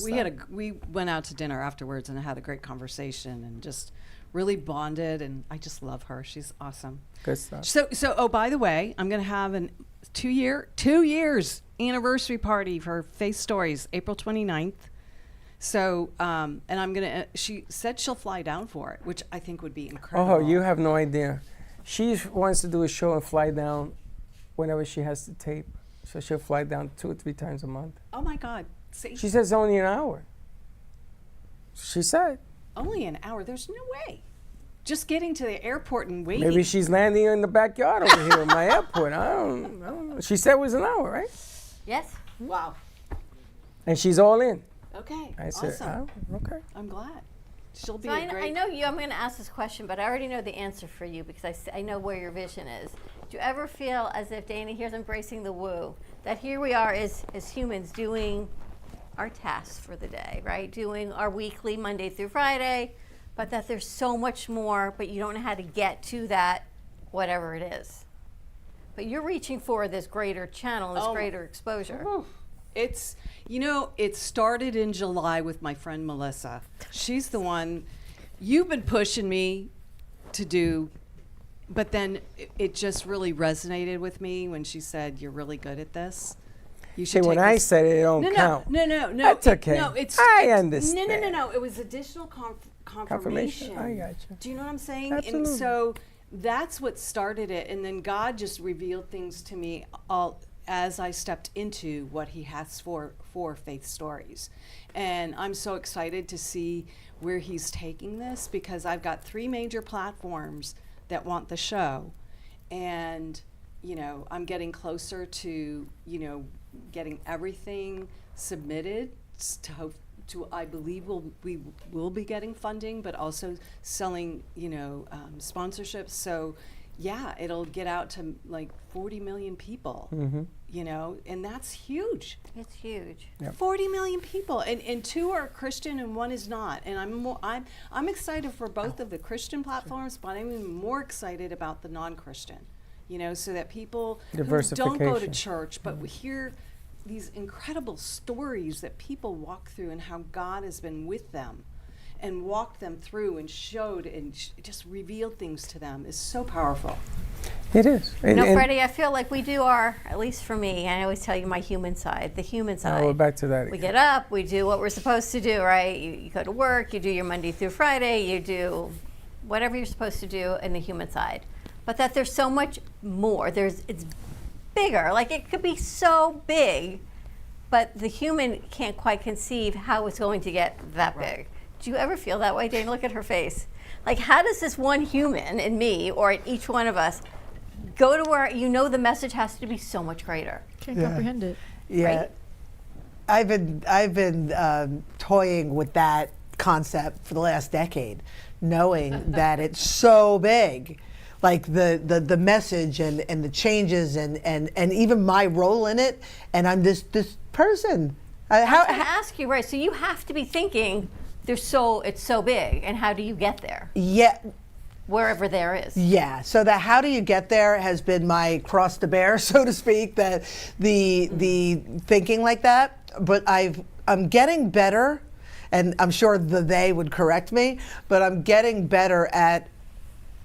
[SPEAKER 2] Yeah.
[SPEAKER 15] We went out to dinner afterwards and had a great conversation and just really bonded. And I just love her. She's awesome.
[SPEAKER 2] Good stuff.
[SPEAKER 15] So oh, by the way, I'm going to have a 2 years anniversary party for Faith Stories, April 29th. So, and I'm going to, she said she'll fly down for it, which I think would be incredible.
[SPEAKER 2] Oh, you have no idea. She wants to do a show and fly down whenever she has to tape. So she'll fly down 2 or 3 times a month.
[SPEAKER 15] Oh my God. See?
[SPEAKER 2] She says only an hour. She said.
[SPEAKER 15] Only an hour? There's no way. Just getting to the airport and waiting.
[SPEAKER 2] Maybe she's landing in the backyard over here in my airport. I don't know. She said it was an hour, right?
[SPEAKER 3] Yes.
[SPEAKER 15] Wow.
[SPEAKER 2] And she's all in.
[SPEAKER 15] Okay.
[SPEAKER 2] I said,
[SPEAKER 15] awesome.
[SPEAKER 2] Oh, okay.
[SPEAKER 15] I'm glad. She'll be
[SPEAKER 3] So
[SPEAKER 15] a great...
[SPEAKER 3] I know you. I'm going to ask this question, but I already know the answer for you because I know where your vision is. Do you ever feel as if Dana here's embracing the woo, that here we are as humans doing our tasks for the day, right? Doing our weekly Monday through Friday, but that there's so much more, but you don't know how to get to that, whatever it is. But you're reaching for this greater channel, this greater exposure.
[SPEAKER 15] It's, it started in July with my friend Melissa. She's the one you've been pushing me to do, but then it just really resonated with me when she said, you're really good at this. You should
[SPEAKER 2] when I said it don't count.
[SPEAKER 15] No.
[SPEAKER 2] That's okay. I understand.
[SPEAKER 15] No. It was additional confirmation.
[SPEAKER 2] I got you.
[SPEAKER 15] Do you know what I'm saying?
[SPEAKER 2] Absolutely.
[SPEAKER 15] And so that's what started it. And then God just revealed things to me all as I stepped into what he has for Faith Stories. And I'm so excited to see where he's taking this because I've got 3 major platforms that want the show. And, I'm getting closer to, getting everything submitted to I believe we will be getting funding, but also selling, sponsorships. So, yeah, it'll get out to like 40 million people, and that's huge.
[SPEAKER 3] It's huge.
[SPEAKER 2] Yep.
[SPEAKER 15] 40 million people, and 2 are Christian and 1 is not. And I'm excited for both of the Christian platforms, but I'm even more excited about the non-Christian, so that people who don't go to church, but we hear these incredible stories that people walk through and how God has been with them and walked them through and showed and just revealed things to them is so powerful.
[SPEAKER 2] It is.
[SPEAKER 3] Freddie, I feel like we do at least for me, I always tell you my human side, the human side.
[SPEAKER 2] We're back to that
[SPEAKER 3] We
[SPEAKER 2] again.
[SPEAKER 3] get up, we do what we're supposed to do, right? You go to work, you do your Monday through Friday, you do whatever you're supposed to do in the human side. But that there's so much more. It's bigger. Like it could be so big, but the human can't quite conceive how it's going to get that big. Do you ever feel that way, Dana? Look at her face. Like, how does this one human in me or in each one of us go to where the message has to be so much greater?
[SPEAKER 20] Can't comprehend it.
[SPEAKER 4] Yeah, right? I've been toying with that concept for the last decade. knowing that it's so big. Like the message and the changes and even my role in it, and I'm this person.
[SPEAKER 3] I was going to ask you, right? So you have to be thinking, it's so big, and how do you get there?
[SPEAKER 4] Yeah.
[SPEAKER 3] Wherever there is.
[SPEAKER 4] Yeah. So the how do you get there has been my cross to bear, so to speak. That the thinking like that, but I'm getting better, and I'm sure they would correct me, but I'm getting better at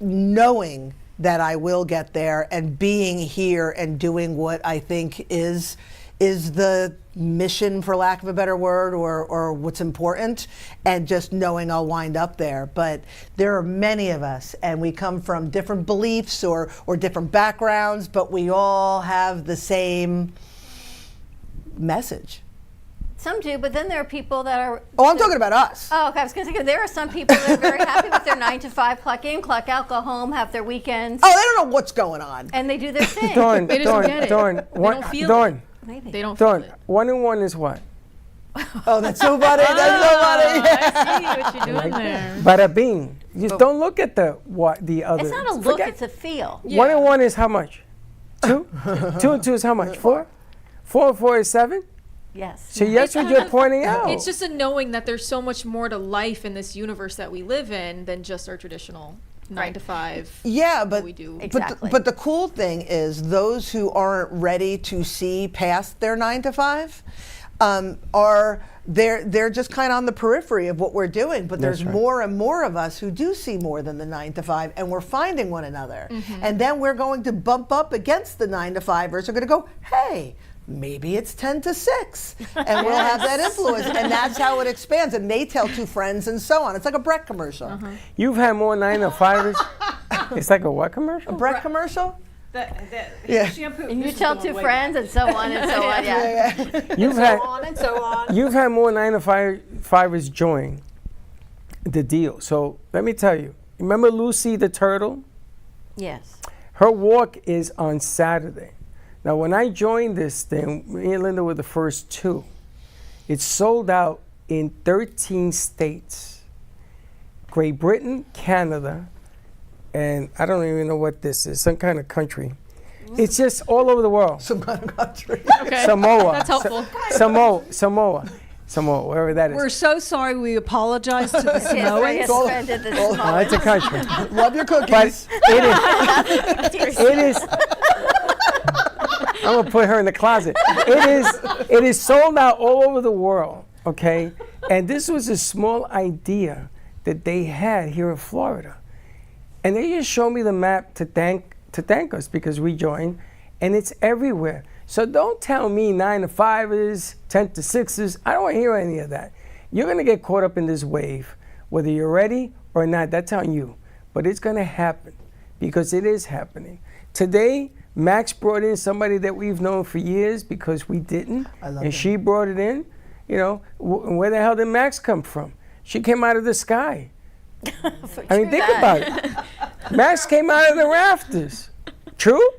[SPEAKER 4] knowing that I will get there and being here and doing what I think is the mission, for lack of a better word, or what's important, and just knowing I'll wind up there. But there are many of us, and we come from different beliefs or different backgrounds, but we all have the same message.
[SPEAKER 3] Some do, but then there are people that are...
[SPEAKER 4] Oh, I'm talking about us.
[SPEAKER 3] Oh, okay. I was going to say, there are some people that are very happy with their 9 to 5, clock in, clock out, go home, have their weekends.
[SPEAKER 4] Oh, they don't know what's going on.
[SPEAKER 3] And they do their thing.
[SPEAKER 2] Dawn,
[SPEAKER 20] They just don't get it.
[SPEAKER 2] Dawn,
[SPEAKER 20] They don't feel
[SPEAKER 2] Dawn,
[SPEAKER 20] it. Maybe. They don't feel
[SPEAKER 2] Dawn,
[SPEAKER 20] it.
[SPEAKER 2] 1 and 1 is what?
[SPEAKER 4] Oh, that's so funny. That's so funny.
[SPEAKER 20] I see what you're doing there.
[SPEAKER 2] Bada bing. Just don't look at the other.
[SPEAKER 3] It's not a look, it's a feel.
[SPEAKER 2] 1 and 1 is how much? 2? 2 and 2 is how much? 4? 4 and 4 is 7?
[SPEAKER 3] Yes.
[SPEAKER 2] So that's what you're pointing out.
[SPEAKER 20] It's just a knowing that there's so much more to life in this universe that we live in than just our traditional 9 to 5.
[SPEAKER 4] Yeah, but
[SPEAKER 20] we do.
[SPEAKER 4] But the cool thing is those who aren't ready to see past their 9 to 5 they're just kind of on the periphery of what we're doing. But there's more and more of us who do see more than the 9 to 5, and we're finding one another. And then we're going to bump up against the 9 to 5ers. We're going to go, hey, maybe it's 10 to 6, and we'll have that influence, and that's how it expands. And they tell 2 friends, and so on. It's like a Breck commercial.
[SPEAKER 2] You've had more 9 to 5ers. It's like a what commercial?
[SPEAKER 4] A Breck commercial.
[SPEAKER 3] Yeah. And you tell 2 friends, and so on and so on. Yeah.
[SPEAKER 2] You've had You've had more 9 to 5ers join the deal. So let me tell you. Remember Lucy the turtle?
[SPEAKER 3] Yes.
[SPEAKER 2] Her walk is on Saturday. Now, when I joined this thing, me and Linda were the first 2. It's sold out in 13 states. Great Britain, Canada, and I don't even know what this is, some kind of country. It's just all over the world.
[SPEAKER 4] Some kind of country.
[SPEAKER 20] Okay.
[SPEAKER 2] Samoa.
[SPEAKER 20] That's helpful.
[SPEAKER 2] Samoa, wherever that is.
[SPEAKER 15] We're so sorry. We apologize to the Samoans.
[SPEAKER 2] Oh, it's a country.
[SPEAKER 4] Love your cookies.
[SPEAKER 2] But it is. I'm gonna put her in the closet. It is sold out all over the world, okay? And this was a small idea that they had here in Florida. And they just showed me the map to thank us because we joined, and it's everywhere. So don't tell me 9 to 5ers, 10 to 6ers. I don't want to hear any of that. You're gonna get caught up in this wave, whether you're ready or not. That's on you. But it's gonna happen because it is happening. Today, Max brought in somebody that we've known for years because we didn't, and she brought it in. You know, where the hell did Max come from? She came out of the sky. I mean, think about it. Max came out of the rafters. True?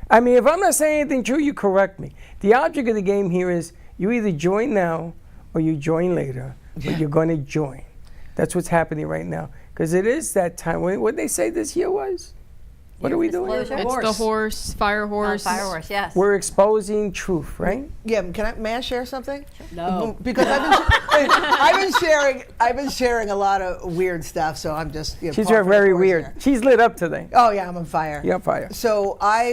[SPEAKER 2] I mean, if I'm not saying anything true, you correct me. The object of the game here is you either join now or you join later, but you're going to join. That's what's happening right now. Because it is that time. What did they say this year was? What are we doing?
[SPEAKER 20] It's the horse, fire horse.
[SPEAKER 3] Fire horse, yes.
[SPEAKER 2] We're exposing truth, right?
[SPEAKER 4] Yeah. May I share something?
[SPEAKER 15] No.
[SPEAKER 4] Because I've been sharing a lot of weird stuff. So I'm just.
[SPEAKER 2] She's very weird. Here. She's lit up today.
[SPEAKER 4] Oh yeah, I'm on fire.
[SPEAKER 2] You're on fire.
[SPEAKER 4] So I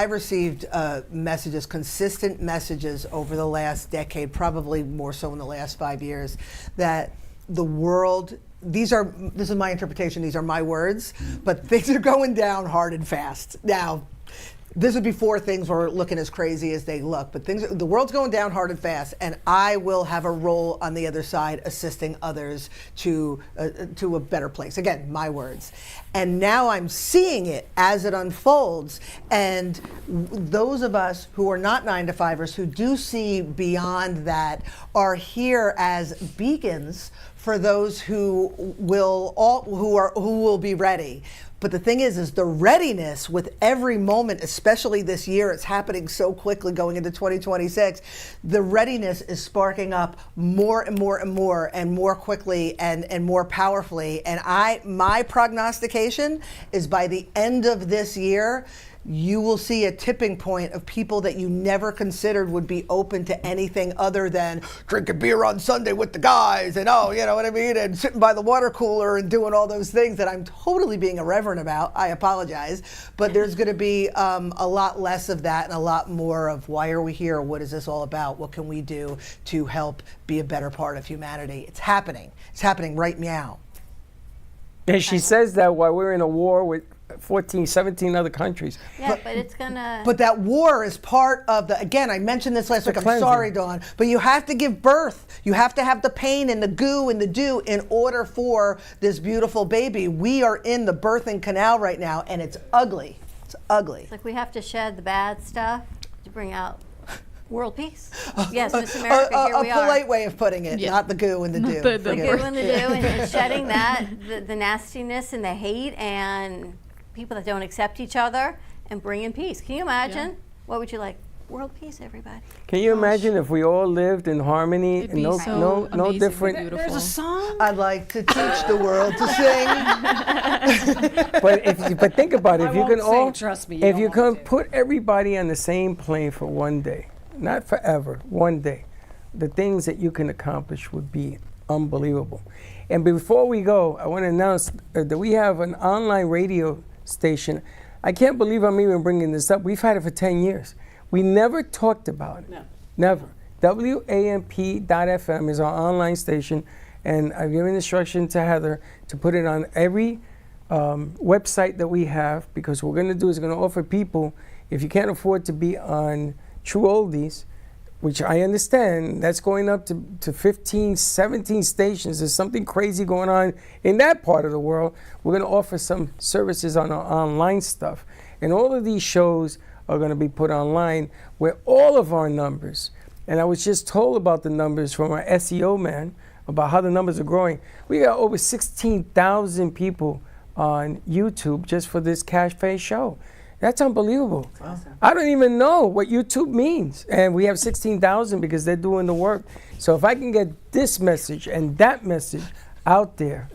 [SPEAKER 4] received messages, consistent messages over the last decade, probably more so in the last 5 years, that the world. This is my interpretation, these are my words, but things are going down hard and fast. Now, this is before things were looking as crazy as they look, but the world's going down hard and fast, and I will have a role on the other side assisting others to a better place. Again, my words. And now I'm seeing it as it unfolds, and those of us who are not 9 to 5ers, who do see beyond that, are here as beacons for those who will be ready. But the thing is the readiness with every moment, especially this year, it's happening so quickly going into 2026. The readiness is sparking up more and more and more and more quickly and more powerfully. And my prognostication is by the end of this year, you will see a tipping point of people that you never considered would be open to anything other than drinking beer on Sunday with the guys and, you know what I mean, and sitting by the water cooler and doing all those things that I'm totally being irreverent about. I apologize. But there's going to be a lot less of that and a lot more of why are we here? What is this all about? What can we do to help be a better part of humanity? It's happening. It's happening right now.
[SPEAKER 2] And she says that while we're in a war with 14, 17 other countries.
[SPEAKER 3] Yeah, but it's gonna.
[SPEAKER 4] But that war is part of the. Again, I mentioned this last week. I'm sorry, Dawn, but you have to give birth. You have to have the pain and the goo and the dew in order for this beautiful baby. We are in the birthing canal right now, and it's ugly. It's ugly.
[SPEAKER 3] It's like we have to shed the bad stuff to bring out world peace. Yes, Miss America, here we are.
[SPEAKER 4] A polite way of putting it, not the goo and the dew.
[SPEAKER 3] The goo and the dew, and shedding that, the nastiness and the hate and people that don't accept each other, and bring in peace. Can you imagine? Yeah. What would you like? World peace, everybody.
[SPEAKER 2] Can you imagine if we all lived in harmony and no different?
[SPEAKER 15] There's a song.
[SPEAKER 4] I'd like to teach the world to sing.
[SPEAKER 2] but think about it. If you can all,
[SPEAKER 15] trust me,
[SPEAKER 2] if you can put everybody on the same plane for one day, not forever, one day, the things that you can accomplish would be unbelievable. And before we go, I want to announce that we have an online radio station. I can't believe I'm even bringing this up. We've had it for 10 years. We never talked about it. No. Never. WAMP.FM is our online station, and I've given instruction to Heather to put it on every website that we have, because what we're going to do is going to offer people, if you can't afford to be on True Oldies, which I understand, that's going up to 15, 17 stations. There's something crazy going on in that part of the world. We're going to offer some services on our online stuff. And all of these shows are going to be put online where all of our numbers, and I was just told about the numbers from our SEO man, about how the numbers are growing. We got over 16,000 people on YouTube just for this Cafe show. That's unbelievable. Awesome. I don't even know what YouTube means. And we have 16,000 because they're doing the work. So if I can get this message and that message out there,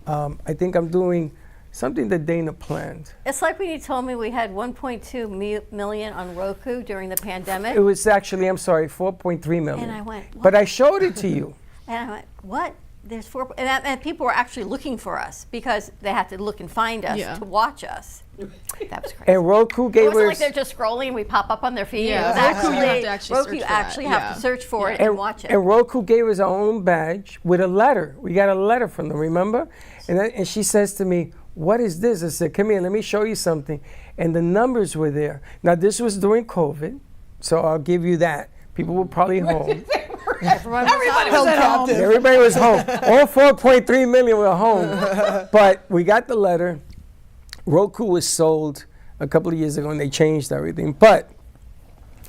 [SPEAKER 2] I think I'm doing something that Dana planned.
[SPEAKER 3] It's like when you told me we had 1.2 million on Roku during the pandemic.
[SPEAKER 2] It was actually, I'm sorry, 4.3 million.
[SPEAKER 3] And I went, what?
[SPEAKER 2] But I showed it to you.
[SPEAKER 3] And I went, what? There's 4, and people were actually looking for us because they had to look and find us to watch us. That was crazy.
[SPEAKER 2] And Roku gave us.
[SPEAKER 3] It wasn't like they're just scrolling and we pop up on their feed.
[SPEAKER 20] Yeah,
[SPEAKER 3] it was
[SPEAKER 20] Roku,
[SPEAKER 3] actually,
[SPEAKER 20] you have to actually
[SPEAKER 3] Roku
[SPEAKER 20] search for
[SPEAKER 3] actually
[SPEAKER 20] that.
[SPEAKER 3] have to search for it and watch it.
[SPEAKER 2] And Roku gave us our own badge with a letter. We got a letter from them, remember? And she says to me, what is this? I said, come here, let me show you something. And the numbers were there. Now, this was during COVID, so I'll give you that. People were probably home.
[SPEAKER 3] Everybody was at home.
[SPEAKER 2] Everybody was home. All 4.3 million were home. But we got the letter. Roku was sold a couple of years ago, and they changed everything. But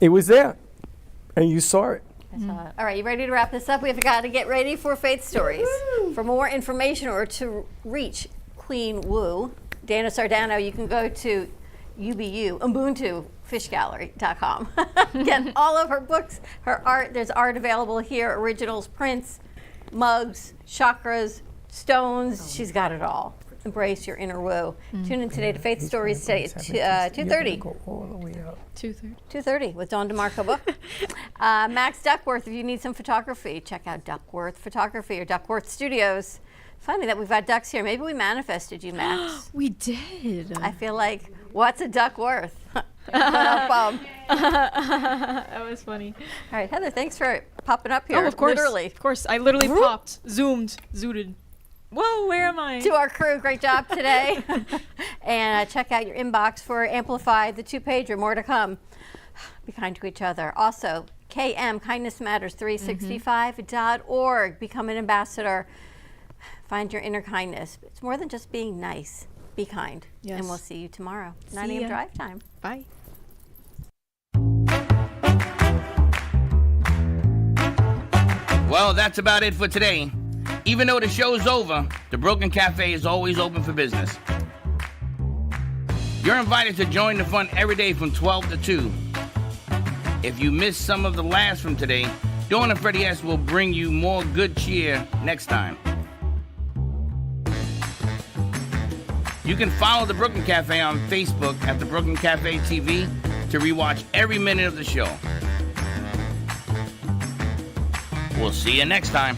[SPEAKER 2] it was there, and you saw it.
[SPEAKER 3] All right, you ready to wrap this up? We've got to get ready for Faith Stories. Woo-hoo. For more information or to reach Queen Wu, Dana Sardano, you can go to Ubuntu fishgallery.com. Get all of her books, her art. There's art available here, originals, prints, mugs, chakras, stones. She's got it all. Embrace your inner woo. Tune in today to Faith Stories today at 2:30. 2:30 with Dawn DeMarco book. Max Duckworth, if you need some photography, check out Duckworth Photography or Duckworth Studios. Funny that we've got ducks here. Maybe we manifested you, Max.
[SPEAKER 20] We did.
[SPEAKER 3] I feel like, what's a duck worth?
[SPEAKER 20] That was funny.
[SPEAKER 3] All right, Heather, thanks for popping up here.
[SPEAKER 20] Oh, of course.
[SPEAKER 3] Literally.
[SPEAKER 20] Of course. I literally popped, zooted. Whoa, where am I?
[SPEAKER 3] To our crew, great job today. And check out your inbox for Amplify, the 2-pager, more to come. Be kind to each other. Also, KM, KindnessMatters365.org. Become an ambassador. Find your inner kindness. It's more than just being nice. Be kind.
[SPEAKER 20] Yes.
[SPEAKER 3] And we'll see you tomorrow. 9 a.m. drive time.
[SPEAKER 20] Bye.
[SPEAKER 1] Well, that's about it for today. Even though the show's over, the Broken Cafe is always open for business. You're invited to join the fun every day from 12 to 2. If you missed some of the laughs from today, Dawn and Freddie S. will bring you more good cheer next time. You can follow the Brooklyn Cafe on Facebook at the Brooklyn Cafe TV to rewatch every minute of the show. We'll see you next time.